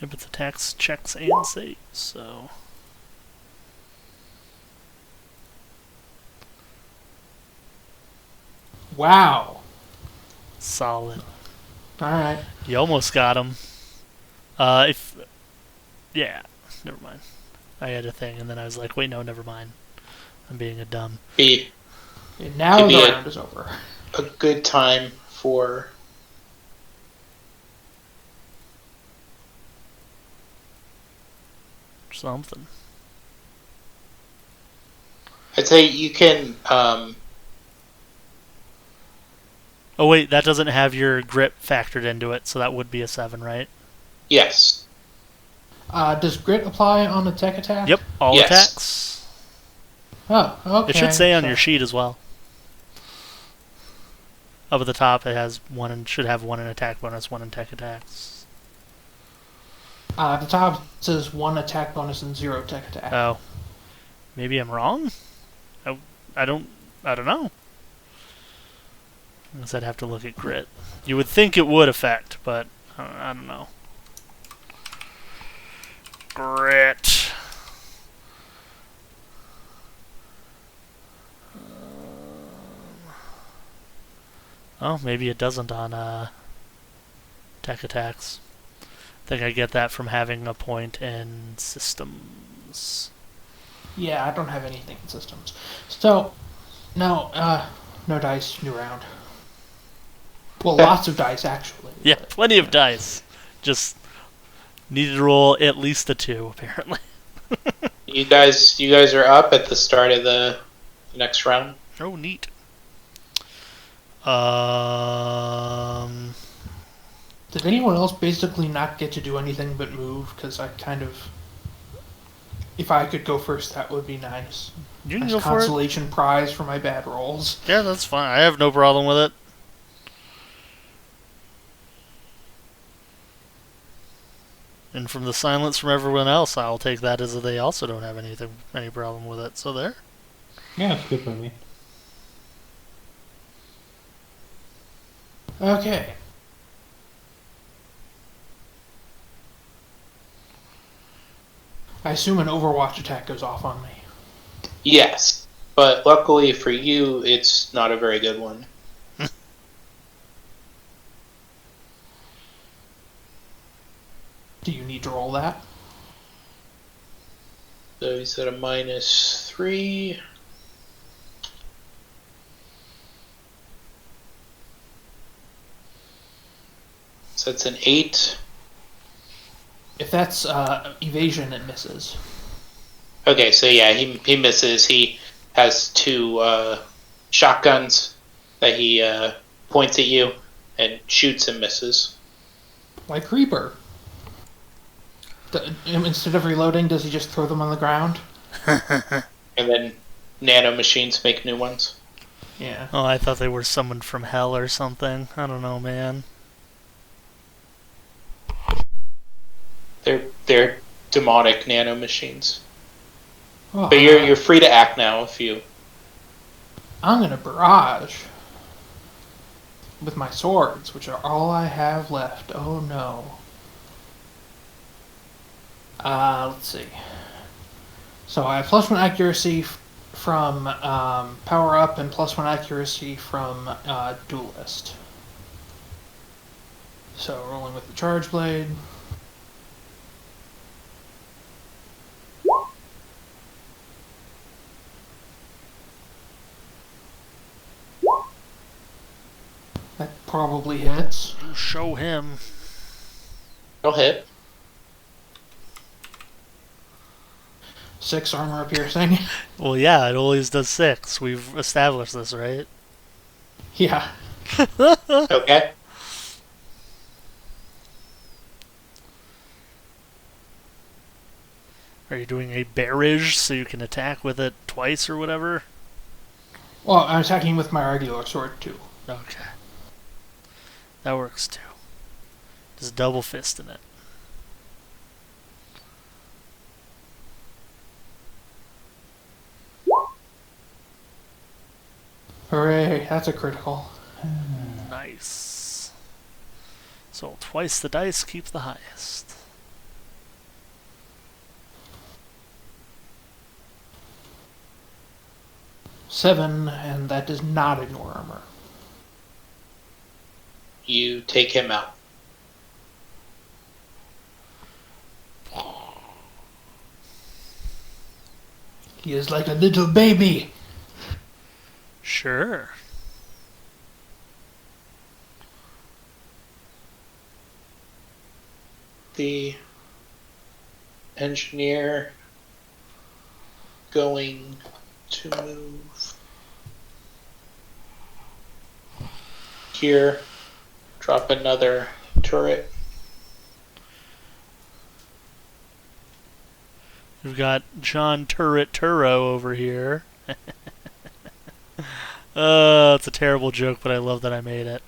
If it's attacks, checks, and saves, so... Wow. Solid. Alright. You almost got him. Yeah, never mind. I had a thing, and then I was like, wait, no, never mind. I'm being a dumb. And now the round is over. A good time for... something. I'd say you can... Oh wait, that doesn't have your grit factored into it, so that would be a 7, right? Yes. Does grit apply on a tech attack? Yep, all Yes. attacks. Oh, okay. It should say on your sheet as well. Up at the top, it has should have 1 in attack bonus, 1 in tech attacks. At the top it says 1 attack bonus and 0 tech attack. Oh, maybe I'm wrong. I don't know. I guess I'd have to look at grit. You would think it would affect, but I don't know. Grit. Oh, maybe it doesn't on tech attacks. I think I get that from having a point in systems. Yeah, I don't have anything in systems. So, no dice, new round. Well, lots of dice, actually. Yeah, plenty of dice. Just needed to roll at least a 2, apparently. You guys are up at the start of the next round. Oh, neat. Did anyone else basically not get to do anything but move? Because I kind of... If I could go first, that would be nice. You can nice go for it. consolation prize for my bad rolls. Yeah, that's fine. I have no problem with it. And from the silence from everyone else, I'll take that as they also don't have any problem with it. So there. Yeah, it's good for me. Okay. I assume an Overwatch attack goes off on me. Yes, but luckily for you, it's not a very good one. Do you need to roll that? So he's at a -3. So it's an 8. If that's evasion, it misses. Okay, so yeah, he misses. He has 2 shotguns that he points at you and shoots and misses. Like Reaper. Instead of reloading, does he just throw them on the ground? And then nano machines make new ones. Yeah. Oh, I thought they were summoned from hell or something. I don't know, man. They're demonic nano machines. Oh, But you're free to act now if you. I'm gonna barrage with my swords, which are all I have left. Oh no. Let's see. So I have +1 accuracy from power up and +1 accuracy from duelist. So rolling with the charge blade. That probably hits. You show him. It'll hit. 6 armor piercing. Well, yeah, it always does 6. We've established this, right? Yeah. Okay. Are you doing a barrage so you can attack with it twice or whatever? Well, I'm attacking with my regular sword too. Okay. That works too. Just double fisting it. Hooray, that's a critical. Nice. So twice the dice, keep the highest. Seven, and that does not ignore armor. You take him out. He is like a little baby. Sure. The engineer going to move here, drop another turret. We've got John Turret Turo over here. It's a terrible joke, but I love that I made it.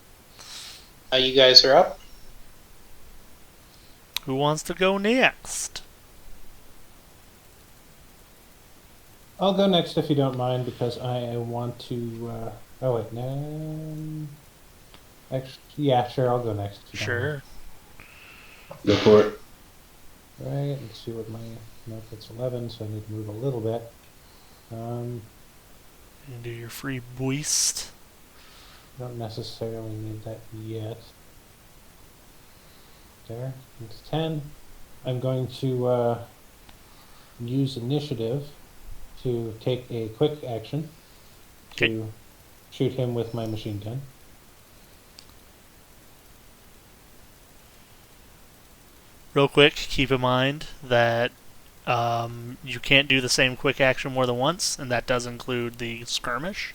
You guys are up. Who wants to go next? I'll go next if you don't mind, because I want to. Oh wait, no. Actually, yeah, sure. I'll go next. If you don't mind. Sure. Go for it. Right. Let's see what my nope. It's 11, so I need to move a little bit. You can do your free boost. Don't necessarily need that yet. There. It's 10. I'm going to use initiative to take a quick action to Okay. shoot him with my machine gun. Real quick, keep in mind that you can't do the same quick action more than once, and that does include the skirmish.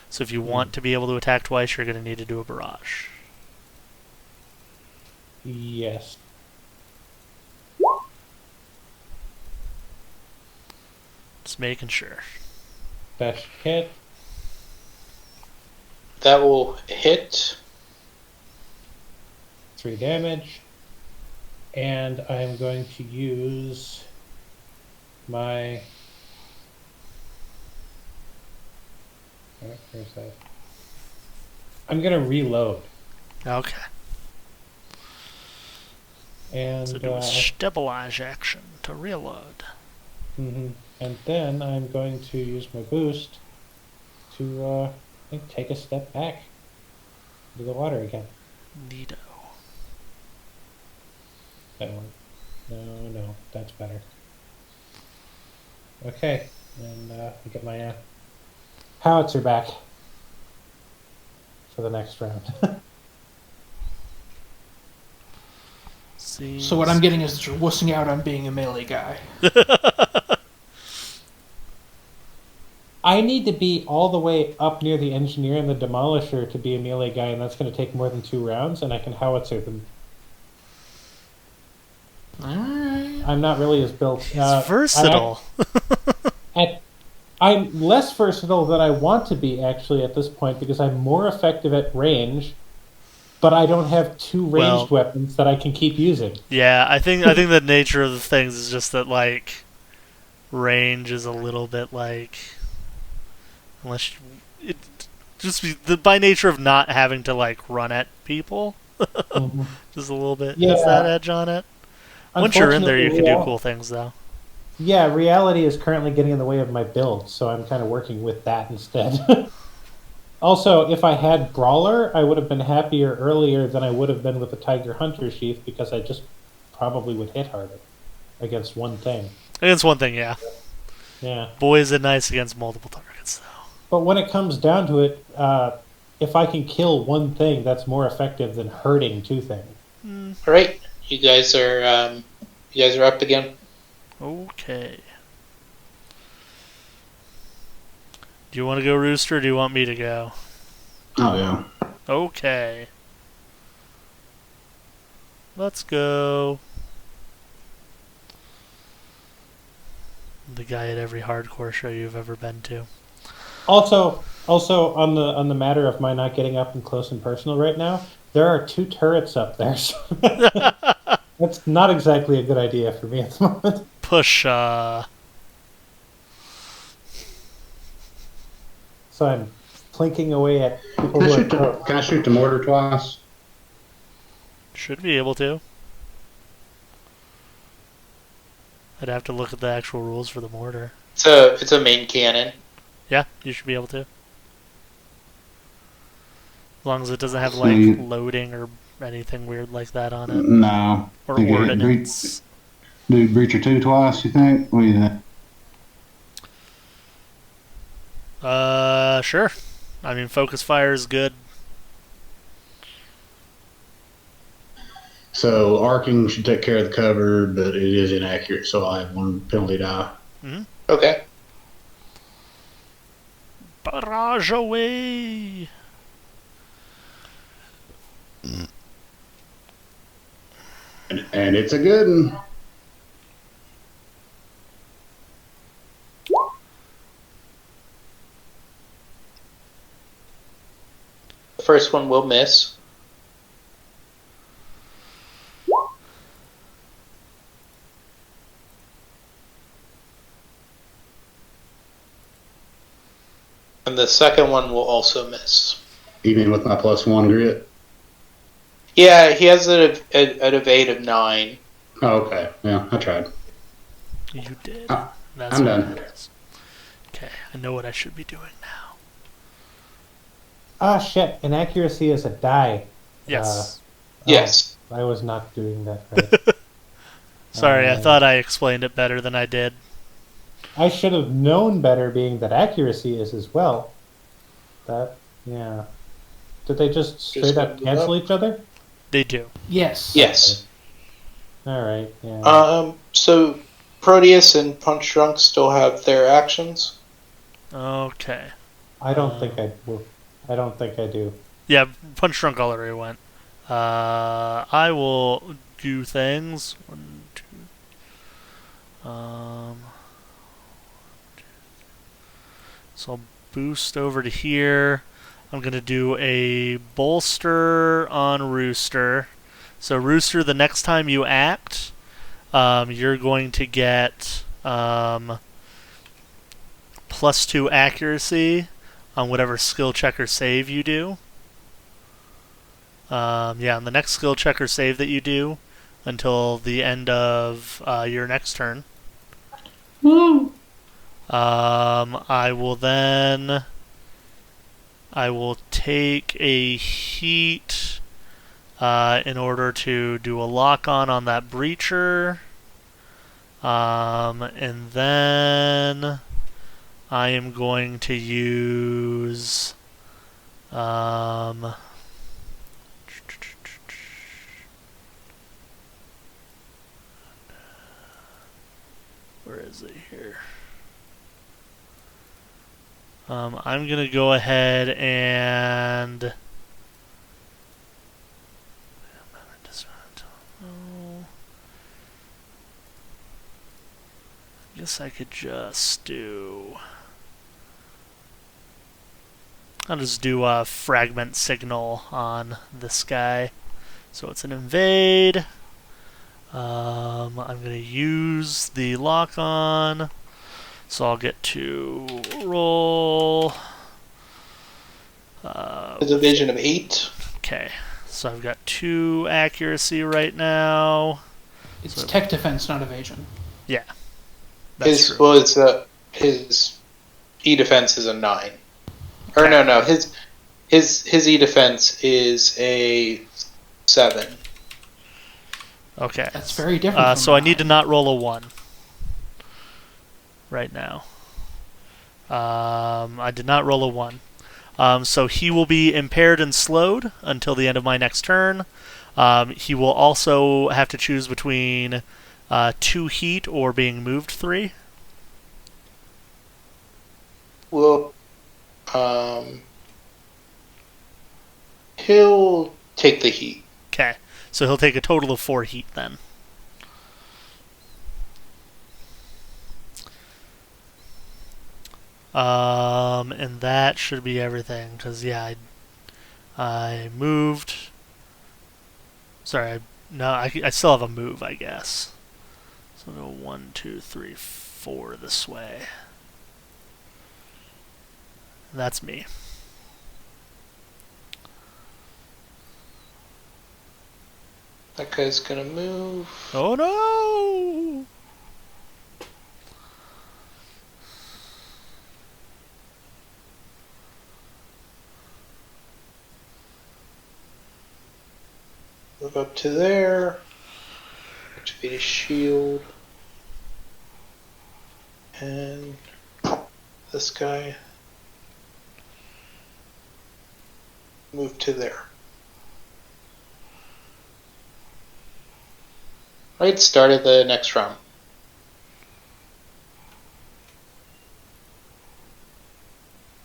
So if you want to be able to attack twice, you're going to need to do a barrage. Yes. Just making sure. That should hit. That will hit. 3 damage. And I'm going to use my... Where's that? I'm going to reload. Okay. And So do a stabilize action to to reload. And then I'm going to use my boost to I think take a step back into the water again. Neato. That one. No, that's better. Okay, and I get my howitzer back for the next round. So what I'm getting is that you're wussing out on being a melee guy. I need to be all the way up near the engineer and the demolisher to be a melee guy, and that's going to take more than 2 rounds, and I can howitzer them. Alright. I'm not really as built. He's versatile. I'm less versatile than I want to be, actually, at this point, because I'm more effective at range, but I don't have 2 ranged weapons that I can keep using. Yeah, I think the nature of the things is just that, like, range is a little bit like, unless it just by nature of not having to like run at people, just a little bit. Yeah. Is that edge on it? Once you're in there, you can do cool things, though. Yeah, reality is currently getting in the way of my build, so I'm kind of working with that instead. Also, if I had Brawler, I would have been happier earlier than I would have been with the Tiger Hunter Sheath, because I just probably would hit harder against one thing. Against one thing, yeah. Yeah. Boy, is it nice against multiple targets, though. But when it comes down to it, if I can kill one thing, that's more effective than hurting 2 things. All right, you guys are up again. Okay. Do you want to go, Rooster, or do you want me to go? Oh, yeah. Okay. Let's go. The guy at every hardcore show you've ever been to. Also on the matter of my not getting up and close and personal right now, there are 2 turrets up there. So that's not exactly a good idea for me at the moment. Push. So I'm plinking away at people who are... Can I shoot the mortar twice? Should be able to. I'd have to look at the actual rules for the mortar. It's a main cannon. Yeah, you should be able to. As long as it doesn't have like loading or anything weird like that on it. No. Or ordnance. Do Breacher 2 twice, you think? What do you think? Sure. I mean, focus fire is good. So arcing should take care of the cover, but it is inaccurate, so I'll have 1 penalty die. Mm-hmm. Okay. Barrage away! And it's a good one. The first one will miss. And the second one will also miss. Even with my +1 grit? Yeah, he has an evade of 9. Oh, okay. Yeah, I tried. You did. That's I'm done. Okay, I know what I should be doing now. Ah, shit. Inaccuracy is a die. Yes. Yes. I was not doing that right. Sorry, I thought I explained it better than I did. I should have known better, being that accuracy is as well. Yeah. Did they just straight up cancel each other? They do. Yes. Yes. Alright, yeah. So Proteus and PUNCHDRUNK still have their actions? Okay. I don't think I will. I don't think I do. Yeah, PUNCHDRUNK already went. I will do things. 1, 2. So I'll boost over to here. I'm going to do a bolster on Rooster. So Rooster, the next time you act, you're going to get +2 accuracy on whatever skill check or save you do. Yeah, on the next skill check or save that you do, until the end of your next turn. Woo! I will take a heat in order to do a lock-on that breacher. And then I am going to use where is it here? I'm going to go ahead and I guess I could just do... I'll just do a fragment signal on this guy. So it's an invade. I'm going to use the lock-on. So I'll get to roll... A division of 8. Okay. So I've got 2 accuracy right now. It's tech defense, not evasion. Yeah. That's true. Well, it's his E defense is a 9. Or no, his E defense is a 7. Okay. That's very different. From so I need to not roll a 1 right now. I did not roll a 1. So he will be impaired and slowed until the end of my next turn. He will also have to choose between 2 heat or being moved 3. Well, he'll take the heat. Okay, so he'll take a total of 4 heat then. And that should be everything, because yeah, I moved. Sorry, I still have a move, I guess. So I'll go 1, 2, 3, 4 this way. That's me. That guy's gonna move. Oh no! Move up to there. Activate his shield. And this guy. Move to there. Right, started the next round.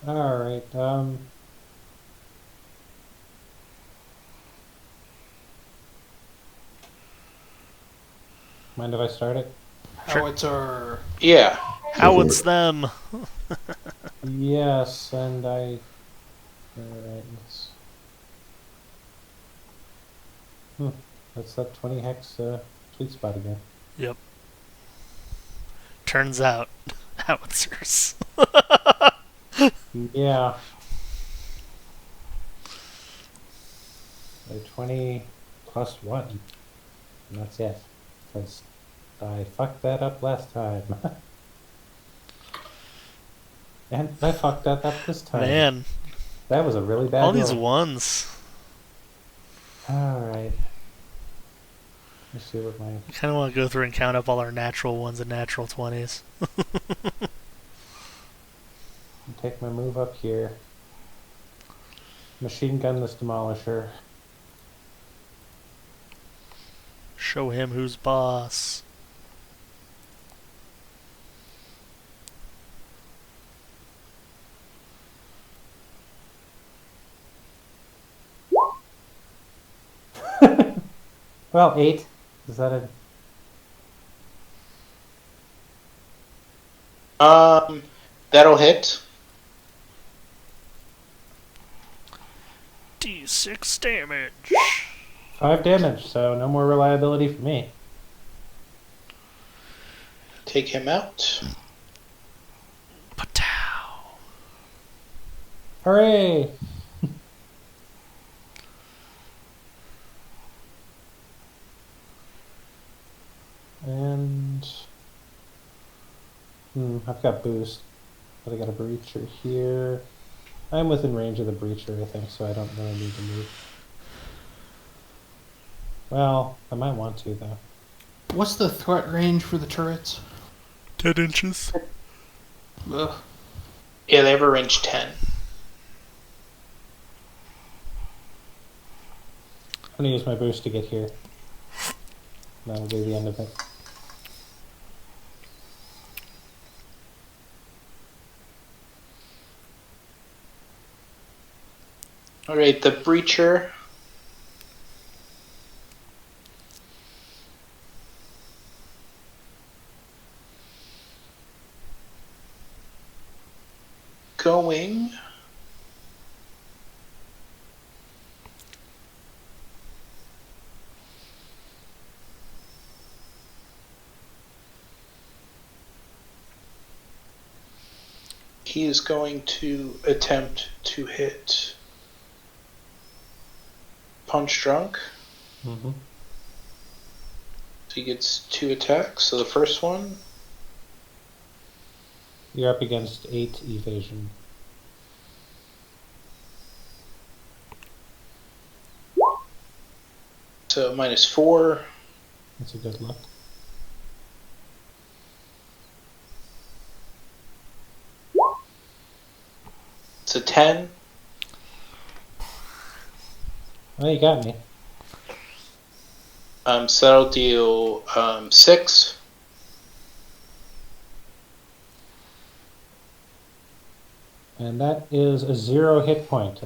All right. Mind if I start it? Howitzer. Yeah. Howitz them! Yes, and I. All right. That's that 20 hex sweet spot again. Yep. Turns out, howitzers. Yeah. A 20 plus 1. And that's it. Because I fucked that up last time. And I fucked that up this time. Man, That was a really bad all these roll. ones. Alright. Let's see what my... I kind of want to go through and count up all our natural ones and natural 20s. Take my move up here. Machine gun this demolisher. Show him who's boss. Well, 8. Is that a... That'll hit. D6 damage. 5 damage, so no more reliability for me. Take him out. Patow. Hooray! I've got boost, but I got a breacher here. I'm within range of the breacher, I think, so I don't really need to move. Well, I might want to, though. What's the threat range for the turrets? 10 inches. Ugh. Yeah, they have a range 10. I'm going to use my boost to get here. That'll be the end of it. Alright, the breacher. Going. He is going to attempt to hit Punchdrunk. Mm-hmm. So he gets 2 attacks. So the first one, You're up against 8 evasion. so -4. That's a good luck. It's a 10. Oh, you got me. So that'll deal 6. And that is a 0 hit point.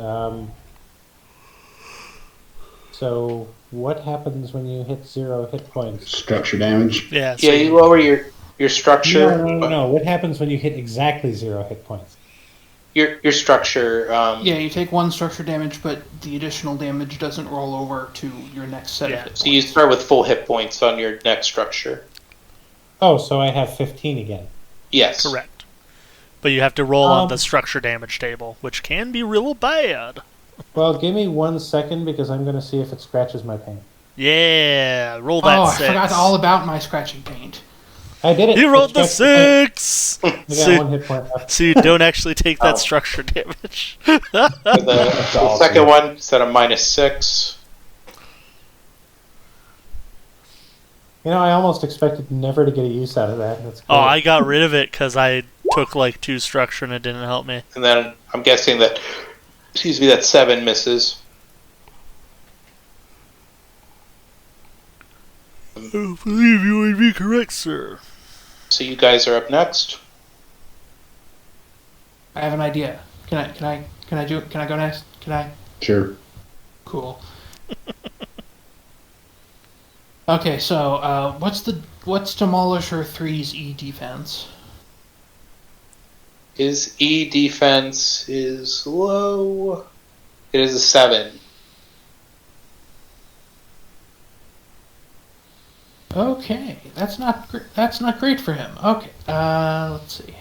So what happens when you hit 0 hit points? Structure damage. Yeah. Yeah, you lower your structure. No. What happens when you hit exactly 0 hit points? Your structure. Yeah, you take 1 structure damage, but the additional damage doesn't roll over to your next set of hit points. So you start with full hit points on your next structure. Oh, so I have 15 again. Yes. Correct. But you have to roll on the structure damage table, which can be real bad. Well, give me 1 second because I'm going to see if it scratches my paint. Yeah, roll that Oh, 6. I forgot all about my scratching paint. I did it. He rolled the It scratched 6! my paint. I got 1 hit point left. So you don't actually take that structure damage. The second one is at a -6. You know, I almost expected never to get a use out of that. That's Oh, great. I got rid of it because I took like 2 structure and it didn't help me. And then I'm guessing that, that 7 misses. I believe you would be correct, sir. So you guys are up next. I have an idea. Can I go next? Can I? Sure. Cool. Okay, so what's Demolisher 3's E defense? His E defense is low. It is a 7. Okay, that's not great for him. Okay, let's see.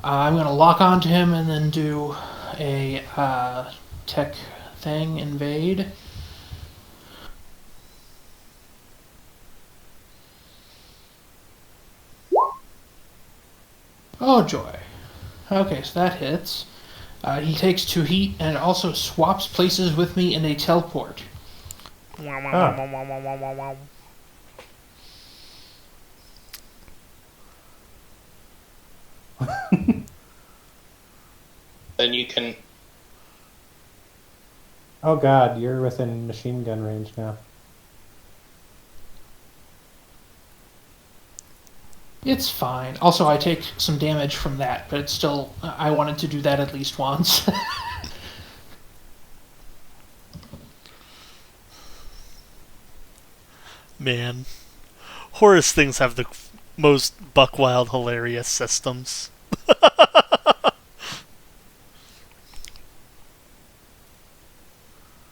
I'm gonna lock onto him and then do a tech thing, invade. Oh joy. Okay, so that hits. He takes 2 heat and also swaps places with me in a teleport. Then you can. Oh god, you're within machine gun range now. It's fine. Also, I take some damage from that, but it's still... I wanted to do that at least once. Man. Horus things have the most buck-wild hilarious systems.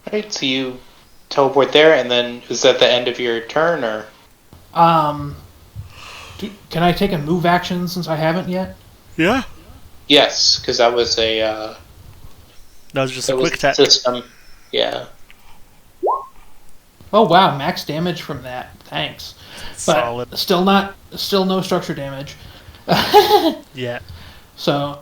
Alright, so you teleport there, and then is that the end of your turn, or? Can I take a move action since I haven't yet? Yeah. Yes, because that was a. That was just that a was quick attack. system. Yeah. Oh wow, max damage from that. Thanks. But Solid. still no structure damage. Yeah. So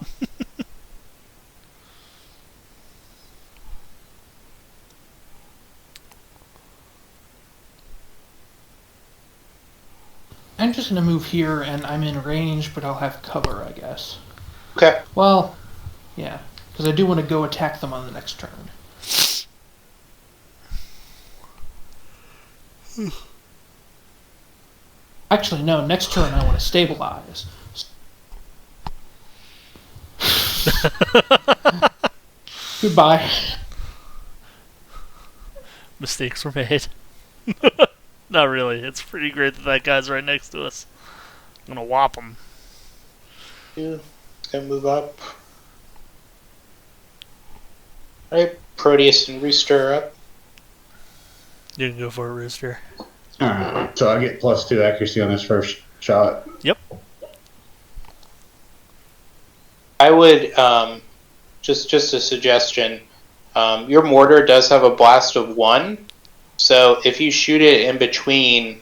I'm just gonna move here, and I'm in range, but I'll have cover, I guess. Okay. Well, yeah, because I do want to go attack them on the next turn. Actually, no. Next turn, I want to stabilize. Goodbye. Mistakes were made. Not really. It's pretty great that guy's right next to us. I'm gonna whop him. Yeah. Gonna move up. Alright, Proteus and Rooster are up. You can go for it, Rooster. Alright, so I get +2 accuracy on this first shot. Yep. I would, just a suggestion, your mortar does have a blast of 1, so if you shoot it in between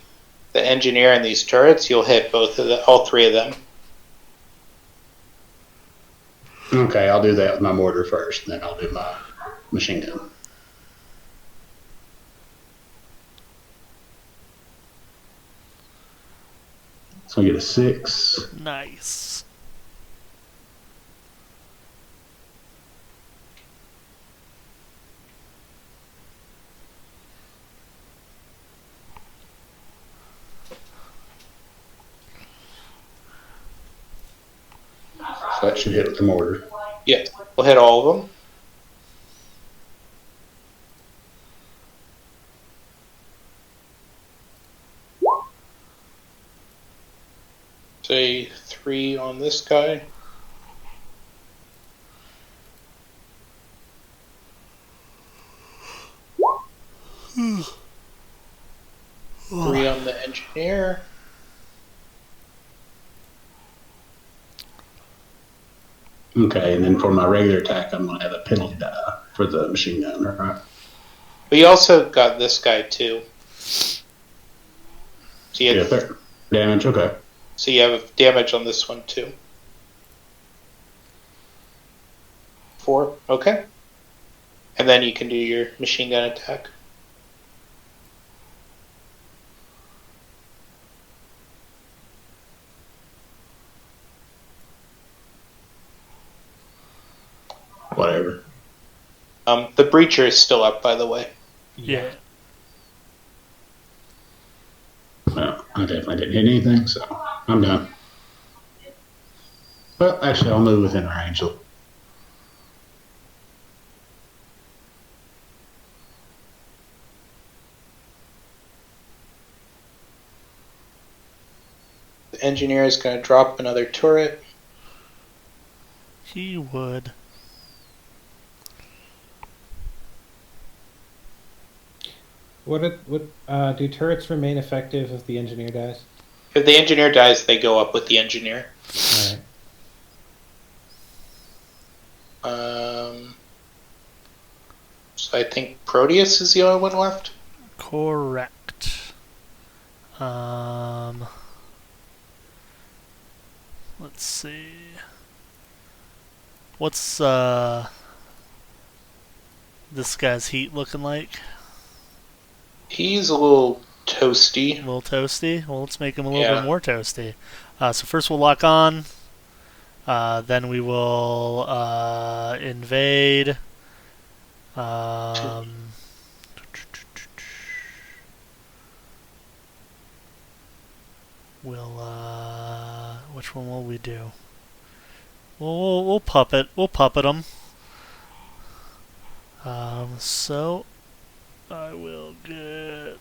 the engineer and these turrets, you'll hit all 3 of them. Okay, I'll do that with my mortar first, and then I'll do my machine gun. So I get a 6. Nice. So that should hit with the mortar. Yeah, we'll hit all of them. Say 3 on this guy. Three on the engineer. Okay, and then for my regular attack, I'm going to have a penalty die for the machine gun, right? But you also got this guy too. So you, Yeah, damage, okay. so you have damage on this one too. 4, okay. And then you can do your machine gun attack. Whatever. The breacher is still up, by the way. Yeah. Well, I definitely didn't hit anything, so I'm done. Well, actually, I'll move within range. The engineer is going to drop another turret. He would. What do turrets remain effective if the engineer dies? If the engineer dies, they go up with the engineer. Alright. So I think Proteus is the only one left. Correct. Let's see. What's this guy's heat looking like? He's a little toasty. A little toasty? Well, let's make him a little bit more toasty. So first we'll lock on. Then we will invade. Which one will we do? We'll puppet. We'll puppet him. So I will get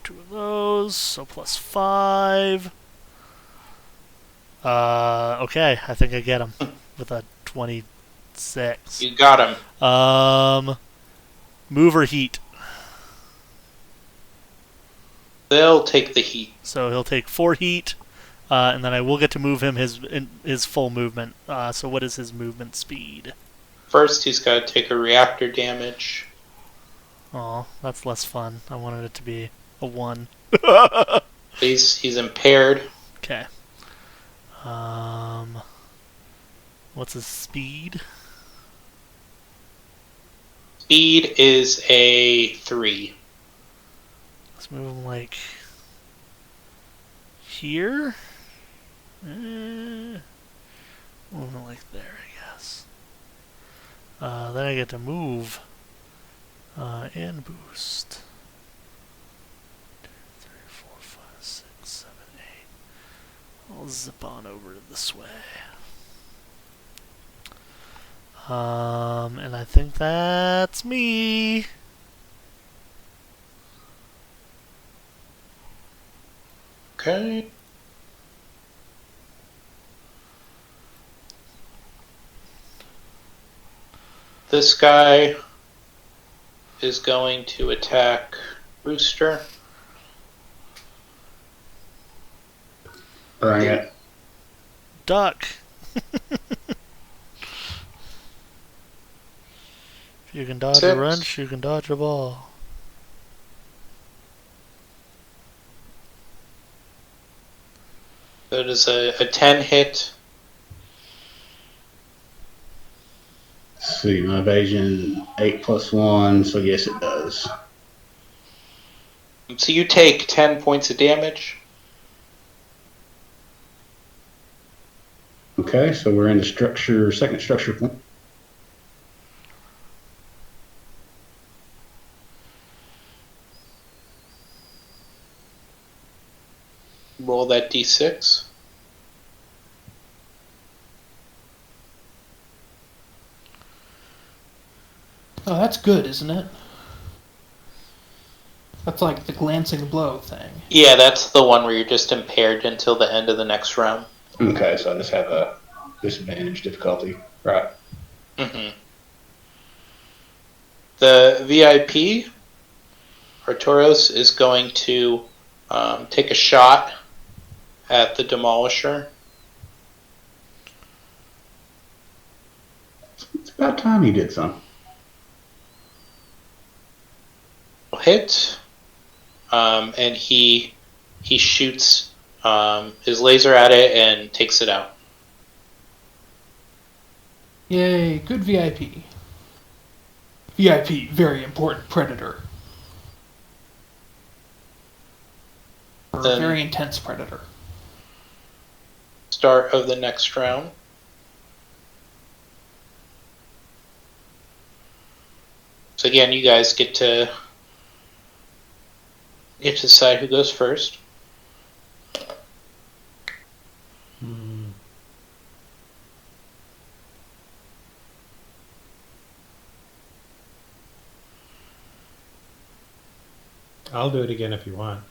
2 of those. So +5. Okay, I think I get him with a 26. You got him. Mover heat. They'll take the heat. So he'll take 4 heat, and then I will get to move him his full movement. So what is his movement speed? First, he's got to take a reactor damage. Oh, that's less fun. I wanted it to be a 1. He's impaired. Okay. What's his speed? Speed is a 3. Let's move him like here. Move him like there, I guess. Then I get to move and boost. 2, 3, 4, 5, 6, 7, 8. I'll zip on over this way. And I think that's me. Okay. This guy is going to attack Rooster. Bring it. Duck. If you can dodge 6. a wrench, you can dodge a ball. That is a 10 hit. Let's see, my evasion 8 plus 1, so yes, it does. So you take 10 points of damage. Okay, so we're in the structure, second structure point. Roll that d6. Oh, that's good, isn't it? That's like the glancing blow thing. Yeah, that's the one where you're just impaired until the end of the next round. Okay, so I just have a disadvantage difficulty. Right. Mm-hmm. The VIP, Arturos, is going to take a shot at the Demolisher. It's about time he did some. Hit, and he shoots his laser at it and takes it out. Yay, good VIP. VIP, very important predator. Or Then- very intense predator. Start of the next round. So again, you guys get to decide who goes first. I'll do it again if you want.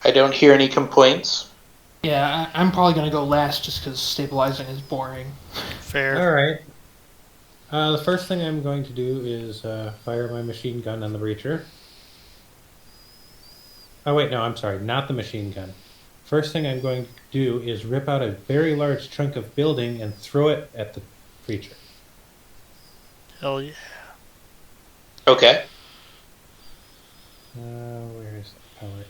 I don't hear any complaints. Yeah, I'm probably going to go last just because stabilizing is boring. Fair. All right. The first thing I'm going to do is fire my machine gun on the breacher. Oh, wait, no, I'm sorry. Not the machine gun. First thing I'm going to do is rip out a very large chunk of building and throw it at the creature. Hell yeah. Okay. Where is the power?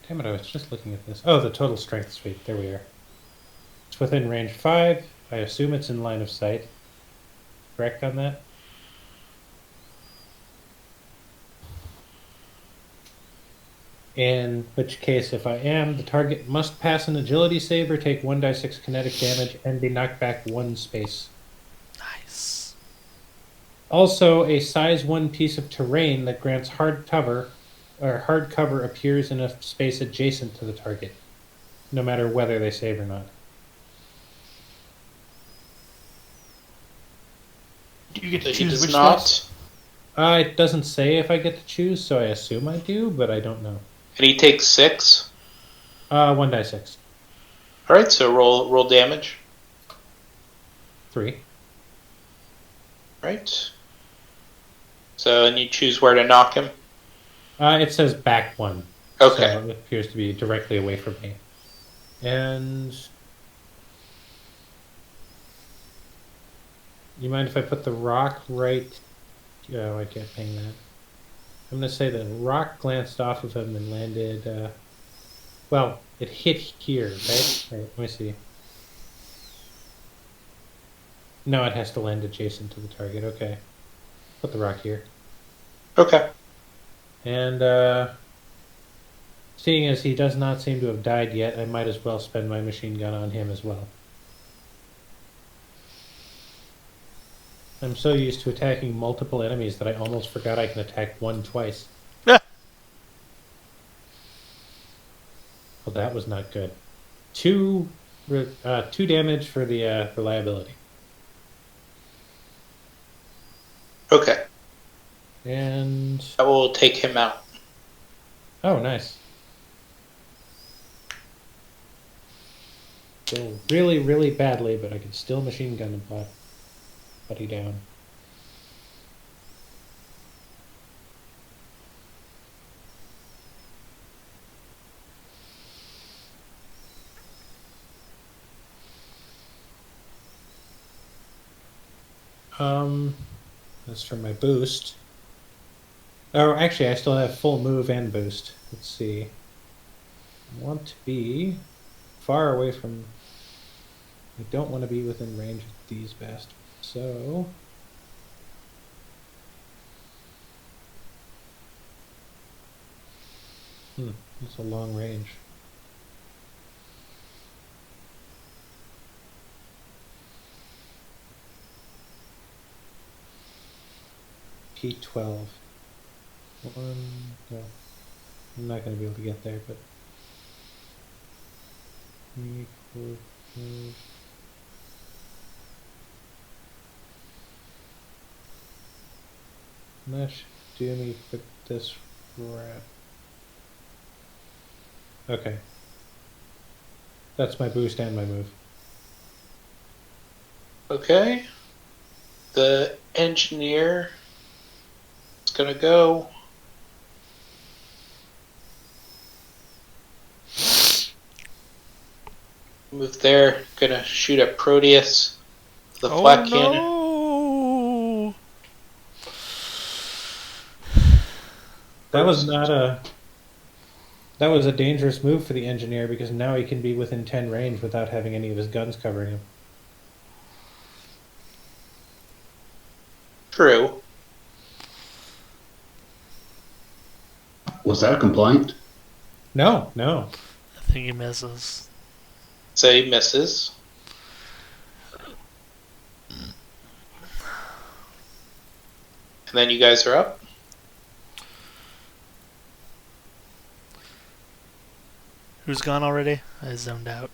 Damn it, I was just looking at this. Oh, the total strength suite. There we are. It's within range 5. I assume it's in line of sight. Correct on that? In which case, if I am, the target must pass an agility save or take 1d6 kinetic damage and be knocked back 1 space. Nice. Also, a size 1 piece of terrain that grants hard cover appears in a space adjacent to the target, no matter whether they save or not. Do you get So to he choose does which not. space? It doesn't say if I get to choose, so I assume I do, but I don't know. And he takes 6. 1d6. Alright, so roll damage. 3. Right. So, and you choose where to knock him. It says back 1. Okay. So it appears to be directly away from me. And You mind if I put the rock right? Oh, I can't ping that. I'm going to say the rock glanced off of him and landed. Well, it hit here, right? Right, let me see. No, it has to land adjacent to the target. Okay. Put the rock here. Okay. And seeing as he does not seem to have died yet, I might as well spend my machine gun on him as well. I'm so used to attacking multiple enemies that I almost forgot I can attack one twice. Yeah. Well, that was not good. Two damage for the reliability. Okay. And I will take him out. oh, nice. Still really, really badly, but I can still machine gun the buddy down. That's for my boost. Oh, actually, I still have full move and boost. Let's see. I want to be far away from... I don't want to be within range of these bastards. So... that's a long range. P12. No, I'm not going to be able to get there, but... 3, 4, 5... That should do me for this wrap. Okay. That's my boost and my move. Okay. The engineer is gonna go. Move there. Gonna shoot at Proteus. The flak cannon. No. That was not a... That was a dangerous move for the engineer because now he can be within 10 range without having any of his guns covering him. True. Was that a complaint? No, no. I think he misses. So he misses. And then you guys are up. Who's gone already? I zoned out.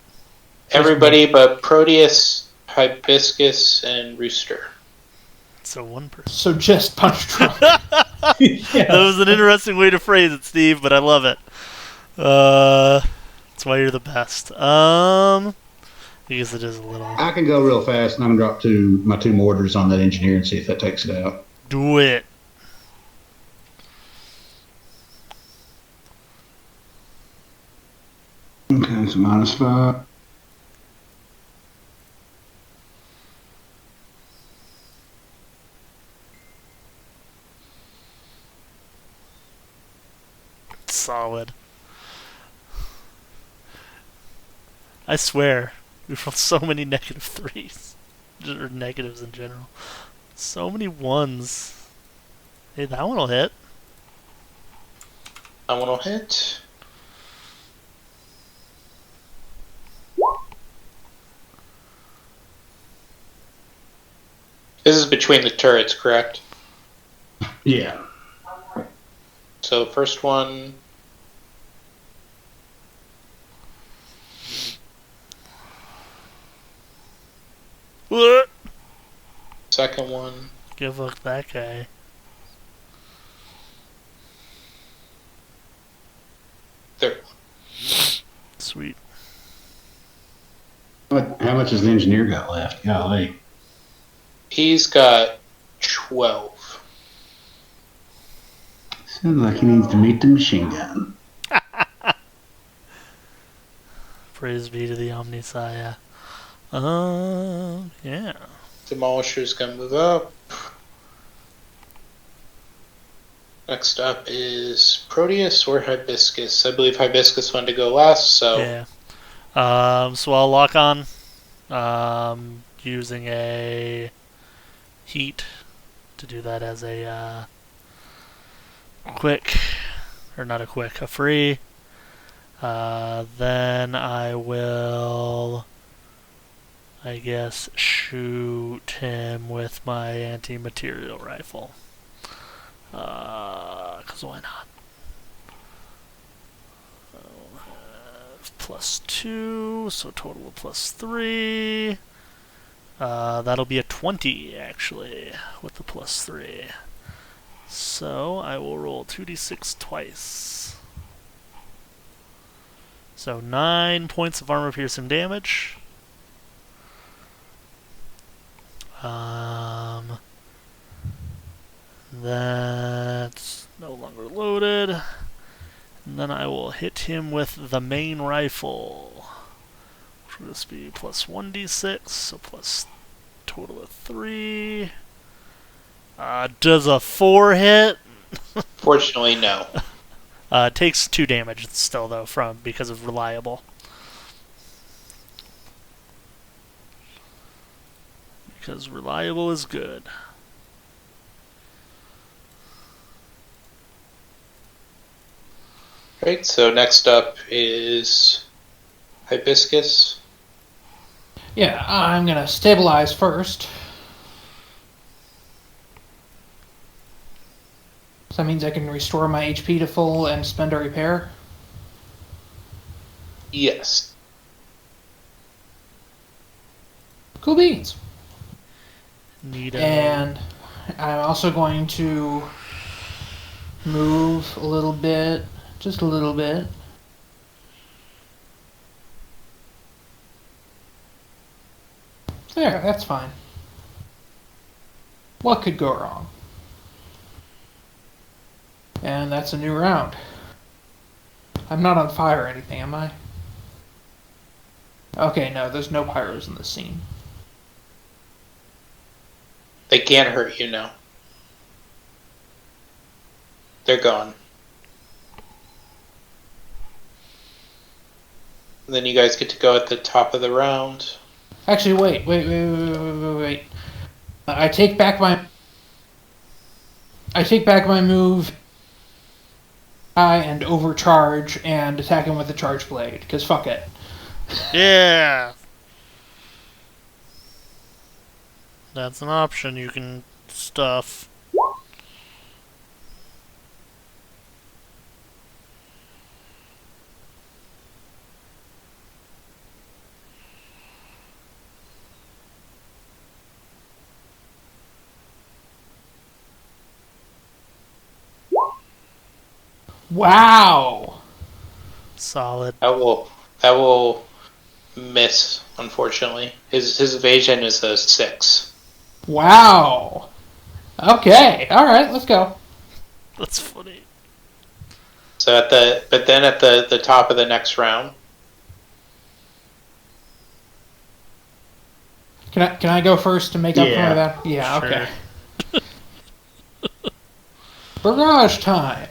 Everybody but Proteus, Hibiscus, and Rooster. So one person. So just punch drunk. That was an interesting way to phrase it, Steve, but I love it. That's why you're the best. I guess it is a little. I can go real fast, and I'm gonna drop my two mortars on that engineer and see if that takes it out. Do it. Okay, so -5. Solid. I swear, we've rolled so many -3s. Or negatives in general. So many 1s. Hey, that one will hit. That one will hit. This is between the turrets, correct? Yeah. So first one. What? Second one. Give up that guy. Third one. Sweet. How much has the engineer got left? Golly. He's got 12. Sounds like he needs to meet the machine gun. Praise be to the Omnisaya. Yeah. Demolisher's gonna move up. Next up is Proteus or Hibiscus. I believe Hibiscus wanted to go last, so Yeah. So I'll lock on using a heat to do that as a quick, or not a quick, a free. Then I will, I guess, shoot him with my anti-material rifle. 'Cause why not? +2, so total of +3. That'll be a 20, actually, with the +3. So I will roll 2d6 twice. So 9 points of armor piercing damage. That's no longer loaded. And then I will hit him with the main rifle. Which will just be +1d6, so plus total of 3. Does a 4 hit? fortunately, no. Takes 2 damage still, though, because of reliable. Because reliable is good. Right, so next up is Hibiscus. Yeah, I'm gonna stabilize first. So that means I can restore my HP to full and spend a repair. Yes. Cool beans. Neato. And I'm also going to move a little bit, just a little bit. There, that's fine. What could go wrong? And that's a new round. I'm not on fire or anything, am I? Okay, no, there's no pyros in this scene. They can't hurt you now. They're gone. And then you guys get to go at the top of the round. Actually, wait. I take back my move and overcharge and attack him with the charge blade, because fuck it. Yeah! That's an option you can stuff. Wow! Solid. That will miss, unfortunately. His evasion is a 6. Wow! Okay, alright, let's go. That's funny. So but then at the top of the next round. Can I go first to make up Yeah. for that? Yeah, Sure. okay. Barrage time!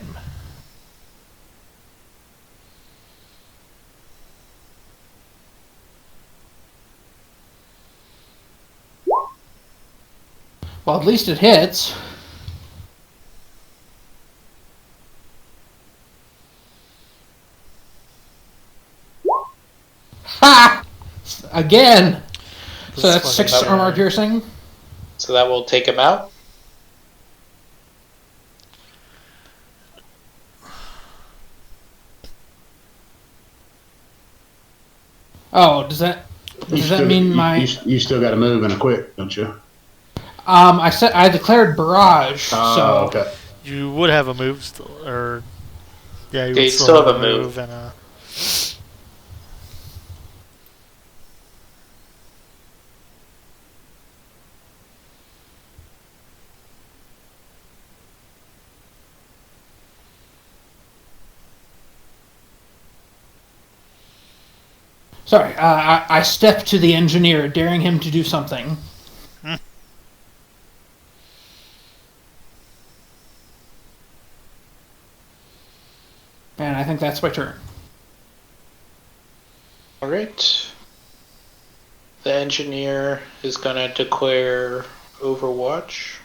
Well, at least it hits. Ha! Again! So This that's 6 fucking armor guy. piercing. So that will take him out. Oh, does that mean my... You still got to move and quick, don't you? I declared barrage, so... Oh, okay. You would have a move still, or... Yeah, you Yeah, would you still still have a have a move and a... Sorry, I step to the engineer, daring him to do something. that's my turn. All right. The engineer is going to declare Overwatch.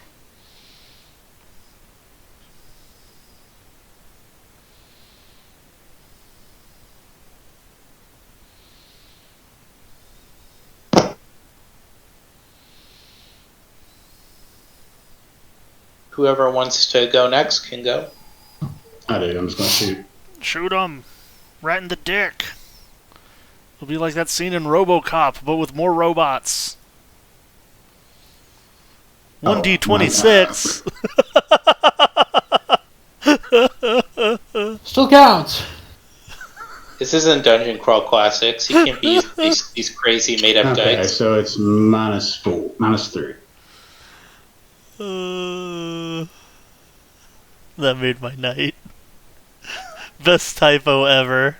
Whoever wants to go next can go. I do. I'm just going to shoot. Shoot him. Right in the dick. It'll be like that scene in RoboCop, but with more robots. 1d26. Still counts. This isn't Dungeon Crawl Classics. You can't be using these crazy made-up Okay, dice. so it's -4, -3. That made my night. Best typo ever.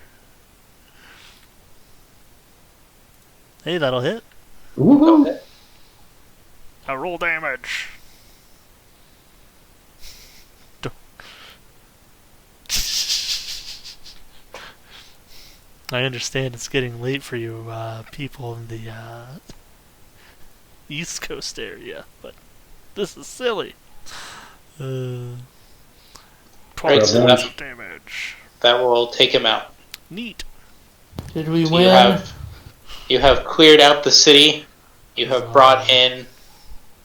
Hey, that'll hit. Woohoo! Now roll damage. I understand it's getting late for you people in the East Coast area, but this is silly. 12 Right, so points of damage. that will take him out. Neat. Did we So win? you have cleared out the city. You have brought in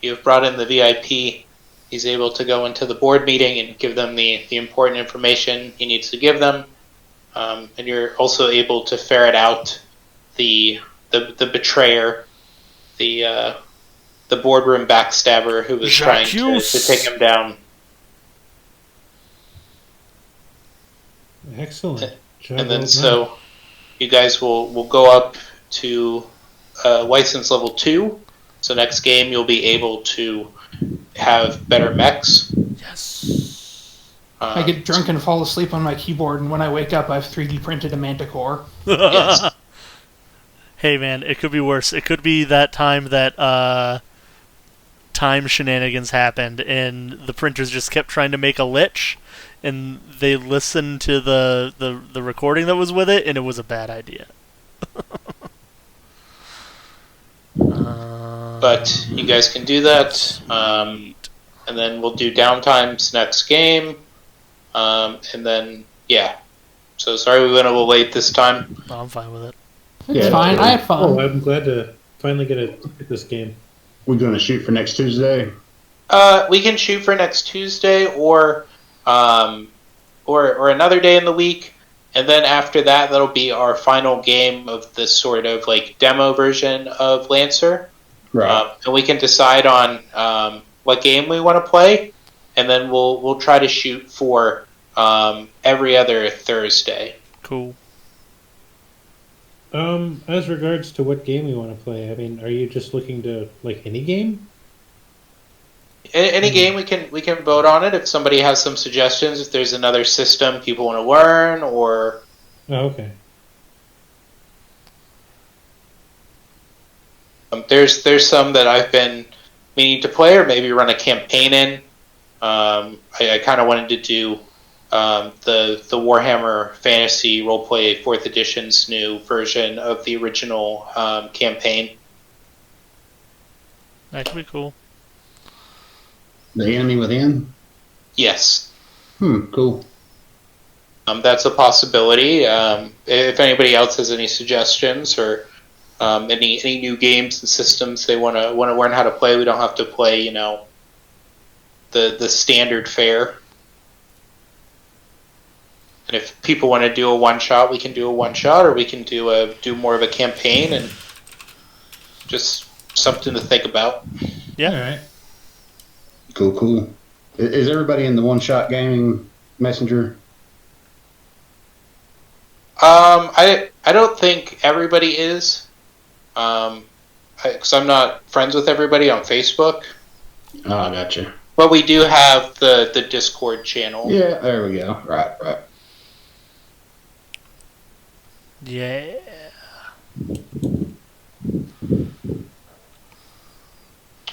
the VIP. He's able to go into the board meeting and give them the important information he needs to give them. And you're also able to ferret out the betrayer, the boardroom backstabber who was trying to take him down. Excellent. And then so you guys will go up to license level 2. So next game you'll be able to have better mechs. Yes. I get drunk and fall asleep on my keyboard, and when I wake up, I've 3D printed a Manticore. Yes. Hey man, it could be worse. It could be that time that time shenanigans happened and the printers just kept trying to make a lich and they listened to the recording that was with it and it was a bad idea. But you guys can do that. And then we'll do downtimes next game. And then, yeah. So sorry we went a little late this time. I'm fine with it. It's fine. I had fun. Oh, I'm glad to finally get at this game. We're going to shoot for next Tuesday. We can shoot for next Tuesday or another day in the week. And then after that, that'll be our final game of this sort of like demo version of Lancer. Right. And we can decide on what game we want to play, and then we'll try to shoot for every other Thursday. Cool. As regards to what game we want to play, I mean, are you just looking to like any game? Any game we can vote on it if somebody has some suggestions. If there's another system people want to learn, or Oh, okay. there's some that I've been meaning to play or maybe run a campaign in. I kind of wanted to do the Warhammer Fantasy Roleplay 4th Edition's new version of the original campaign. That could be cool. The Enemy Within? Yes. Cool. That's a possibility. If anybody else has any suggestions or any new games and systems they want to learn how to play, we don't have to play, the standard fare. And if people want to do a one shot, we can do a one shot, or we can do more of a campaign, and just something to think about. Yeah. All right. Cool. Is everybody in the one-shot gaming messenger? I don't think everybody is, because I'm not friends with everybody on Facebook. Oh, I gotcha. But we do have the Discord channel. Yeah, there we go. Right. Yeah.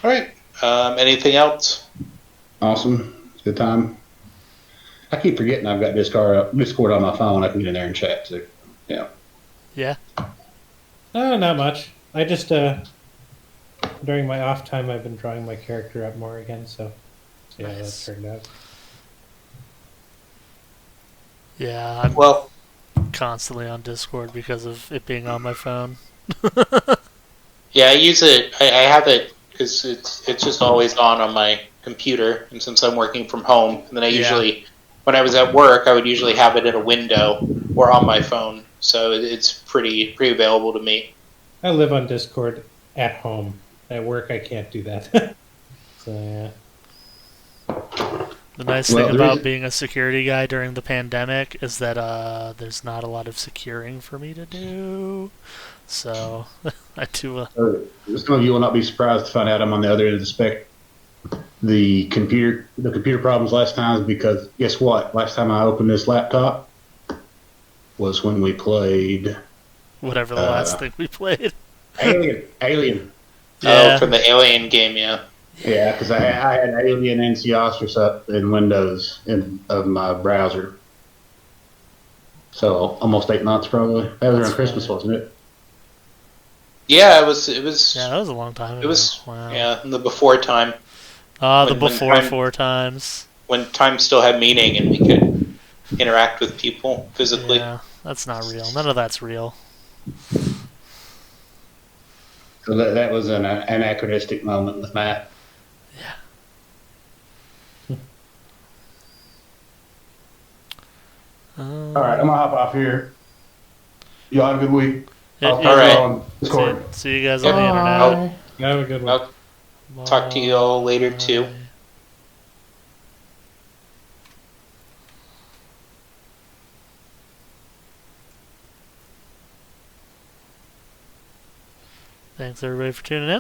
All right. Anything else? Awesome. Good time. I keep forgetting I've got Discord on my phone. I can get in there and chat too. Yeah. Yeah. Not much. I just during my off time, I've been drawing my character up more again. So see how that Nice. turned out. Yeah, I'm Well, constantly on Discord because of it being on my phone. yeah, I use it. I have it because it's just always on my computer, and since I'm working from home, and then I usually, when I was at work, I would usually have it in a window or on my phone, so it's pretty available to me. I live on Discord at home. At work, I can't do that. So yeah. The nice thing about being a security guy during the pandemic is that there's not a lot of securing for me to do. So I do. Some of you will not be surprised to find out I'm on the other end of the spectrum. The computer problems last time is because guess what? Last time I opened this laptop was when we played Whatever the last thing we played. Alien. Yeah. Oh, for the Alien game, yeah. Yeah, because I had Alien NCOS up in Windows of my browser. So almost 8 months probably. That was around Christmas, wasn't it? Yeah, it was. Yeah, that was a long time ago. It was. Wow. Yeah, in the before time. The before 4 times. When time still had meaning and we could interact with people physically. Yeah, that's not real. None of that's real. So that was an anachronistic moment with Matt. Yeah. All right, I'm gonna hop off here. Y'all have a good week. Yeah, I'll all right. on Discord. See you guys on the internet. Have a good one. I'll talk to you all later too. Bye. Thanks everybody for tuning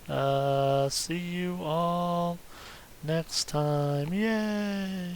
in. See you all next time. Yay!